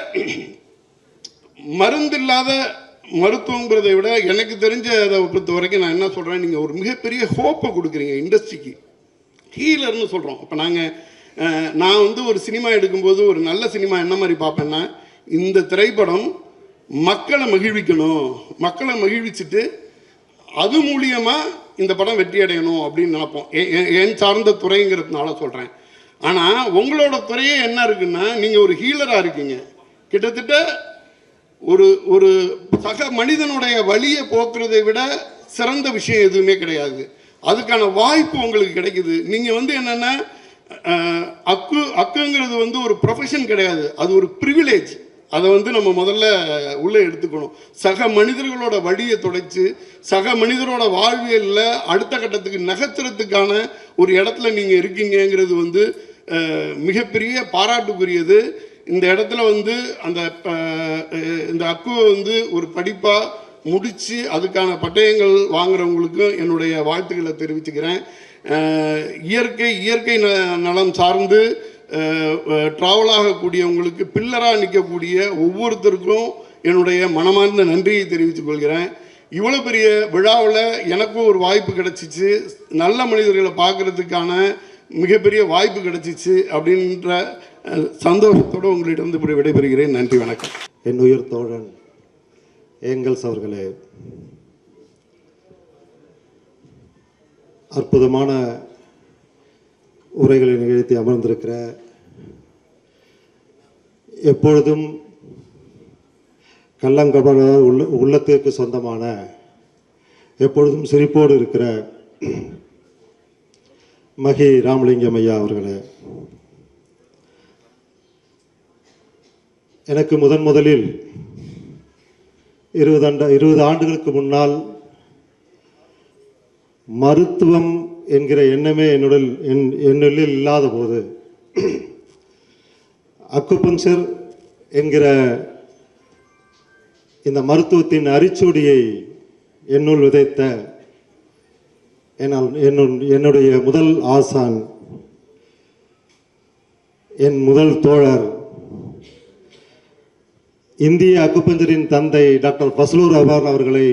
மருந்தில்லாத மருத்துவங்கிறதை விட எனக்கு தெரிஞ்ச அதை பொறுத்த வரைக்கும் நான் என்ன சொல்கிறேன், நீங்கள் ஒரு மிகப்பெரிய ஹோப்பை கொடுக்குறீங்க இண்டஸ்ட்ரிக்கு. ஹீலர்னு சொல்கிறோம். இப்போ நான் வந்து ஒரு சினிமா எடுக்கும்போது ஒரு நல்ல சினிமா என்ன மாதிரி பார்ப்பேன்னா இந்த திரைப்படம் மக்களை மகிழ்விக்கணும், மக்களை மகிழ்விச்சுட்டு அது மூலியமாக இந்த படம் வெற்றி அடையணும் அப்படின்னு நினைப்போம். என் சார்ந்த துறைங்கிறதுனால சொல்கிறேன். ஆனால் உங்களோட துறையே என்ன இருக்குன்னா நீங்கள் ஒரு ஹீலராக இருக்கீங்க. கிட்டத்தட்ட ஒரு சக மனிதனுடைய வலியை போக்குறதை விட சிறந்த விஷயம் எதுவுமே கிடையாது. அதுக்கான வாய்ப்பு உங்களுக்கு கிடைக்குது. நீங்கள் வந்து என்னென்னா அக்குங்கிறது வந்து ஒரு ப்ரொஃபஷன் கிடையாது, அது ஒரு ப்ரிவிலேஜ். அதை வந்து நம்ம முதல்ல உள்ளே எடுத்துக்கணும். சக மனிதர்களோட வழியை துடைச்சு சக மனிதரோட வாழ்வியலில் அடுத்த கட்டத்துக்கு நகர்த்துறதுக்கான ஒரு இடத்துல நீங்கள் இருக்கீங்கிறது வந்து மிகப்பெரிய பாராட்டுக்குரியது. இந்த இடத்துல வந்து இந்த அக்குவை வந்து ஒரு படிப்பாக முடித்து அதுக்கான பட்டயங்கள் வாங்குறவங்களுக்கும் என்னுடைய வாழ்த்துக்களை தெரிவிச்சுக்கிறேன். இயற்கை நலம் சார்ந்து ட்ராவல் ஆகக்கூடியவங்களுக்கு பில்லராக நிற்கக்கூடிய ஒவ்வொருத்தருக்கும் என்னுடைய மனமார்ந்த நன்றியை தெரிவித்துக் கொள்கிறேன். இவ்வளோ பெரிய விழாவில் எனக்கும் ஒரு வாய்ப்பு கிடச்சிச்சு, நல்ல மனிதர்களை பார்க்குறதுக்கான மிகப்பெரிய வாய்ப்பு கிடச்சிச்சு அப்படின்ற சந்தோஷத்தோடு உங்களிடம் இப்படி விடைபெறுகிறேன். நன்றி, வணக்கம். என் உயிர் தோழன் ஏங்கல்ஸ் அவர்களே, அற்புதமான உரைகளை நிகழ்த்தி அமர்ந்திருக்கிற எப்பொழுதும் கள்ளங்கபட உள்ளத்திற்கு சொந்தமான எப்பொழுதும் சிரிப்போடு இருக்கிற மகி ராமலிங்கம் ஐயா அவர்களே, எனக்கு முதலில் 20 ஆண்டுகளுக்கு முன்னால் மருத்துவம் என்கிற எண்ணமே என்னுள் இல்லாத போது அக்குபஞ்சர் என்கிற இந்த மருத்துவத்தின் அரிச்சுவடியை என்னுள் விதைத்த என்னுடைய முதல் ஆசான், என் முதல் தோழர், இந்திய அக்குபஞ்சரின் தந்தை டாக்டர் பஸ்லூர் அபார் அவர்களை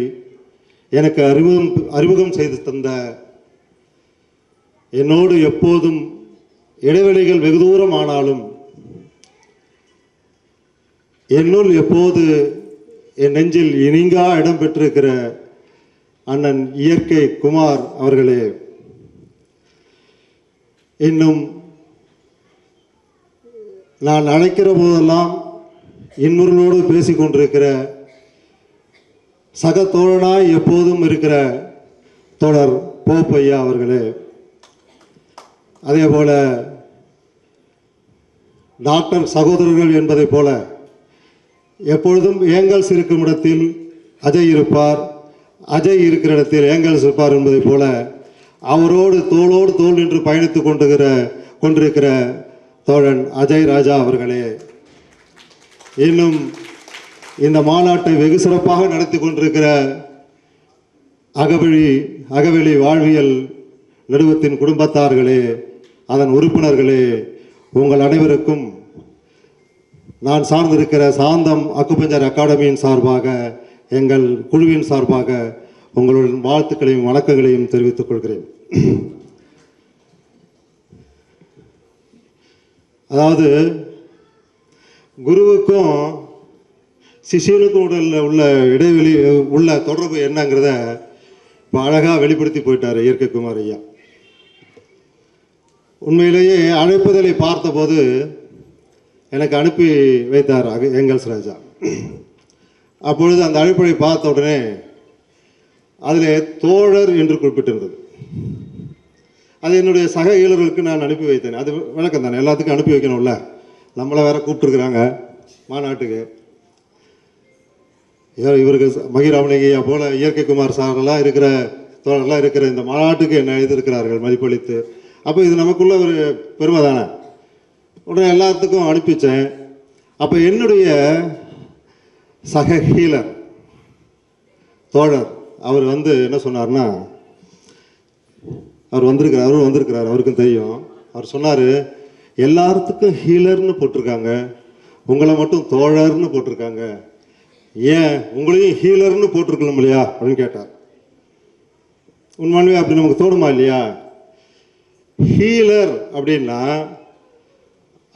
எனக்கு அறிமுகம் செய்து தந்த, என்னோடு எப்போதும் இடைவெளிகள் வெகு தூரம் ஆனாலும் என்னுள் எப்போது என் நெஞ்சில் இனிங்கா இடம் பெற்றிருக்கிற அண்ணன் இயற்கை குமார் அவர்களே, இன்னும் நான் அழைக்கிற போதெல்லாம் இன்னொருளோடு பேசிக்கொண்டிருக்கிற சக தோழனாய் எப்போதும் இருக்கிற தோழர் போப்பையா அவர்களே, அதே போல டாக்டர் சகோதரர்கள் என்பதை போல எப்பொழுதும் ஏங்கல்ஸ் இருக்கும் இடத்தில் அஜய் இருப்பார், அஜய் இருக்கிற இடத்தில் ஏங்கல்ஸ் இருப்பார் என்பதை போல அவரோடு தோளோடு தோள் நின்று பயணித்து கொண்டிருக்கிற தோழன் அஜய் ராஜா அவர்களே, இன்னும் இந்த மாநாட்டை வெகு சிறப்பாக நடத்தி கொண்டிருக்கிற அகவெளி வாழ்வியல் நடுவத்தின் குடும்பத்தார்களே, அதன் உறுப்பினர்களே, உங்கள் அனைவருக்கும் நான் சார்ந்திருக்கிற சாந்தம் அக்குபஞ்சர் அகாடமியின் சார்பாக, எங்கள் குழுவின் சார்பாக உங்களுடன் வாழ்த்துக்களையும் வணக்கங்களையும் தெரிவித்துக் கொள்கிறேன். அதாவது குருவுக்கும் சிஷியனுக்கும் உள்ள இடைவெளி உள்ள தொடர்பு என்னங்கிறத இப்போ அழகாக வெளிப்படுத்தி போயிட்டார் இயற்கை குமார் ஐயா. உண்மையிலேயே அழைப்புதலை பார்த்தபோது எனக்கு அனுப்பி வைத்தார் ஏங்கல்ஸ் ராஜா. அப்பொழுது அந்த அழைப்பை பார்த்த உடனே அதில் தோழர் என்று குறிப்பிட்டிருந்தது. அது என்னுடைய சக ஈழர்களுக்கு நான் அனுப்பி வைத்தேன். அது விளக்கம் தானே, எல்லாத்துக்கும் அனுப்பி வைக்கணும்ல, நம்மளை வேற கூப்பிட்டுருக்குறாங்க மாநாட்டுக்கு. இவருக்கு மகிராமலிங்கையா போல இயற்கை குமார் சாரெல்லாம் இருக்கிற தோழர்கள்லாம் இருக்கிற இந்த மாநாட்டுக்கு என்ன எழுதியிருக்கிறார்கள் மதிப்பளித்து. அப்போ இது நமக்குள்ள ஒரு பெருமை தானே. உடனே எல்லாத்துக்கும் அனுப்பிச்சேன். அப்போ என்னுடைய சக ஹீலர் தோழர் அவர் என்ன சொன்னார்னா, அவரும் வந்திருக்கிறார், அவருக்கும் தெரியும். அவர் சொன்னார், எல்லாத்துக்கும் ஹீலர்னு போட்டிருக்காங்க, உங்களை மட்டும் தோழர்னு போட்டிருக்காங்க, ஏன் உங்களையும் ஹீலர்னு போட்டிருக்கலாம் இல்லையா அப்படின்னு கேட்டார். உண்மையானவே அப்படி நமக்கு தோணுமா இல்லையா? ஹீலர் அப்படின்னா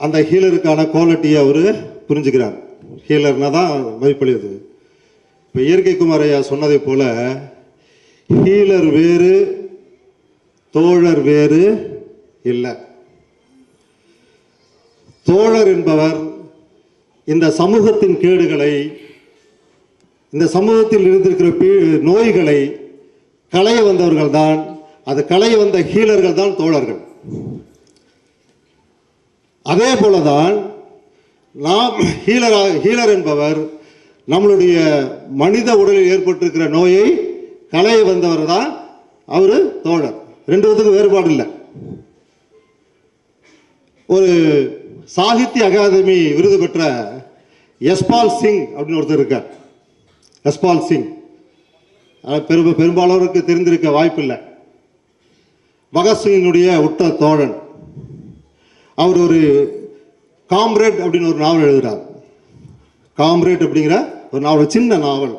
அந்த ஹீலருக்கான குவாலிட்டியை அவர் புரிஞ்சுக்கிறார். ஹீலர்னா தான் மதிப்பளியது. இப்போ இயற்கை குமார் ஐயா சொன்னதை போல ஹீலர் வேறு தோழர் வேறு இல்லை. தோழர் என்பவர் இந்த சமூகத்தின் கேடுகளை, இந்த சமூகத்தில் இருந்திருக்கிற நோய்களை களைய வந்தவர்கள் தான், அது களைய வந்த ஹீலர்கள் தான் தோழர்கள். அதே போலதான் நாம் ஹீலர் என்பவர் நம்மளுடைய மனித உடலில் ஏற்பட்டிருக்கிற நோயை களைய வந்தவர் தான் அவர் தோழர். ரெண்டு விதத்துக்கு வேறுபாடு இல்லை. ஒரு சாகித்ய அகாதமி விருது பெற்ற யஷ்பால் சிங் அப்படின்னு ஒருத்தர் இருக்கார். யஷ்பால் சிங் பெரும்பாலோருக்கு தெரிந்திருக்க வாய்ப்பில்லை. பகத்சிங்கினுடைய உற்ற தோழன். அவர் ஒரு காம்ரேட் அப்படின்னு ஒரு நாவல் எழுதுகிறார். காம்ரேட் அப்படிங்கிற ஒரு நாவல், சின்ன நாவல்.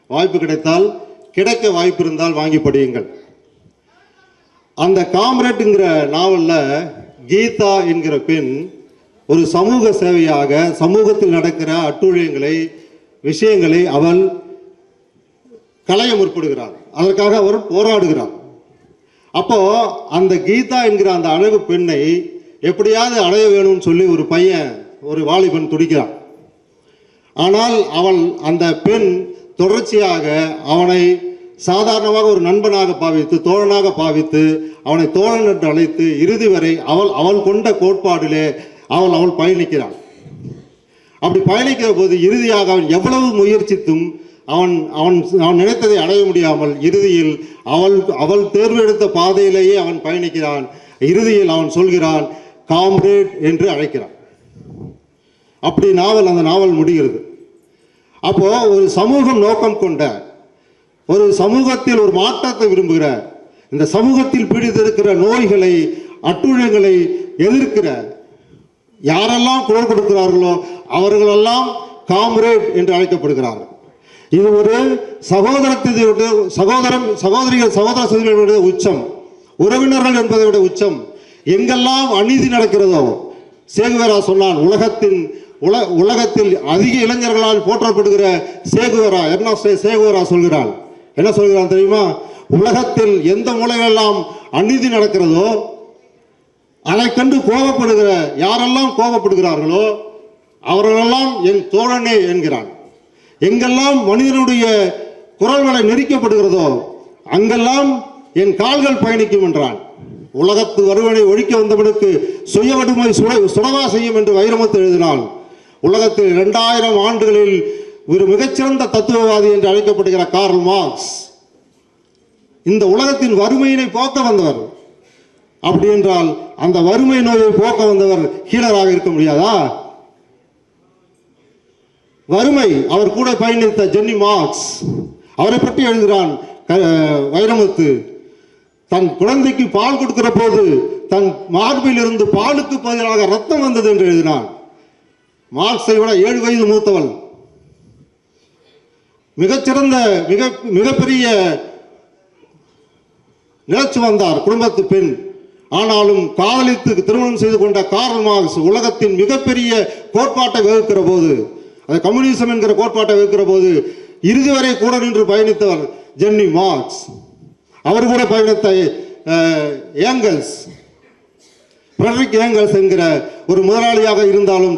வாய்ப்பு கிடைக்க வாய்ப்பு இருந்தால் வாங்கி படியுங்கள். அந்த காம்ரேட்டுங்கிற நாவலில் கீதா என்கிற பெண் ஒரு சமூக சேவையாக சமூகத்தில் நடக்கிற அட்டூழியங்களை விஷயங்களை அவள் களைய முற்படுகிறார். அதற்காக அவர் போராடுகிறார். அப்போ அந்த கீதா என்கிற அந்த அழகு பெண்ணை எப்படியாவது அடைய வேணும்னு சொல்லி ஒரு பையன், ஒரு வாலிபன் துடிக்கிறான். ஆனால் அவள், அந்த பெண் தொடர்ச்சியாக அவனை சாதாரணமாக ஒரு நண்பனாக பாவித்து, தோழனாக பாவித்து, அவனை தோழன் என்று அழைத்து இறுதி வரை அவள் கொண்ட கோட்பாடிலே அவள் பயணிக்கிறான். அப்படி பயணிக்கிற போது இறுதியாக அவன் எவ்வளவு முயற்சித்தும் அவன் நினைத்ததை அடைய முடியாமல் இறுதியில் அவள் தேர்வெடுத்த பாதையிலேயே அவன் பயணிக்கிறான். இறுதியில் அவன் சொல்கிறான், காம்ரேட் என்று அழைக்கிறான். அப்படி அந்த நாவல் முடிகிறது. அப்போ ஒரு சமூகம் நோக்கம் கொண்ட, ஒரு சமூகத்தில் ஒரு மாற்றத்தை விரும்புகிற, இந்த சமூகத்தில் பீடித்திருக்கிற நோய்களை அட்டுழியங்களை எதிர்க்கிற யாரெல்லாம் குரல் கொடுக்கிறார்களோ அவர்களெல்லாம் காம்ரேட் என்று அழைக்கப்படுகிறார்கள். இது ஒரு சகோதரர்களுடைய உச்சம், உறவினர்கள் என்பதை விட உச்சம். எங்கெல்லாம் அநீதி நடக்கிறதோ, சேகுவேரா சொன்னான், உலகத்தில் அதிக இளைஞர்களால் போற்றப்படுகிற சேகுவேரா, சேகுவேரா சொல்கிறான். என்ன சொல்கிறான் தெரியுமா? உலகத்தில் எந்த மூலைகளெல்லாம் அநீதி நடக்கிறதோ அதை கண்டு கோபப்படுகிற யாரெல்லாம் கோபப்படுகிறார்களோ அவர்களெல்லாம் என் தோழனே என்கிறான். எங்கெல்லாம் மனிதனுடைய குரல்களை நெரிக்கப்படுகிறதோ அங்கெல்லாம் என் கால்கள் பயணிக்கும் என்றான். உலகத்து வருவனை ஒழிக்க வந்தவனுக்கு சுய வடுமை சுடவா செய்யும் என்று வைரமுத்து எழுதினான். உலகத்தில் 2000 ஆண்டுகளில் ஒரு மிகச்சிறந்த தத்துவவாதி என்று அழைக்கப்படுகிற கார்ல் மார்க்ஸ் இந்த உலகத்தின் வறுமையினை போக்க வந்தவர். அப்படி என்றால் அந்த வறுமை நோயை போக்க வந்தவர் ஹீலராக இருக்க முடியாதா? வறுமை, அவர் கூட பயணித்த ஜென்னி மார்க்ஸ், அவரை பற்றி எழுதுகிறான் வைரமுத்து. தன் குழந்தைக்கு பால் கொடுக்கிற போது தன் மார்பில் இருந்து பாலுக்கு பதிலாக ரத்தம் வந்தது என்று எழுதினான். மார்க்ஸை விட 7 வயது மூத்தவள், மிகச்சிறந்த மிகப்பெரிய நிலச்சி வந்தார் குடும்பத்து பெண். ஆனாலும் காதலித்து திருமணம் செய்து கொண்ட கார்ல் மார்க்ஸ் உலகத்தின் மிகப்பெரிய கோட்பாட்டை வகுக்கிற போது, அது கம்யூனிசம் என்கிற கோட்பாட்டை வகுக்கிற போது இறுதி வரை கூட நின்று பயணித்தவர் ஜென்னி மார்க்ஸ். அவர் கூட பயணித்த ஏங்கல்ஸ், ஃப்ரெட்ரிக் ஏங்கல்ஸ் என்கிற ஒரு முதலாளியாக இருந்தாலும்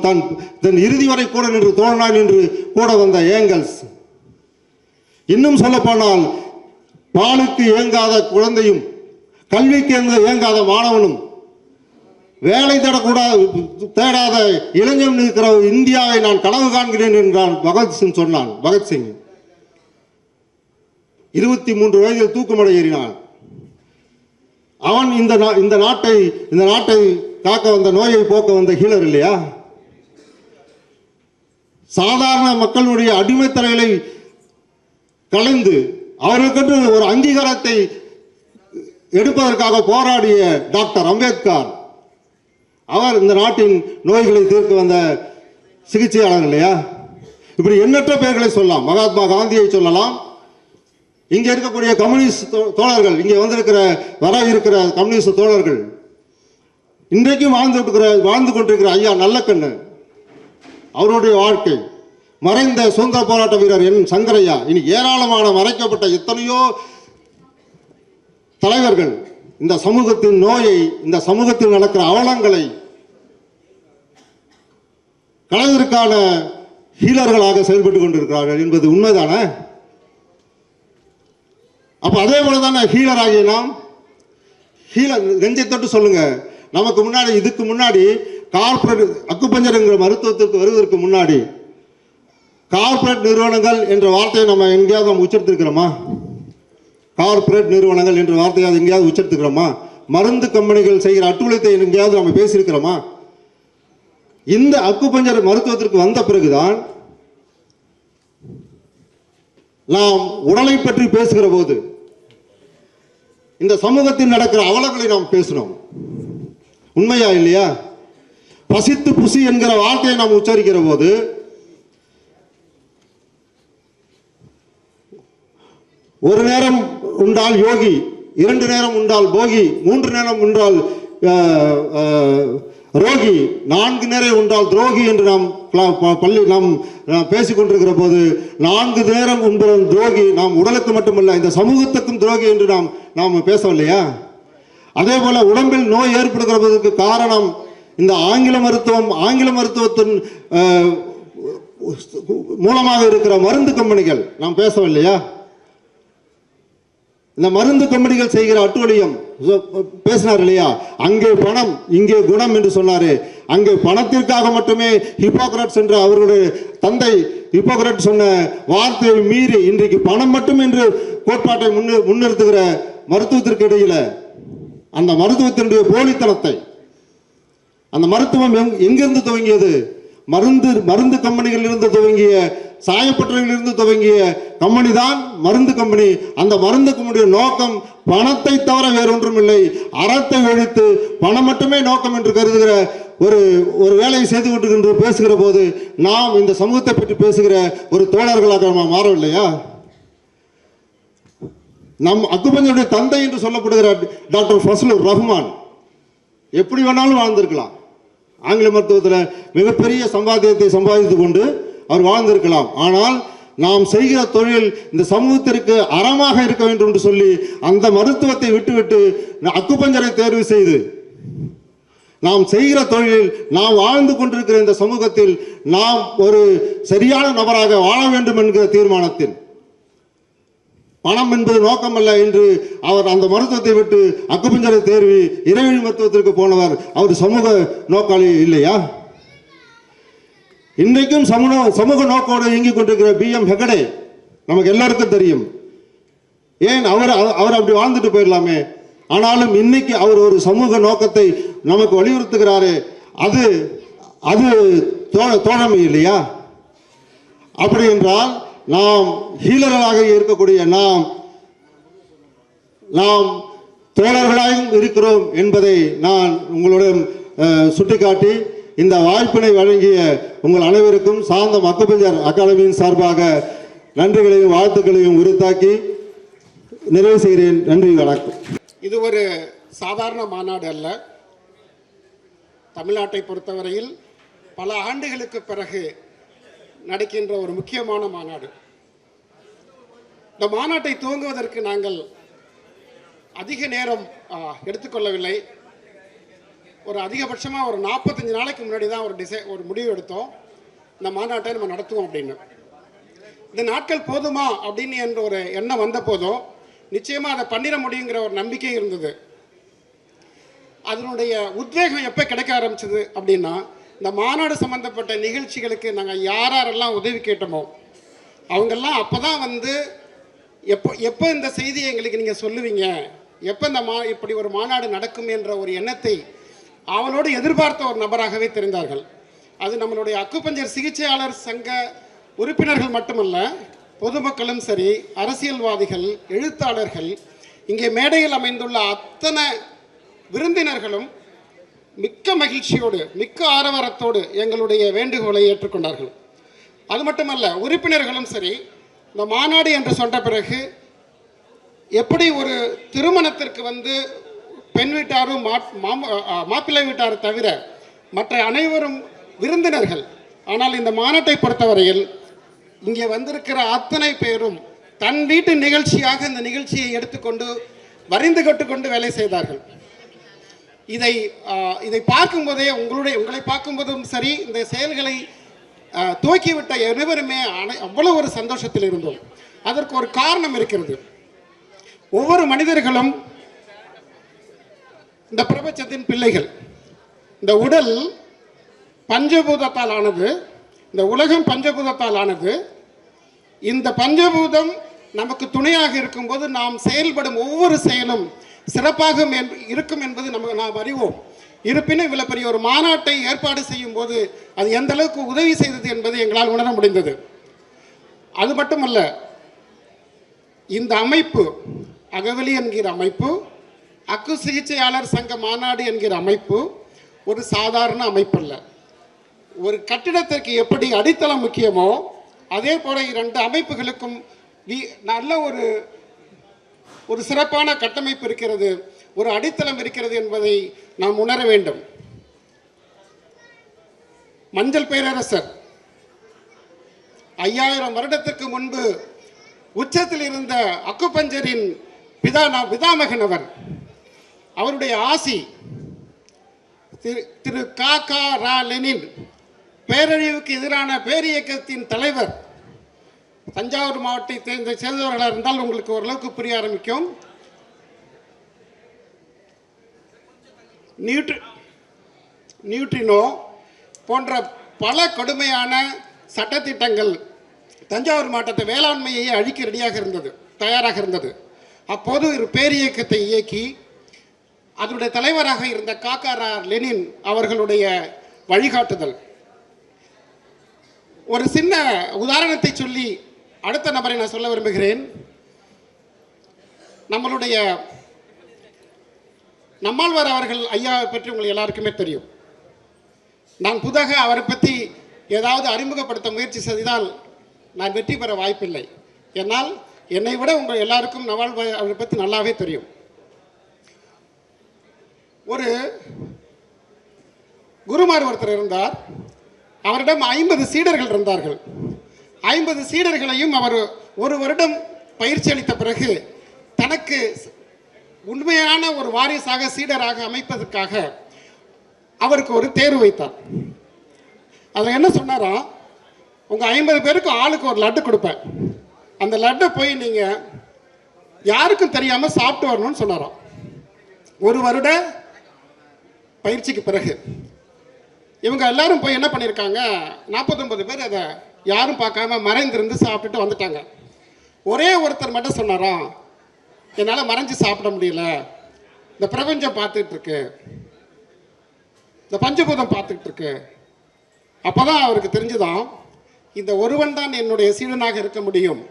தன் இறுதி வரை கூட நின்று தோழனாய் நின்று கூட வந்த ஏங்கல்ஸ். இன்னும் சொல்ல போனால் பாலுக்கு ஏங்காத குழந்தையும் கல்விக்கு ஏங்காத மாணவனும் வேலை தேடாத இளைஞன் இருக்கிற இந்தியாவை நான் கனவு காண்கிறேன் என்றான் பகத்சிங் சொன்னான். பகத்சிங் 23 வயதில் தூக்குமடை ஏறினான். அவன் இந்த நாட்டை காக்க வந்த, நோயை போக்க வந்த ஹீலர் இல்லையா? சாதாரண மக்களுடைய அடிமைத்தலைகளை கலைந்து அவர்களுக்கு ஒரு அங்கீகாரத்தை எடுப்பதற்காக போராடிய டாக்டர் அம்பேத்கர், அவர் இந்த நாட்டின் நோய்களை தீர்க்க வந்த சிகிச்சையாளர் இல்லையா? இப்படி எண்ணற்ற பெயர்களை சொல்லலாம். மகாத்மா காந்தியை சொல்லலாம். இங்கே இருக்கக்கூடிய கம்யூனிஸ்ட் தோழர்கள், இங்கே வர இருக்கிற கம்யூனிஸ்ட் தோழர்கள், இன்றைக்கும் வாழ்ந்து கொண்டிருக்கிற ஐயா நல்லக்கண்ணு, அவருடைய வாழ்க்கை, மறைந்த சுதந்திர போராட்ட வீரர் என் சங்கரையா, இனி ஏராளமான மறைக்கப்பட்ட எத்தனையோ தலைவர்கள் இந்த சமூகத்தின் நோயை, இந்த சமூகத்தில் நடக்கிற அவலங்களை கலைவதற்கான ஹீலர்களாக செயல்பட்டு கொண்டிருக்கிறார்கள் என்பது உண்மைதானே? அப்ப அதே போலதானே ஹீலர் ஆகிய நாம், ஹீலர் நெஞ்சை தொட்டு சொல்லுங்க. இதுக்கு முன்னாடி கார்ப்பரேட் அக்குபஞ்சர் என்கிற மருத்துவத்திற்கு வருவதற்கு முன்னாடி கார்ப்பரேட் நிறுவனங்கள் என்ற வார்த்தையை நம்ம எங்கேயாவது நம்ம உச்சரித்திருக்கிறோமா? கார்ப்பரேட் நிறுவனங்கள் என்ற வார்த்தையை எங்கேயாவது உச்சரித்துக்கிறோமா? மருந்து கம்பெனிகள் செய்கிற அட்டுழியத்தை எங்கேயாவது நம்ம பேசியிருக்கிறோமா? இந்த அக்குபஞ்சர் மருத்துவத்திற்கு வந்த பிறகுதான் நாம் உடலை பற்றி பேசுகிற போது இந்த சமூகத்தில் நடக்கிற அவலங்களை நாம் பேசணும். உண்மையா இல்லையா? பசித்து புசி என்கிற வார்த்தையை நாம் உச்சரிக்கிற போது ஒரு நேரம் உண்டால் யோகி, 2 நேரம் உண்டால் போகி, 3 நேரம் உண்டால் ரோகி, 4 நேரம் உண்டால் துரோகி என்று நாம் பேசிக் கொண்டிருக்கிற போது 4 நேரம் உண்பவன் துரோகி. நாம் உடலுக்கு மட்டுமல்ல இந்த சமூகத்துக்கும் துரோகி என்று நாம் பேசவில்லையா? அதே போல உடம்பில் நோய் ஏற்படுகிறதற்கு காரணம் இந்த ஆங்கில மருத்துவத்தின் மூலமாக இருக்கிற மருந்து கம்பெனிகள். நாம் பேசவில்லையா? இந்த மருந்து கம்பெனிகள் செய்கிற அட்டூழியம் பேசினார் இல்லையா? அங்கே பணம் இங்கே குணம் என்று சொன்னாரு. அங்கே பணத்திற்காக மட்டுமே ஹிப்போக்ரட்ஸ் என்ற அவர்களுடைய தந்தை ஹிப்போக்ரட்ஸ் சொன்ன வார்த்தையை மீறி இன்றைக்கு பணம் மட்டும் என்று கோட்பாட்டை முன்னிறுத்துகிற மருத்துவத்திற்கு இடையில அந்த மருத்துவத்தினுடைய போலித்தனத்தை, அந்த மருத்துவம் எங்கிருந்து துவங்கியது? மருந்து கம்பெனிகளில் இருந்து துவங்கிய, சாயப்பட்டறையில் இருந்து துவங்கிய கம்பெனி தான் மருந்து கம்பெனி. அந்த மருந்து கம்பெனியுடைய நோக்கம் பணத்தை தவிர வேறொன்றும் இல்லை. அறத்தை ஒழித்து பணம் மட்டுமே நோக்கம் என்று கருதுகிற ஒரு வேலையை செய்து கொண்டு பேசுகிற போது நாம் இந்த சமூகத்தை பற்றி பேசுகிற ஒரு தோழர்களாக நாம் மாறவில்லையா? நம் அக்குபஞ்சருடைய தந்தை என்று சொல்லப்படுகிற டாக்டர் ஃபஸ்லுர் ரஹ்மான் எப்படி வேணாலும் வாழ்ந்திருக்கலாம். ஆங்கில மருத்துவத்தில் மிகப்பெரிய சம்பாத்தியத்தை சம்பாதித்து கொண்டு அவர் வாழ்ந்திருக்கலாம். ஆனால் நாம் செய்கிற தொழில் இந்த சமூகத்திற்கு அறமாக இருக்க வேண்டும் என்று சொல்லி அந்த மருத்துவத்தை விட்டுவிட்டு அக்குபஞ்சரை தேர்வு செய்து நாம் செய்கிற தொழிலில் நாம் வாழ்ந்து கொண்டிருக்கிற இந்த சமூகத்தில் நாம் ஒரு சரியான நபராக வாழ வேண்டும் என்கிற தீர்மானத்தில் பணம் என்பது நோக்கமல்ல என்று அவர் அந்த மருத்துவத்தை விட்டு அக்குபஞ்சரை தேர்வி இறைவழி மருத்துவத்திற்கு போனவர். அவர் சமூக நோக்காளி இல்லையா? இன்றைக்கும் சமூக நோக்கோடு இயங்கிக் கொண்டிருக்கிற BM ஹெகடே நமக்கு எல்லாருக்கும் தெரியும். ஏன் அவர் அப்படி வாழ்ந்துட்டு போயிடலாமே. ஆனாலும் இன்னைக்கு அவர் ஒரு சமூக நோக்கத்தை நமக்கு வலியுறுத்துகிறாரு. அது தோழமை இல்லையா? அப்படி என்றால் நாம் ஹீலர்களாக இருக்கக்கூடிய நாம் தோழர்களாகவும் இருக்கிறோம் என்பதை நான் உங்களுடன் சுட்டிக்காட்டி இந்த வாய்ப்பினை வழங்கிய உங்கள் அனைவருக்கும் சாந்தம் அக்குபஞ்சர் அகாடமியின் சார்பாக நன்றிகளையும் வாழ்த்துக்களையும் உரித்தாக்கி நிறைவு செய்கிறேன். நன்றி, வணக்கம். இது ஒரு சாதாரண மாநாடு அல்ல. தமிழ்நாட்டை பொறுத்தவரையில் பல ஆண்டுகளுக்கு பிறகு நடக்கின்ற ஒரு முக்கியமான மாநாடு. இந்த மாநாட்டை துவங்குவதற்கு நாங்கள் அதிக நேரம் எடுத்துக்கொள்ளவில்லை. ஒரு அதிகபட்சமாக ஒரு 45 நாளைக்கு முன்னாடி தான் ஒரு முடிவு எடுத்தோம். இந்த மாநாட்டை நம்ம நடத்துவோம் அப்படின்னு. இந்த நாட்கள் போதுமா அப்படின்னு என்ற ஒரு எண்ணம் வந்த போதும் நிச்சயமாக அதை பண்ணிட முடியுங்கிற ஒரு நம்பிக்கை இருந்தது. அதனுடைய உத்வேகம் எப்போ கிடைக்க ஆரம்பிச்சது அப்படின்னா, இந்த மாநாடு சம்பந்தப்பட்ட நிகழ்ச்சிகளுக்கு நாங்கள் யாரெல்லாம் உதவி கேட்டோமோ அவங்கெல்லாம் அப்போ தான் வந்து எப்போ இந்த செய்தியை எங்களுக்கு நீங்கள் சொல்லுவீங்க, எப்போ இப்படி ஒரு மாநாடு நடக்கும் என்ற ஒரு எண்ணத்தை அவளோடு எதிர்பார்த்த ஒரு நபராகவே தெரிந்தார்கள். அது நம்மளுடைய அக்குபஞ்சர் சிகிச்சையாளர் சங்க உறுப்பினர்கள் மட்டுமல்ல, பொதுமக்களும் சரி, அரசியல்வாதிகள், எழுத்தாளர்கள், இங்கே மேடையில் அமைந்துள்ள அத்தனை விருந்தினர்களும் மிக்க மகிழ்ச்சியோடு மிக்க ஆரவாரத்தோடு எங்களுடைய வேண்டுகோளை ஏற்றுக்கொண்டார்கள். அது மட்டுமல்ல, உறுப்பினர்களும் சரி, இந்த மாநாடு என்று சொன்ன பிறகு எப்படி ஒரு திருமணத்திற்கு வந்து பெண் வீட்டாரும் மாப்பிள்ளை வீட்டார் தவிர மற்ற அனைவரும் விருந்தினர்கள், ஆனால் இந்த மாநாட்டை பொறுத்தவரையில் இங்கே வந்திருக்கிற அத்தனை பேரும் தன் வீட்டு நிகழ்ச்சியாக இந்த நிகழ்ச்சியை எடுத்துக்கொண்டு வரிந்து கட்டுக்கொண்டு வேலை செய்தார்கள். இதை பார்க்கும்போதே உங்களை பார்க்கும்போதும் சரி, இந்த செயல்களை துவக்கிவிட்ட அனைவருமே அவ்வளவு ஒரு சந்தோஷத்தில் இருந்தோம். அதற்கு ஒரு காரணம் இருக்கிறது. ஒவ்வொரு மனிதர்களும் இந்த பிரபஞ்சத்தின் பிள்ளைகள். இந்த உடல் பஞ்சபூதத்தால் ஆனது. இந்த உலகம் பஞ்சபூதத்தால் ஆனது. இந்த பஞ்சபூதம் நமக்கு துணையாக இருக்கும்போது நாம் செயல்படும் ஒவ்வொரு செயலும் சிறப்பாக இருக்கும் என்பது நாம் அறிவோம். இருப்பினும் இவ்வளவு பெரிய ஒரு மாநாட்டை ஏற்பாடு செய்யும் போது அது எந்த அளவுக்கு உதவி செய்தது என்பதை எங்களால் உணர முடிந்தது. அது மட்டுமல்ல, இந்த அமைப்பு, அகவலி என்கிற அமைப்பு, அக்கு சிகிச்சையாளர் சங்க மாநாடு என்கிற அமைப்பு ஒரு சாதாரண அமைப்பல்ல. ஒரு கட்டிடத்திற்கு எப்படி அடித்தளம் முக்கியமோ அதே போல இரண்டு அமைப்புகளுக்கும் நல்ல ஒரு சிறப்பான கட்டமைப்பு இருக்கிறது, ஒரு அடித்தளம் இருக்கிறது என்பதை நாம் உணர வேண்டும். மஞ்சள் பேரரசர் 5000 வருடத்திற்கு முன்பு உச்சத்தில் இருந்த அக்குபஞ்சரின் பிதாமகன் அவர். அவருடைய ஆசி திரு கா ரா லெனின், பேரழிவுக்கு எதிரான பேரியக்கத்தின் தலைவர். தஞ்சாவூர் மாவட்டத்தை சேர்ந்தவர்களாக இருந்தால் உங்களுக்கு ஓரளவுக்கு புரிய ஆரம்பிக்கும். நியூட்ரினோ போன்ற பல கொடுமையான சட்டத்திட்டங்கள் தஞ்சாவூர் மாவட்டத்தை வேளாண்மையை அழிக்க தயாராக இருந்தது. அப்போது ஒரு பேரியக்கத்தை இயக்கி அதனுடைய தலைவராக இருந்த காக்கா லெனின் அவர்களுடைய வழிகாட்டுதல். ஒரு சின்ன உதாரணத்தை சொல்லி அடுத்த நபரை நான் சொல்ல விரும்புகிறேன். நம்மாழ்வார் அவர்கள் ஐயாவை பற்றி உங்களுக்கு எல்லாருக்குமே தெரியும். நான் புதாக அவரை பற்றி ஏதாவது அறிமுகப்படுத்த முயற்சி செய்தால் நான் வெற்றி பெற வாய்ப்பில்லை. என்னால் என்னை விட உங்கள் எல்லாருக்கும் நம்மாழ்வார் அவரை பற்றி நல்லாவே தெரியும். ஒரு குருமார் ஒருத்தர் இருந்தார். அவரிடம் 50 சீடர்கள் இருந்தார்கள். 50 சீடர்களையும் அவர் ஒரு வருடம் பயிற்சி அளித்த பிறகு தனக்கு உண்மையான ஒரு வாரிசாக சீடராக அமைப்பதற்காக அவருக்கு ஒரு தேர்வு வைத்தார். அதில் என்ன சொன்னாரா, உங்கள் 50 பேருக்கு ஆளுக்கு ஒரு லட்டு கொடுப்பேன், அந்த லட்டை போய் நீங்கள் யாருக்கும் தெரியாமல் சாப்பிட்டு வரணும்னு சொன்னாராம். ஒரு வருட பயிற்சிக்கு பிறகு இவங்க எல்லாரும் போய் என்ன பண்ணியிருக்காங்க, 49 பேர் அதை யாரும் பார்க்காம மறைந்திருந்து சாப்பிட்டுட்டு வந்துட்டாங்க. ஒரே ஒருத்தர் மட்டும் சொன்னாராம், என்னால் மறைஞ்சு சாப்பிட முடியல, இந்த பிரபஞ்சம் பார்த்துட்டு இருக்கு, இந்த பஞ்சபூதம் பார்த்துக்கிட்டு இருக்கு. அப்போ தான் அவருக்கு தெரிஞ்சுதான், இந்த ஒருவன் தான் என்னுடைய சீடனாக இருக்க முடியும்,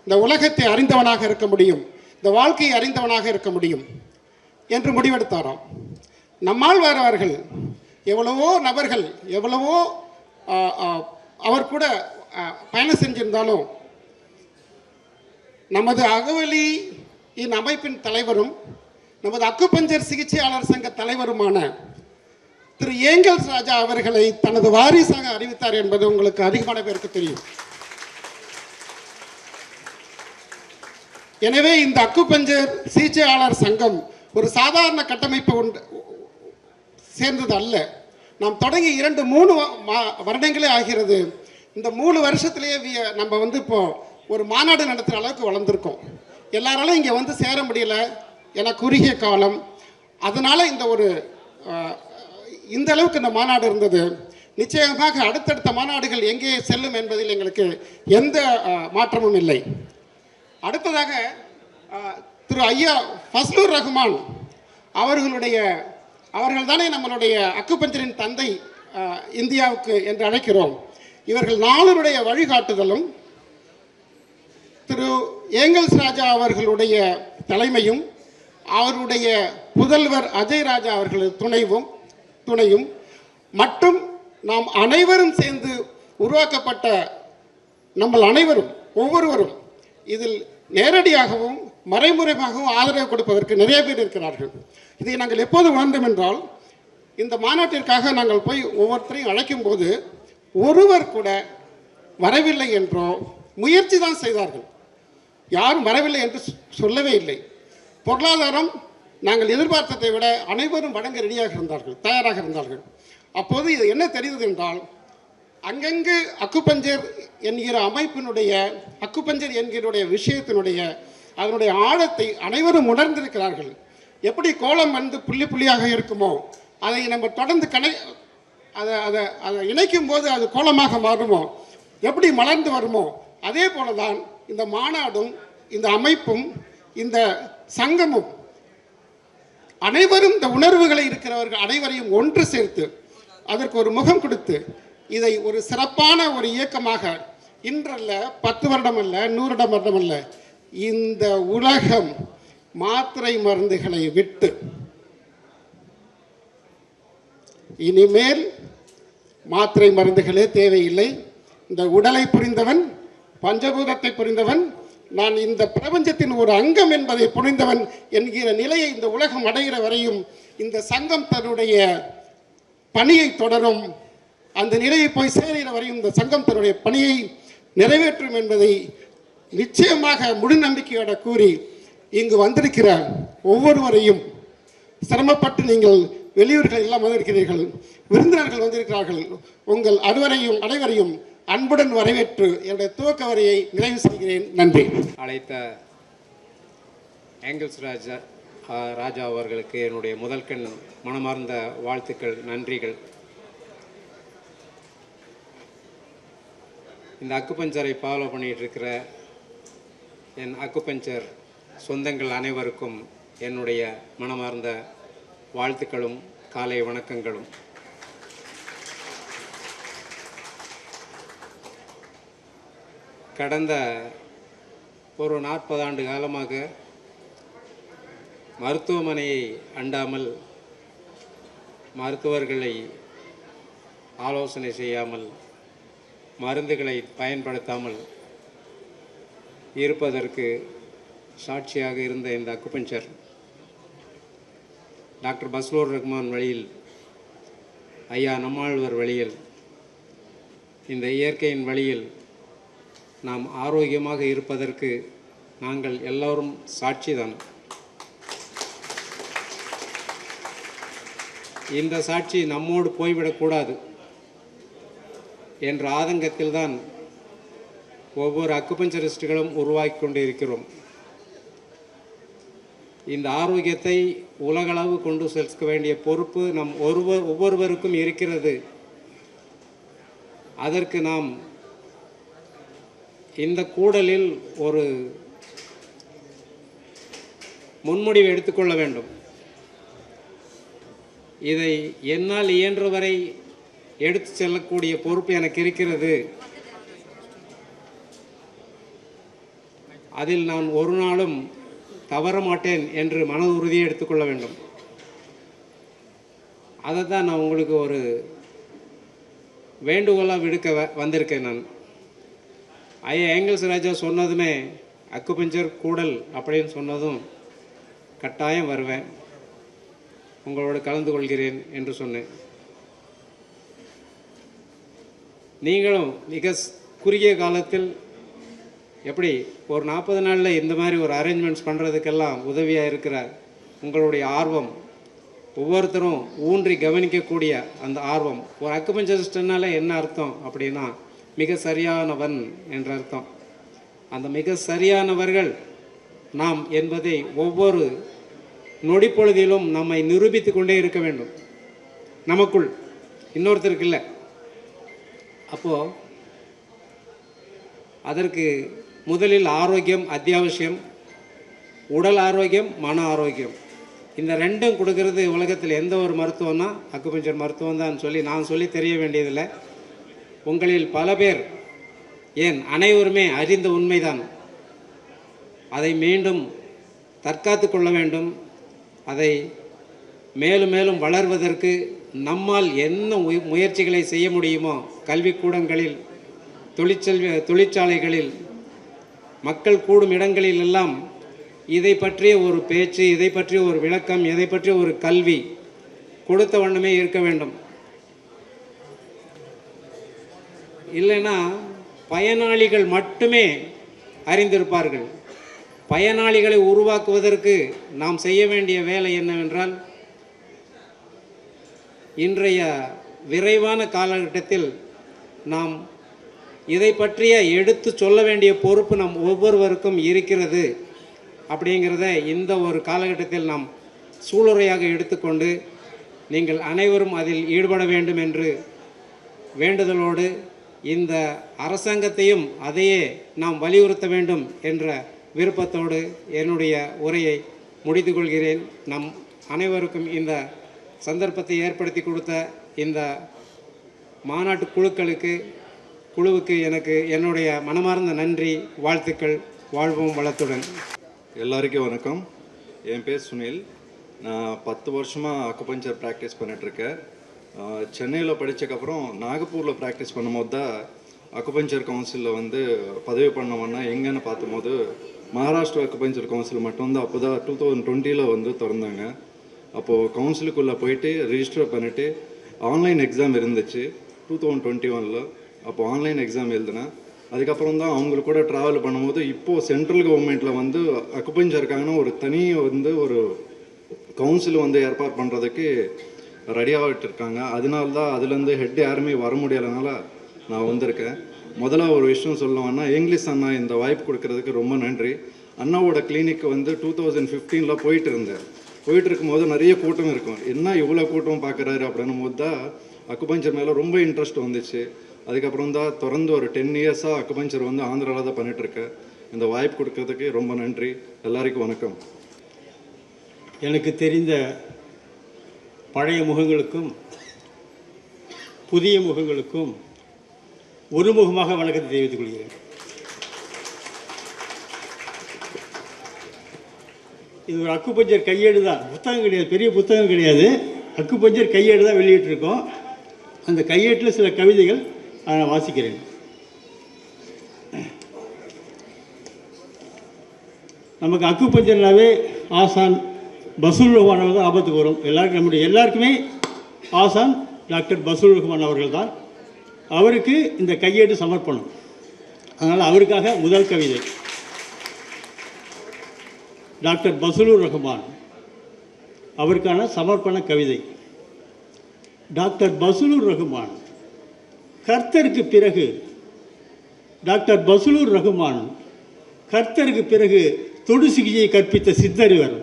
இந்த உலகத்தை அறிந்தவனாக இருக்க முடியும், இந்த வாழ்க்கையை அறிந்தவனாக இருக்க முடியும் என்று முடிவெடுத்தாராம். நம்மாழ்வார் அவர்கள் எவ்வளவோ நபர்கள் எவ்வளவோ அவர் கூட பயணம் செஞ்சிருந்தாலும் நமது அகவலியின் அமைப்பின் தலைவரும் நமது அக்குபஞ்சர் சிகிச்சையாளர் சங்க தலைவருமான திரு ஏங்கல்ஸ் ராஜா அவர்களை தனது வாரிசாக அறிவித்தார் என்பது உங்களுக்கு அதிகமான பேருக்கு தெரியும். எனவே இந்த அக்குபஞ்சர் சிகிச்சையாளர் சங்கம் ஒரு சாதாரண கட்டமைப்பு சேர்ந்தது அல்ல. நாம் தொடங்கி 2-3 வருடங்களே ஆகிறது. இந்த 3 வருஷத்துலேயே நம்ம இப்போ ஒரு மாநாடு நடத்துகிற அளவுக்கு வளர்ந்துருக்கோம். எல்லாராலும் இங்கே சேர முடியல, ஏன்னா குறுகிய காலம். அதனால் இந்த அளவுக்கு இந்த மாநாடு இருந்தது. நிச்சயமாக அடுத்தடுத்த மாநாடுகள் எங்கே செல்லும் என்பதில் எங்களுக்கு எந்த மாற்றமும் இல்லை. அடுத்ததாக திரு ஐயா ஃபஸ்லுர் ரஹ்மான் அவர்கள் தானே நம்மளுடைய அக்குபஞ்சரின் தந்தை இந்தியாவுக்கு என்று அழைக்கிறோம். இவர்கள் 4 வழிகாட்டுதலும் திரு ஏங்கல்ஸ் ராஜா அவர்களுடைய தலைமையும் அவருடைய புதல்வர் அஜய் ராஜா அவர்களது துணையும் மற்றும் நாம் அனைவரும் சேர்ந்து உருவாக்கப்பட்ட நம்மள் அனைவரும் ஒவ்வொருவரும் இதில் நேரடியாகவும் மறைமுறையாகவும் ஆதரவு கொடுப்பதற்கு நிறைய பேர் இருக்கிறார்கள். இதை நாங்கள் எப்போது உணர்ந்தோம் என்றால், இந்த மாநாட்டிற்காக நாங்கள் போய் ஒவ்வொருத்தரையும் அழைக்கும் போது ஒருவர் கூட வரவில்லை என்றோ முயற்சி தான் செய்தார்கள். யாரும் வரவில்லை என்று சொல்லவே இல்லை. பொருளாதாரம் நாங்கள் எதிர்பார்த்ததை விட அனைவரும் வழங்க தயாராக இருந்தார்கள். அப்போது இது என்ன தெரிந்தது என்றால், அங்கங்கு அக்குபஞ்சர் என்கிற அமைப்பினுடைய அக்குபஞ்சர் என்கிற விஷயத்தினுடைய அதனுடைய ஆழத்தை அனைவரும் உணர்ந்திருக்கிறார்கள். எப்படி கோலம் புள்ளி புள்ளியாக இருக்குமோ அதை நம்ம தொடர்ந்து அதை அதை அதை இணைக்கும் போது அது கோலமாக மாறுமோ, எப்படி மலர்ந்து வருமோ, அதே போல தான் இந்த மாநாடும் இந்த அமைப்பும் இந்த சங்கமும் அனைவரும் இந்த உணர்வுகளை இருக்கிறவர்கள் அனைவரையும் ஒன்று சேர்த்து அதற்கு ஒரு முகம் கொடுத்து இதை ஒரு சிறப்பான ஒரு இயக்கமாக இன்றல்ல 10 வருடம் அல்ல 100 வருடம் அல்ல, இந்த உலகம் மாத்திரை மருந்துகளை விட்டு இனிமேல் மாத்திரை மருந்துகளே தேவையில்லை. இந்த உடலை புரிந்தவன், பஞ்சபூதத்தை புரிந்தவன், நான் இந்த பிரபஞ்சத்தின் ஒரு அங்கம் என்பதை புரிந்தவன் என்கிற நிலையை இந்த உலகம் அடைகிற வரையும் இந்த சங்கம் தன்னுடைய பணியை தொடரும். அந்த நிலையை போய் சேருகிற வரையும் இந்த சங்கம் தன்னுடைய பணியை நிறைவேற்றும் என்பதை நிச்சயமாக முழு நம்பிக்கையோட கூறி இங்கு வந்திருக்கிற ஒவ்வொருவரையும், சிரமப்பட்டு நீங்கள் வெளியூர்கள் எல்லாம் வந்திருக்கிறீர்கள், விருந்தினர்கள் வந்திருக்கிறார்கள், உங்கள் அனைவரையும் அன்புடன் வரவேற்று என்னுடைய துவக்க வரையை நிறைவு செய்கிறேன். நன்றி. அழைத்த ஏங்கல்ஸ் ராஜா அவர்களுக்கு என்னுடைய முதல்கண் மனமார்ந்த வாழ்த்துக்கள், நன்றிகள். இந்த அக்குபஞ்சரை ஃபாலோ பண்ணிகிட்டு இருக்கிற என் அக்குபஞ்சர் சொந்தங்கள் அனைவருக்கும் என்னுடைய மனமார்ந்த வாழ்த்துக்களும் காலை வணக்கங்களும். கடந்த ஒரு 40 ஆண்டு காலமாக மருத்துவமனையை அண்டாமல், மருத்துவர்களை ஆலோசனை செய்யாமல், மருந்துகளை பயன்படுத்தாமல் இருப்பதற்கு சாட்சியாக இருந்த இந்த அக்குபஞ்சர் டாக்டர் பஸ்லூர் ரஹ்மான் வழியில், ஐயா நம்மாழ்வார் வழியில், இந்த இயற்கையின் வழியில் நாம் ஆரோக்கியமாக இருப்பதற்கு நாங்கள் எல்லோரும் சாட்சிதான். இந்த சாட்சி நம்மோடு போய்விடக்கூடாது என்ற ஆதங்கத்தில்தான் ஒவ்வொரு அக்குபஞ்சரிஸ்டுகளும் உருவாக்கி கொண்டு இருக்கிறோம். இந்த ஆரோக்கியத்தை உலகளவு கொண்டு செல்ல வேண்டிய பொறுப்பு நம் ஒவ்வொருவருக்கும் இருக்கிறது. அதற்கு நாம் இந்த கூடலில் ஒரு முன்முடிவு எடுத்துக்கொள்ள வேண்டும். இதை என்னால் இயன்றவரை எடுத்து செல்லக்கூடிய பொறுப்பு எனக்கு இருக்கிறது. அதில் நான் ஒரு நாளும் தவற மாட்டேன் என்று மன உறுதியை எடுத்துக்கொள்ள வேண்டும். அதை தான் நான் உங்களுக்கு ஒரு வேண்டுகோளாக விடுக்க வந்திருக்கேன். நான் ஐயா ஏங்கல்ஸ் ராஜா சொன்னதுமே அக்குபஞ்சர் கூடல் அப்படின்னு சொன்னதும் கட்டாயம் வருவேன், உங்களோடு கலந்து கொள்கிறேன் என்று சொன்னேன். நீங்களும் மிக குறுகிய காலத்தில் எப்படி ஒரு 40 நாளில் இந்த மாதிரி ஒரு அரேஞ்ச்மெண்ட்ஸ் பண்ணுறதுக்கெல்லாம் உதவியாக இருக்கிற உங்களுடைய ஆர்வம், ஒவ்வொருத்தரும் ஊன்றி கவனிக்கக்கூடிய அந்த ஆர்வம். ஒரு அக்குபஞ்சரிஸ்ட்னால என்ன அர்த்தம் அப்படின்னா மிக சரியானவன் என்ற அர்த்தம். அந்த மிக சரியானவர்கள் நாம் என்பதை ஒவ்வொரு நொடிப்பொழுதிலும் நம்மை நிரூபித்து கொண்டே இருக்க வேண்டும், நமக்குள், இன்னொருத்தருக்கு இல்லை. அப்போது அதற்கு முதலில் ஆரோக்கியம் அத்தியாவசியம். உடல் ஆரோக்கியம், மன ஆரோக்கியம், இந்த ரெண்டும் கொடுக்கறது உலகத்தில் எந்த ஒரு மருத்துவம்னா அக்குபஞ்சர் மருத்துவம் தான் சொல்லி நான் சொல்லி தெரிய வேண்டியதில்லை. உங்களில் பல பேர், ஏன் அனைவருமே அறிந்த உண்மைதான். அதை மீண்டும் தற்காத்து கொள்ள வேண்டும். அதை மேலும் மேலும் வளர்வதற்கு நம்மால் என்ன முயற்சிகளை செய்ய முடியுமோ, கல்விக்கூடங்களில், தொழிற்சாலைகளில், மக்கள் கூடும் இடங்களில் எல்லாம் இதை பற்றிய ஒரு பேச்சு, இதை பற்றிய ஒரு விளக்கம், இதை பற்றிய ஒரு கல்வி கொடுத்த வண்ணமே இருக்க வேண்டும். இல்லைன்னா பயனாளிகள் மட்டுமே அறிந்திருப்பார்கள். பயனாளிகளை உருவாக்குவதற்கு நாம் செய்ய வேண்டிய வேலை என்னவென்றால், இன்றைய விரைவான காலகட்டத்தில் நாம் இதை பற்றிய எடுத்து சொல்ல வேண்டிய பொறுப்பு நம் ஒவ்வொருவருக்கும் இருக்கிறது. அப்படிங்கிறத இந்த ஒரு காலகட்டத்தில் நாம் சூளுரையாக எடுத்துக்கொண்டு நீங்கள் அனைவரும் அதில் ஈடுபட வேண்டும் என்று வேண்டுதலோடு இந்த அரசாங்கத்தையும் அதையே நாம் வலியுறுத்த வேண்டும் என்ற விருப்பத்தோடு என்னுடைய உரையை முடித்து கொள்கிறேன். நம் அனைவருக்கும் இந்த சந்தர்ப்பத்தை ஏற்படுத்தி கொடுத்த இந்த மாநாட்டு குழுவுக்கு எனக்கு என்னுடைய மனமார்ந்த நன்றி, வாழ்த்துக்கள். வாழ்வோம் வளத்துடன். எல்லாருக்கும் வணக்கம். என் பேர் சுனில். நான் 10 வருஷமாக அக்குபஞ்சர் ப்ராக்டிஸ் பண்ணிகிட்ருக்கேன். சென்னையில் படித்ததுக்கப்புறம் நாகப்பூரில் ப்ராக்டிஸ் பண்ணும்போது தான் அக்குபஞ்சர் கவுன்சிலில் வந்து பதவி பண்ணோம்னா எங்கன்னு பார்க்கும்போது மகாராஷ்டிரா அக்குபஞ்சர் கவுன்சில் மட்டும்தான் அப்போ தான் 2020 வந்து திறந்தாங்க. அப்போது கவுன்சிலுக்குள்ளே போயிட்டு ரிஜிஸ்டர் பண்ணிவிட்டு ஆன்லைன் எக்ஸாம் இருந்துச்சு 2021. அப்போது ஆன்லைன் எக்ஸாம் எழுதினேன். அதுக்கப்புறம் தான் அவங்களுக்கு கூட ட்ராவல் பண்ணும்போது இப்போது சென்ட்ரல் கவர்மெண்ட்டில் வந்து அக்குபஞ்சருக்கான ஒரு தனி வந்து ஒரு கவுன்சில் வந்து ஏற்பாடு பண்ணுறதுக்கு ரெடியாகிட்டு இருக்காங்க. அதனால தான் அதுலேருந்து ஹெட் யாருமே வர முடியலைனால நான் வந்திருக்கேன். முதல்ல ஒரு விஷயம் சொல்லணும்னா, இங்கிலீஷ் அண்ணா இந்த வாய்ப்பு கொடுக்கறதுக்கு ரொம்ப நன்றி. அண்ணாவோட கிளினிக் வந்து 2015 போயிட்டு இருக்கும்போது நிறைய கூட்டம் இருக்கும். என்ன இவ்வளோ கூட்டம் பார்க்குறாரு அப்படின்னும் போது தான் அக்குபஞ்சர் மேலே ரொம்ப இன்ட்ரெஸ்ட் வந்துச்சு. அதுக்கப்புறம் தான் தொடர்ந்து ஒரு 10 இயர்ஸாக அக்குபஞ்சர் வந்து ஆந்திராவில் தான் பண்ணிகிட்ருக்கேன். இந்த வாய்ப்பு கொடுக்கறதுக்கு ரொம்ப நன்றி. எல்லாருக்கும் வணக்கம். எனக்கு தெரிந்த பழைய முகங்களுக்கும் புதிய முகங்களுக்கும் ஒருமுகமாக வணக்கத்தை தெரிவித்துக் கொள்கிறேன். இது ஒரு அக்குபஞ்சர் கையேடு தான், புத்தகம் கிடையாது, பெரிய புத்தகம் கிடையாது. அக்குபஞ்சர் கையேடு தான் வெளியிட்டிருக்கோம். அந்த கையேட்டில் சில கவிதைகள் நான் வாசிக்கிறேன். நமக்கு அக்குபஞ்சர்னாவே ஆசான் பசூல் ரஹ்மான் தான் ஆபத்துக்கு வரும். எல்லாருக்குமே ஆசான் டாக்டர் பசூல் ரஹ்மான் அவர்கள் தான். அவருக்கு இந்த கையேடு சமர்ப்பணம். அதனால் அவருக்காக முதல் கவிதை. டாக்டர் பசூலுர் ரஹ்மான் அவருக்கான சமர்ப்பண கவிதை. டாக்டர் பசூலுர் ரஹ்மான் கர்த்தருக்கு பிறகு டாக்டர் பசூலுர் ரஹ்மான் கர்த்தருக்கு பிறகு தொடு சிகிச்சையை கற்பித்த சித்தறிவர்.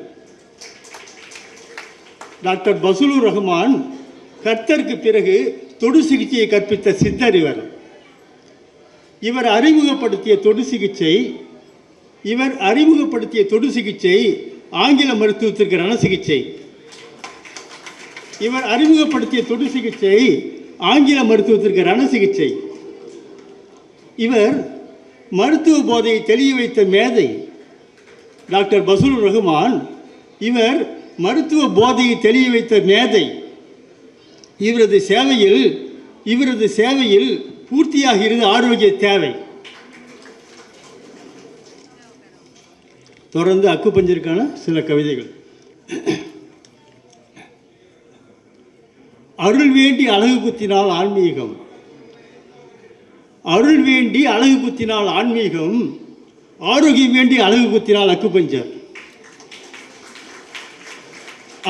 டாக்டர் பசூலுர் ரஹ்மான் கர்த்தருக்கு பிறகு தொடு சிகிச்சையை கற்பித்த சித்தறிவர். இவர் அறிமுகப்படுத்திய தொடு சிகிச்சை ஆங்கில மருத்துவத்திற்கு ரண சிகிச்சை. இவர் அறிமுகப்படுத்திய தொடு சிகிச்சை ஆங்கில மருத்துவத்திற்கு ரண சிகிச்சை. இவர் மருத்துவ போதையை தெளிய வைத்த மேதை டாக்டர் பசூலுர் ரஹ்மான். இவர் மருத்துவ போதையை தெளிய வைத்த மேதை. இவரது சேவையில் பூர்த்தியாகிறது ஆரோக்கிய தேவை. தொடர்ந்து அக்குபஞ்சருக்கான சில கவிதைகள். அருள் வேண்டி அழகு குத்தினால் ஆன்மீகம். அருள் வேண்டி அழகு குத்தினால் ஆன்மீகம். ஆரோக்கியம் வேண்டி அழகு குத்தினால் அக்குபஞ்சர்.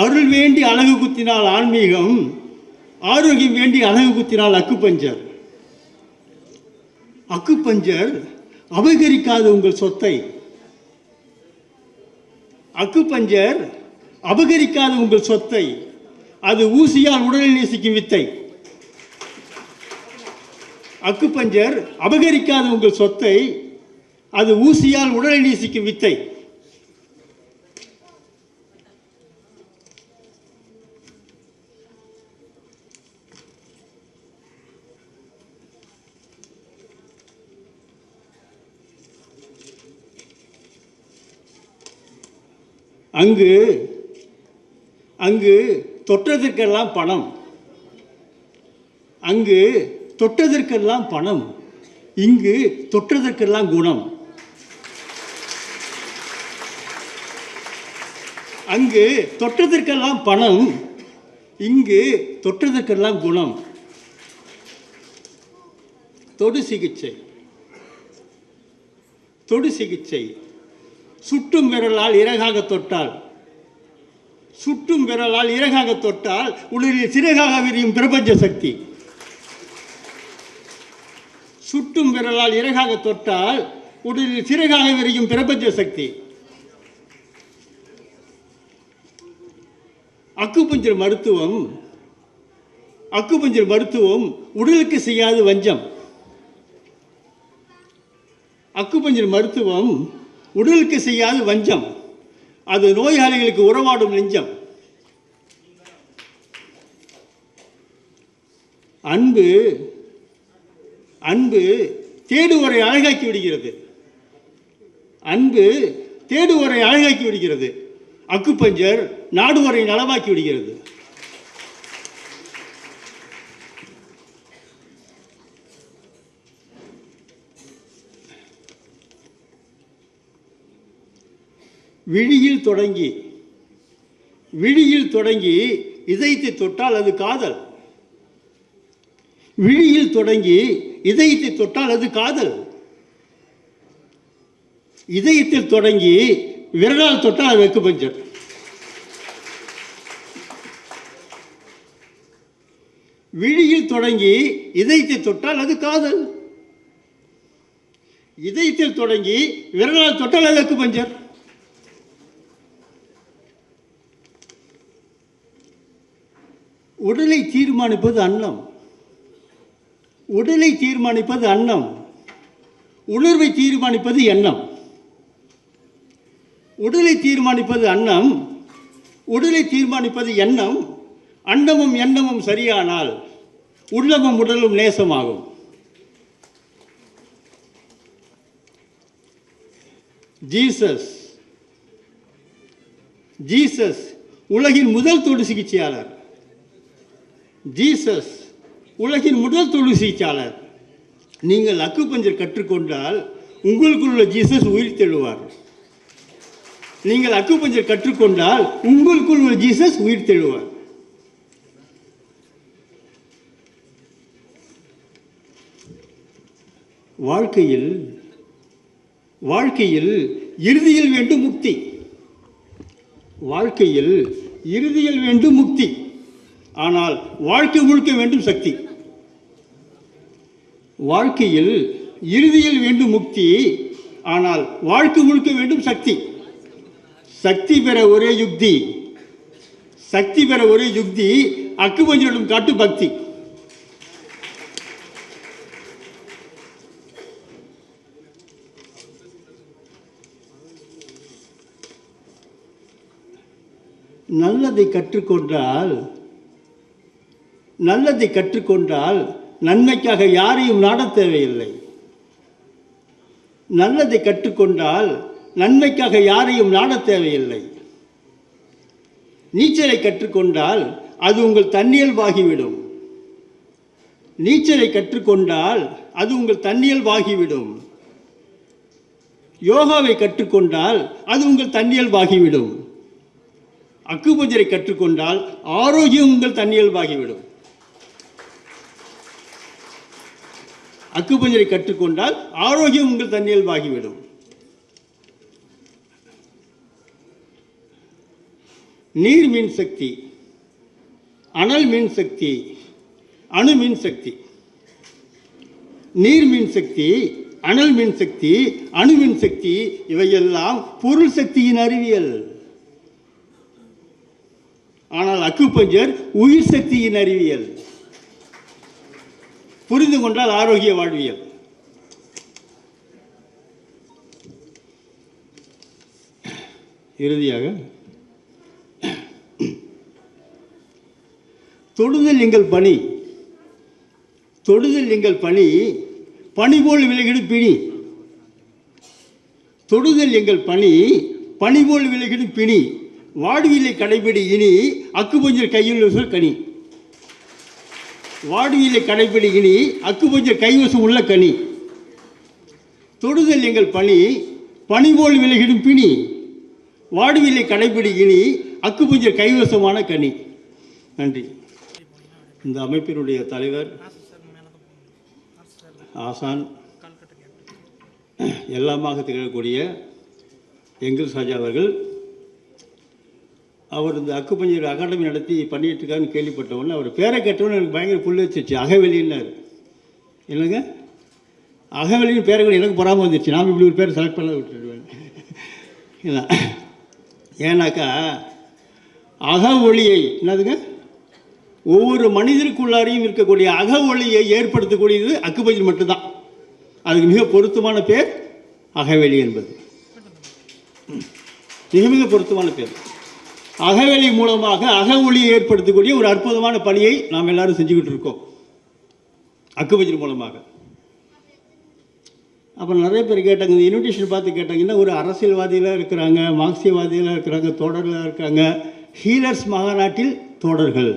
அருள் வேண்டி அழகு குத்தினால் ஆன்மீகம். ஆரோக்கியம் வேண்டி அழகு குத்தினால் அக்குபஞ்சர். அக்குபஞ்சர் அபகரிக்காத உங்கள் சொத்தை. அக்குபஞ்சர் அபகரிக்காத உங்கள் சொத்தை. அது ஊசியால் உடலை நேசிக்கும் வித்தை. அக்குபஞ்சர் அபகரிக்காத உங்கள் சொத்தை. அது ஊசியால் உடலை நேசிக்கும் வித்தை. அங்கு தொட்டதற்கெல்லாம் பணம். அங்கு தொட்டதற்கெல்லாம் பணம். இங்கு தொட்டதற்கெல்லாம் குணம். அங்கு தொட்டதற்கெல்லாம் பணம். இங்கு தொட்டதற்கெல்லாம் குணம். தொடு சிகிச்சை. சுட்டும் விரலால் இறகாக தொட்டால் உடலில் சிறகாக விரியும் பிரபஞ்ச சக்தி. சுட்டும் விரலால் இறகாக தொட்டால் உடலில் சிறகாக விரியும் பிரபஞ்ச சக்தி. அக்குபஞ்சர் மருத்துவம் அக்குபஞ்சர் மருத்துவம் உடலுக்கு செய்யாத வஞ்சம். அக்குபஞ்சர் மருத்துவம் உடலுக்கு செய்யாத வஞ்சம். அது நோயாளிகளுக்கு உறவாடும் நெஞ்சம். அன்பு அன்பு தேடுவோரை அழகாக்கி விடுகிறது. அன்பு தேடுவோரை அழகாக்கி விடுகிறது. அக்குபஞ்சர் நாடுவோரை நலமாக்கி விடுகிறது. விழியில் தொடங்கி இதயத்தை தொட்டால் அது காதல். விழியில் தொடங்கி இதயத்தை தொட்டால் அது காதல். இதயத்தில் தொடங்கி விரலால் தொட்டால் அது அக்குபஞ்சர். விழியில் தொடங்கி இதயத்தை தொட்டால் அது காதல். இதயத்தில் தொடங்கி விரலால் தொட்டால் அது அக்குபஞ்சர். உடலை தீர்மானிப்பது அன்னம். உடலை தீர்மானிப்பது அன்னம். உணர்வை தீர்மானிப்பது எண்ணம். உடலை தீர்மானிப்பது அன்னம். உடலை தீர்மானிப்பது எண்ணம். அன்னமும் எண்ணமும் சரியானால் உள்ளமும் உடலும் நேசமாகும். ஜீசஸ் உலகின் முதல் தொடு சிகிச்சையாளர். ஜீசஸ் உலகின் முதல் தொடு சிகிச்சையாளர். நீங்கள் அக்குபஞ்சர் கற்றுக்கொண்டால் உங்களுக்குள் உள்ள ஜீசஸ் உயிர் தெழுவார். நீங்கள் அக்குபஞ்சர் கற்றுக்கொண்டால் உங்களுக்குள் உள்ள ஜீசஸ் உயிர் தெழுவார். வாழ்க்கையில் இறுதியில் வேண்டும் முக்தி. வாழ்க்கையில் இறுதியில் வேண்டும் முக்தி. ஆனால் வாழ்க்கை முழுக்க வேண்டும் சக்தி. வாழ்க்கையில் இறுதியில் வேண்டும் முக்தி. ஆனால் வாழ்க்கை முழுக்க வேண்டும் சக்தி. சக்தி பெற ஒரே யுக்தி. சக்தி பெற ஒரே யுக்தி அக்குபஞ்சரிடம் காட்டு பக்தி. நல்லதை கற்றுக்கொண்டால் நன்மைக்காக யாரையும் நாடத் தேவையில்லை. நல்லதை கற்றுக்கொண்டால் நன்மைக்காக யாரையும் நாடத் தேவையில்லை. நீச்சலை கற்றுக்கொண்டால் அது உங்கள் தன்னியல்பாகிவிடும். நீச்சலை கற்றுக்கொண்டால் அது உங்கள் தன்னியல்பாகிவிடும். யோகாவை கற்றுக்கொண்டால் அது உங்கள் தன்னியல்பாகிவிடும். அக்குபஞ்சரை கற்றுக்கொண்டால் ஆரோக்கியம் உங்கள் தன்னியல்பாகிவிடும். அக்குபஞ்சரை கற்றுக்கொண்டால் ஆரோக்கியம் உங்கள் தன்னியல்பாகிவிடும். நீர் மின் சக்தி, அனல் மின் சக்தி, அணு மின் சக்தி. நீர் மின் சக்தி, அனல் மின் சக்தி, அணு மின் சக்தி இவையெல்லாம் பொருள் சக்தியின் அறிவியல். ஆனால் அக்குபஞ்சர் உயிர் சக்தியின் அறிவியல். புரிந்து கொண்டால் ஆரோக்கிய வாழ்வியல். இறுதியாக தொடுதல் எங்கள் பணி. தொடுதல் எங்கள் பணி, பனி போல் விலகிடும் பிணி. தொடுதல் எங்கள் பணி, பனி போல் விலகிடும் பிணி. வாடுவிலை கடைபிடி இனி அக்குபஞ்சர் கையில் கனி. வாடுவிலை கடைபிடி இனி அக்குபஞ்சர் கைவசம் உள்ள கனி. தொடுதல் எங்கள் பணி, பனிபோல் விலகிடும் பிணி. வாடுவிலை கடைபிடி இனி அக்குபஞ்சர் கைவசமான கனி. நன்றி. இந்த அமைப்பினுடைய தலைவர் ஆசான் எல்லாமாக திகழக்கூடிய எங்கள் சாஜா அவர்கள், அவர் இந்த அக்குபஞ்சர் அகாடமி நடத்தி பண்ணிகிட்டு இருக்காருன்னு கேள்விப்பட்டவொன்னே அவர் பேரை கேட்டவொன்னே எனக்கு பயங்கர புல் வச்சிருச்சு. அகவெளின்னார். இல்லைங்க, அகவெளின்னு பேரை கூட எனக்கு பொறாமல் வந்துருச்சு. நாம் இப்படி ஒரு பேரை செலக்ட் பண்ண விட்டுடுவேன். இல்லை, ஏன்னாக்கா அக ஒளியை என்னதுங்க, ஒவ்வொரு மனிதருக்குள்ளாரையும் இருக்கக்கூடிய அக ஒளியை ஏற்படுத்தக்கூடியது அக்குபஞ்சர் மட்டும்தான். அதுக்கு மிக பொருத்தமான பேர் அகவெளி என்பது. மிக மிக பொருத்தமான பேர். அகவெளி மூலமாக அக ஒளியை ஏற்படுத்தக்கூடிய ஒரு அற்புதமான பணியை நாம் எல்லாரும் செஞ்சுக்கிட்டு இருக்கோம் அக்குபஞ்சர் மூலமாக. அப்புறம் நிறைய பேர் கேட்டாங்க, இந்த இன்விடேஷன் பார்த்து கேட்டாங்கன்னா, ஒரு அரசியல்வாதிகளாக இருக்கிறாங்க, மார்க்சியவாதிகளாக இருக்கிறாங்க, தோழர்களாக இருக்காங்க. ஹீலர்ஸ் மகாநாட்டில் தோழர்கள்,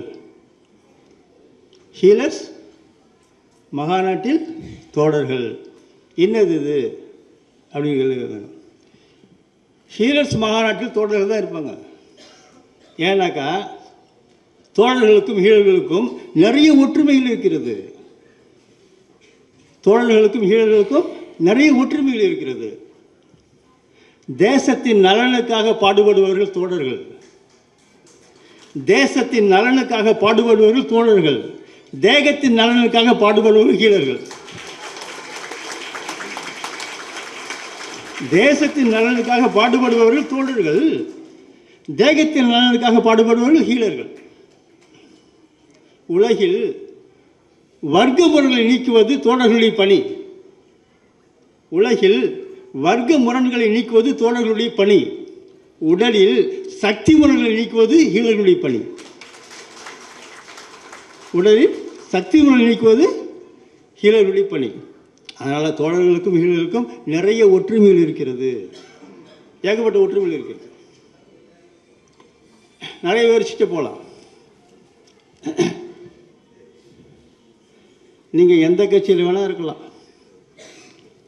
ஹீலர்ஸ் மகாநாட்டில் தோழர்கள், என்னது இது அப்படிங்கிறது. ஹீலர்ஸ் மகாநாட்டில் தோழர்கள் தான் இருப்பாங்க. ஏன்னாக்கா தோழர்களுக்கும் ஹீலர்களுக்கும் நிறைய ஒற்றுமைகள் இருக்கிறது. தோழர்களுக்கும் ஹீலர்களுக்கும் நிறைய ஒற்றுமைகள் இருக்கிறது. தேசத்தின் நலனுக்காக பாடுபடுபவர்கள் தோழர்கள், தேசத்தின் நலனுக்காக பாடுபடுபவர்கள் தோழர்கள், தேகத்தின் நலனுக்காக பாடுபடுபவர்கள் ஹீலர்கள். தேசத்தின் நலனுக்காக பாடுபடுபவர்கள் தோழர்கள், தேகத்தின் நலனுக்காக பாடுபடுபவர்கள் ஹீலர்கள். உலகில் வர்க்க முரண்களை நீக்குவது தோழர்களுடைய பணி. உலகில் வர்க்க முரண்களை நீக்குவது தோழர்களுடைய பணி. உடலில் சக்தி முரண்களை நீக்குவது ஹீலர்களுடைய பணி. உடலில் சக்தி முரண்களை நீக்குவது ஹீலர்களுடைய பணி. அதனால் தோழர்களுக்கும் ஹீலர்களுக்கும் நிறைய ஒற்றுமைகள் இருக்கிறது, ஏகப்பட்ட ஒற்றுமைகள் இருக்கிறது. நிறைய விவரிச்சுட்டு போகலாம். நீங்கள் எந்த கட்சியில் வேணால் இருக்கலாம்,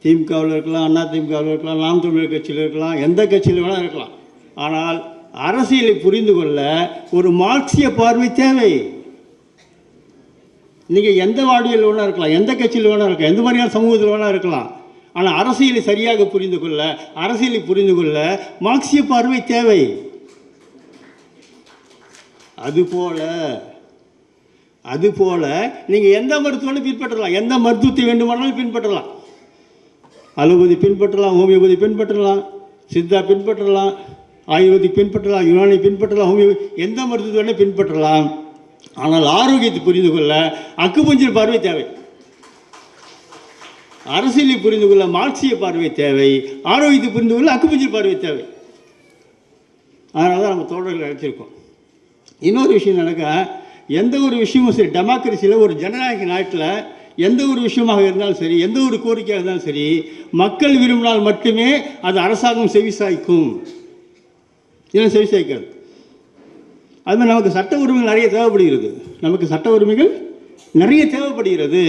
திமுகவில் இருக்கலாம், அதிமுகவில் இருக்கலாம், நாம் தமிழர் கட்சியில் இருக்கலாம், எந்த கட்சியில் வேணால் இருக்கலாம். ஆனால் அரசியலை புரிந்து கொள்ள ஒரு மார்க்சிய பார்வை தேவை. நீங்கள் எந்த வாழ்வியல் வேணால் இருக்கலாம், எந்த கட்சியில் வேணால் இருக்கலாம், எந்த மாதிரியான சமூகத்தில் வேணால் இருக்கலாம். ஆனால் அரசியலை சரியாக புரிந்து கொள்ள, அரசியலை புரிந்து கொள்ள மார்க்சிய பார்வை தேவை. அதுபோல நீங்கள் எந்த மருத்துவத்தை பின்பற்றலாம், எந்த மருத்துவத்தை வேண்டுமானாலும் பின்பற்றலாம். அலோபதி பின்பற்றலாம், ஹோமியோபதி பின்பற்றலாம், சித்தா பின்பற்றலாம், ஆயுர்வேதிக் பின்பற்றலாம், யுனானி பின்பற்றலாம், ஹோமியோபதி, எந்த மருத்துவத்தை வேணால் பின்பற்றலாம். ஆனால் ஆரோக்கியத்தை புரிந்து கொள்ள அக்குபஞ்சர் பார்வை தேவை. அரசியலை புரிந்து கொள்ள மார்க்சிய பார்வை தேவை, ஆரோக்கியத்தை புரிந்து கொள்ள அக்குபஞ்சர் பார்வை தேவை. அதனால தான் நம்ம தோழர்கள் அழைச்சிருக்கோம். இன்னொரு விஷயம் நடக்க, எந்த ஒரு விஷயமும் சரி, டெமோக்ரஸியில் ஒரு ஜனநாயக நாட்டில் எந்த ஒரு விஷயமாக இருந்தாலும் சரி, எந்த ஒரு கோரிக்கையாக இருந்தாலும் சரி, மக்கள் விரும்பினால் மட்டுமே அது அரசாங்கம் செவிசாய்க்கும், இல்லை செவிசாய்க்காது. அதுமாதிரி நமக்கு சட்ட உரிமைகள் நிறைய தேவைப்படுகிறது. நமக்கு சட்ட உரிமைகள் நிறைய தேவைப்படுகிறது.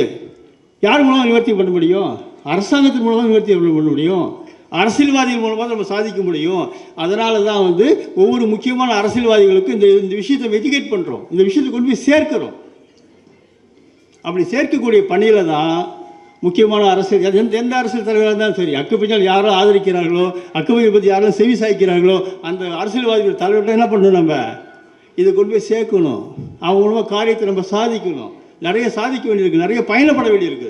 யார் மூலமாக நிவர்த்தி பண்ண முடியும்? அரசாங்கத்தின் மூலமாக நிவர்த்தி பண்ண முடியும், அரசியல்வாதிகள் மூலமாக நம்ம சாதிக்க முடியும். அதனால தான் ஒவ்வொரு முக்கியமான அரசியல்வாதிகளுக்கும் இந்த விஷயத்தை எஜுகேட் பண்ணுறோம், இந்த விஷயத்தை கொண்டு போய் சேர்க்கிறோம். அப்படி சேர்க்கக்கூடிய பணியில் தான் முக்கியமான அரசியல், எந்த அரசியல் தலைவராக இருந்தாலும் சரி, அக்குபஞ்சர் யாரோ ஆதரிக்கிறார்களோ, அக்குபஞ்சர் பற்றி யாரும் செவி சாய்க்கிறார்களோ, அந்த அரசியல்வாதிகள் தலைவர்கிட்ட என்ன பண்ணணும், நம்ம இதை கொண்டு போய் சேர்க்கணும். அவங்க மூலமாக காரியத்தை நம்ம சாதிக்கணும். நிறைய சாதிக்க வேண்டியிருக்கு, நிறைய பயணப்பட வேண்டியிருக்கு.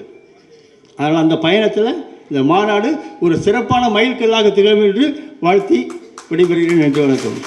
அதனால் அந்த பயணத்தில் இந்த மாநாடு ஒரு சிறப்பான மைல்கல்லாக திகழும் என்று வாழ்த்தி விடைபெறுகிறேன். நன்றி, வணக்கம்.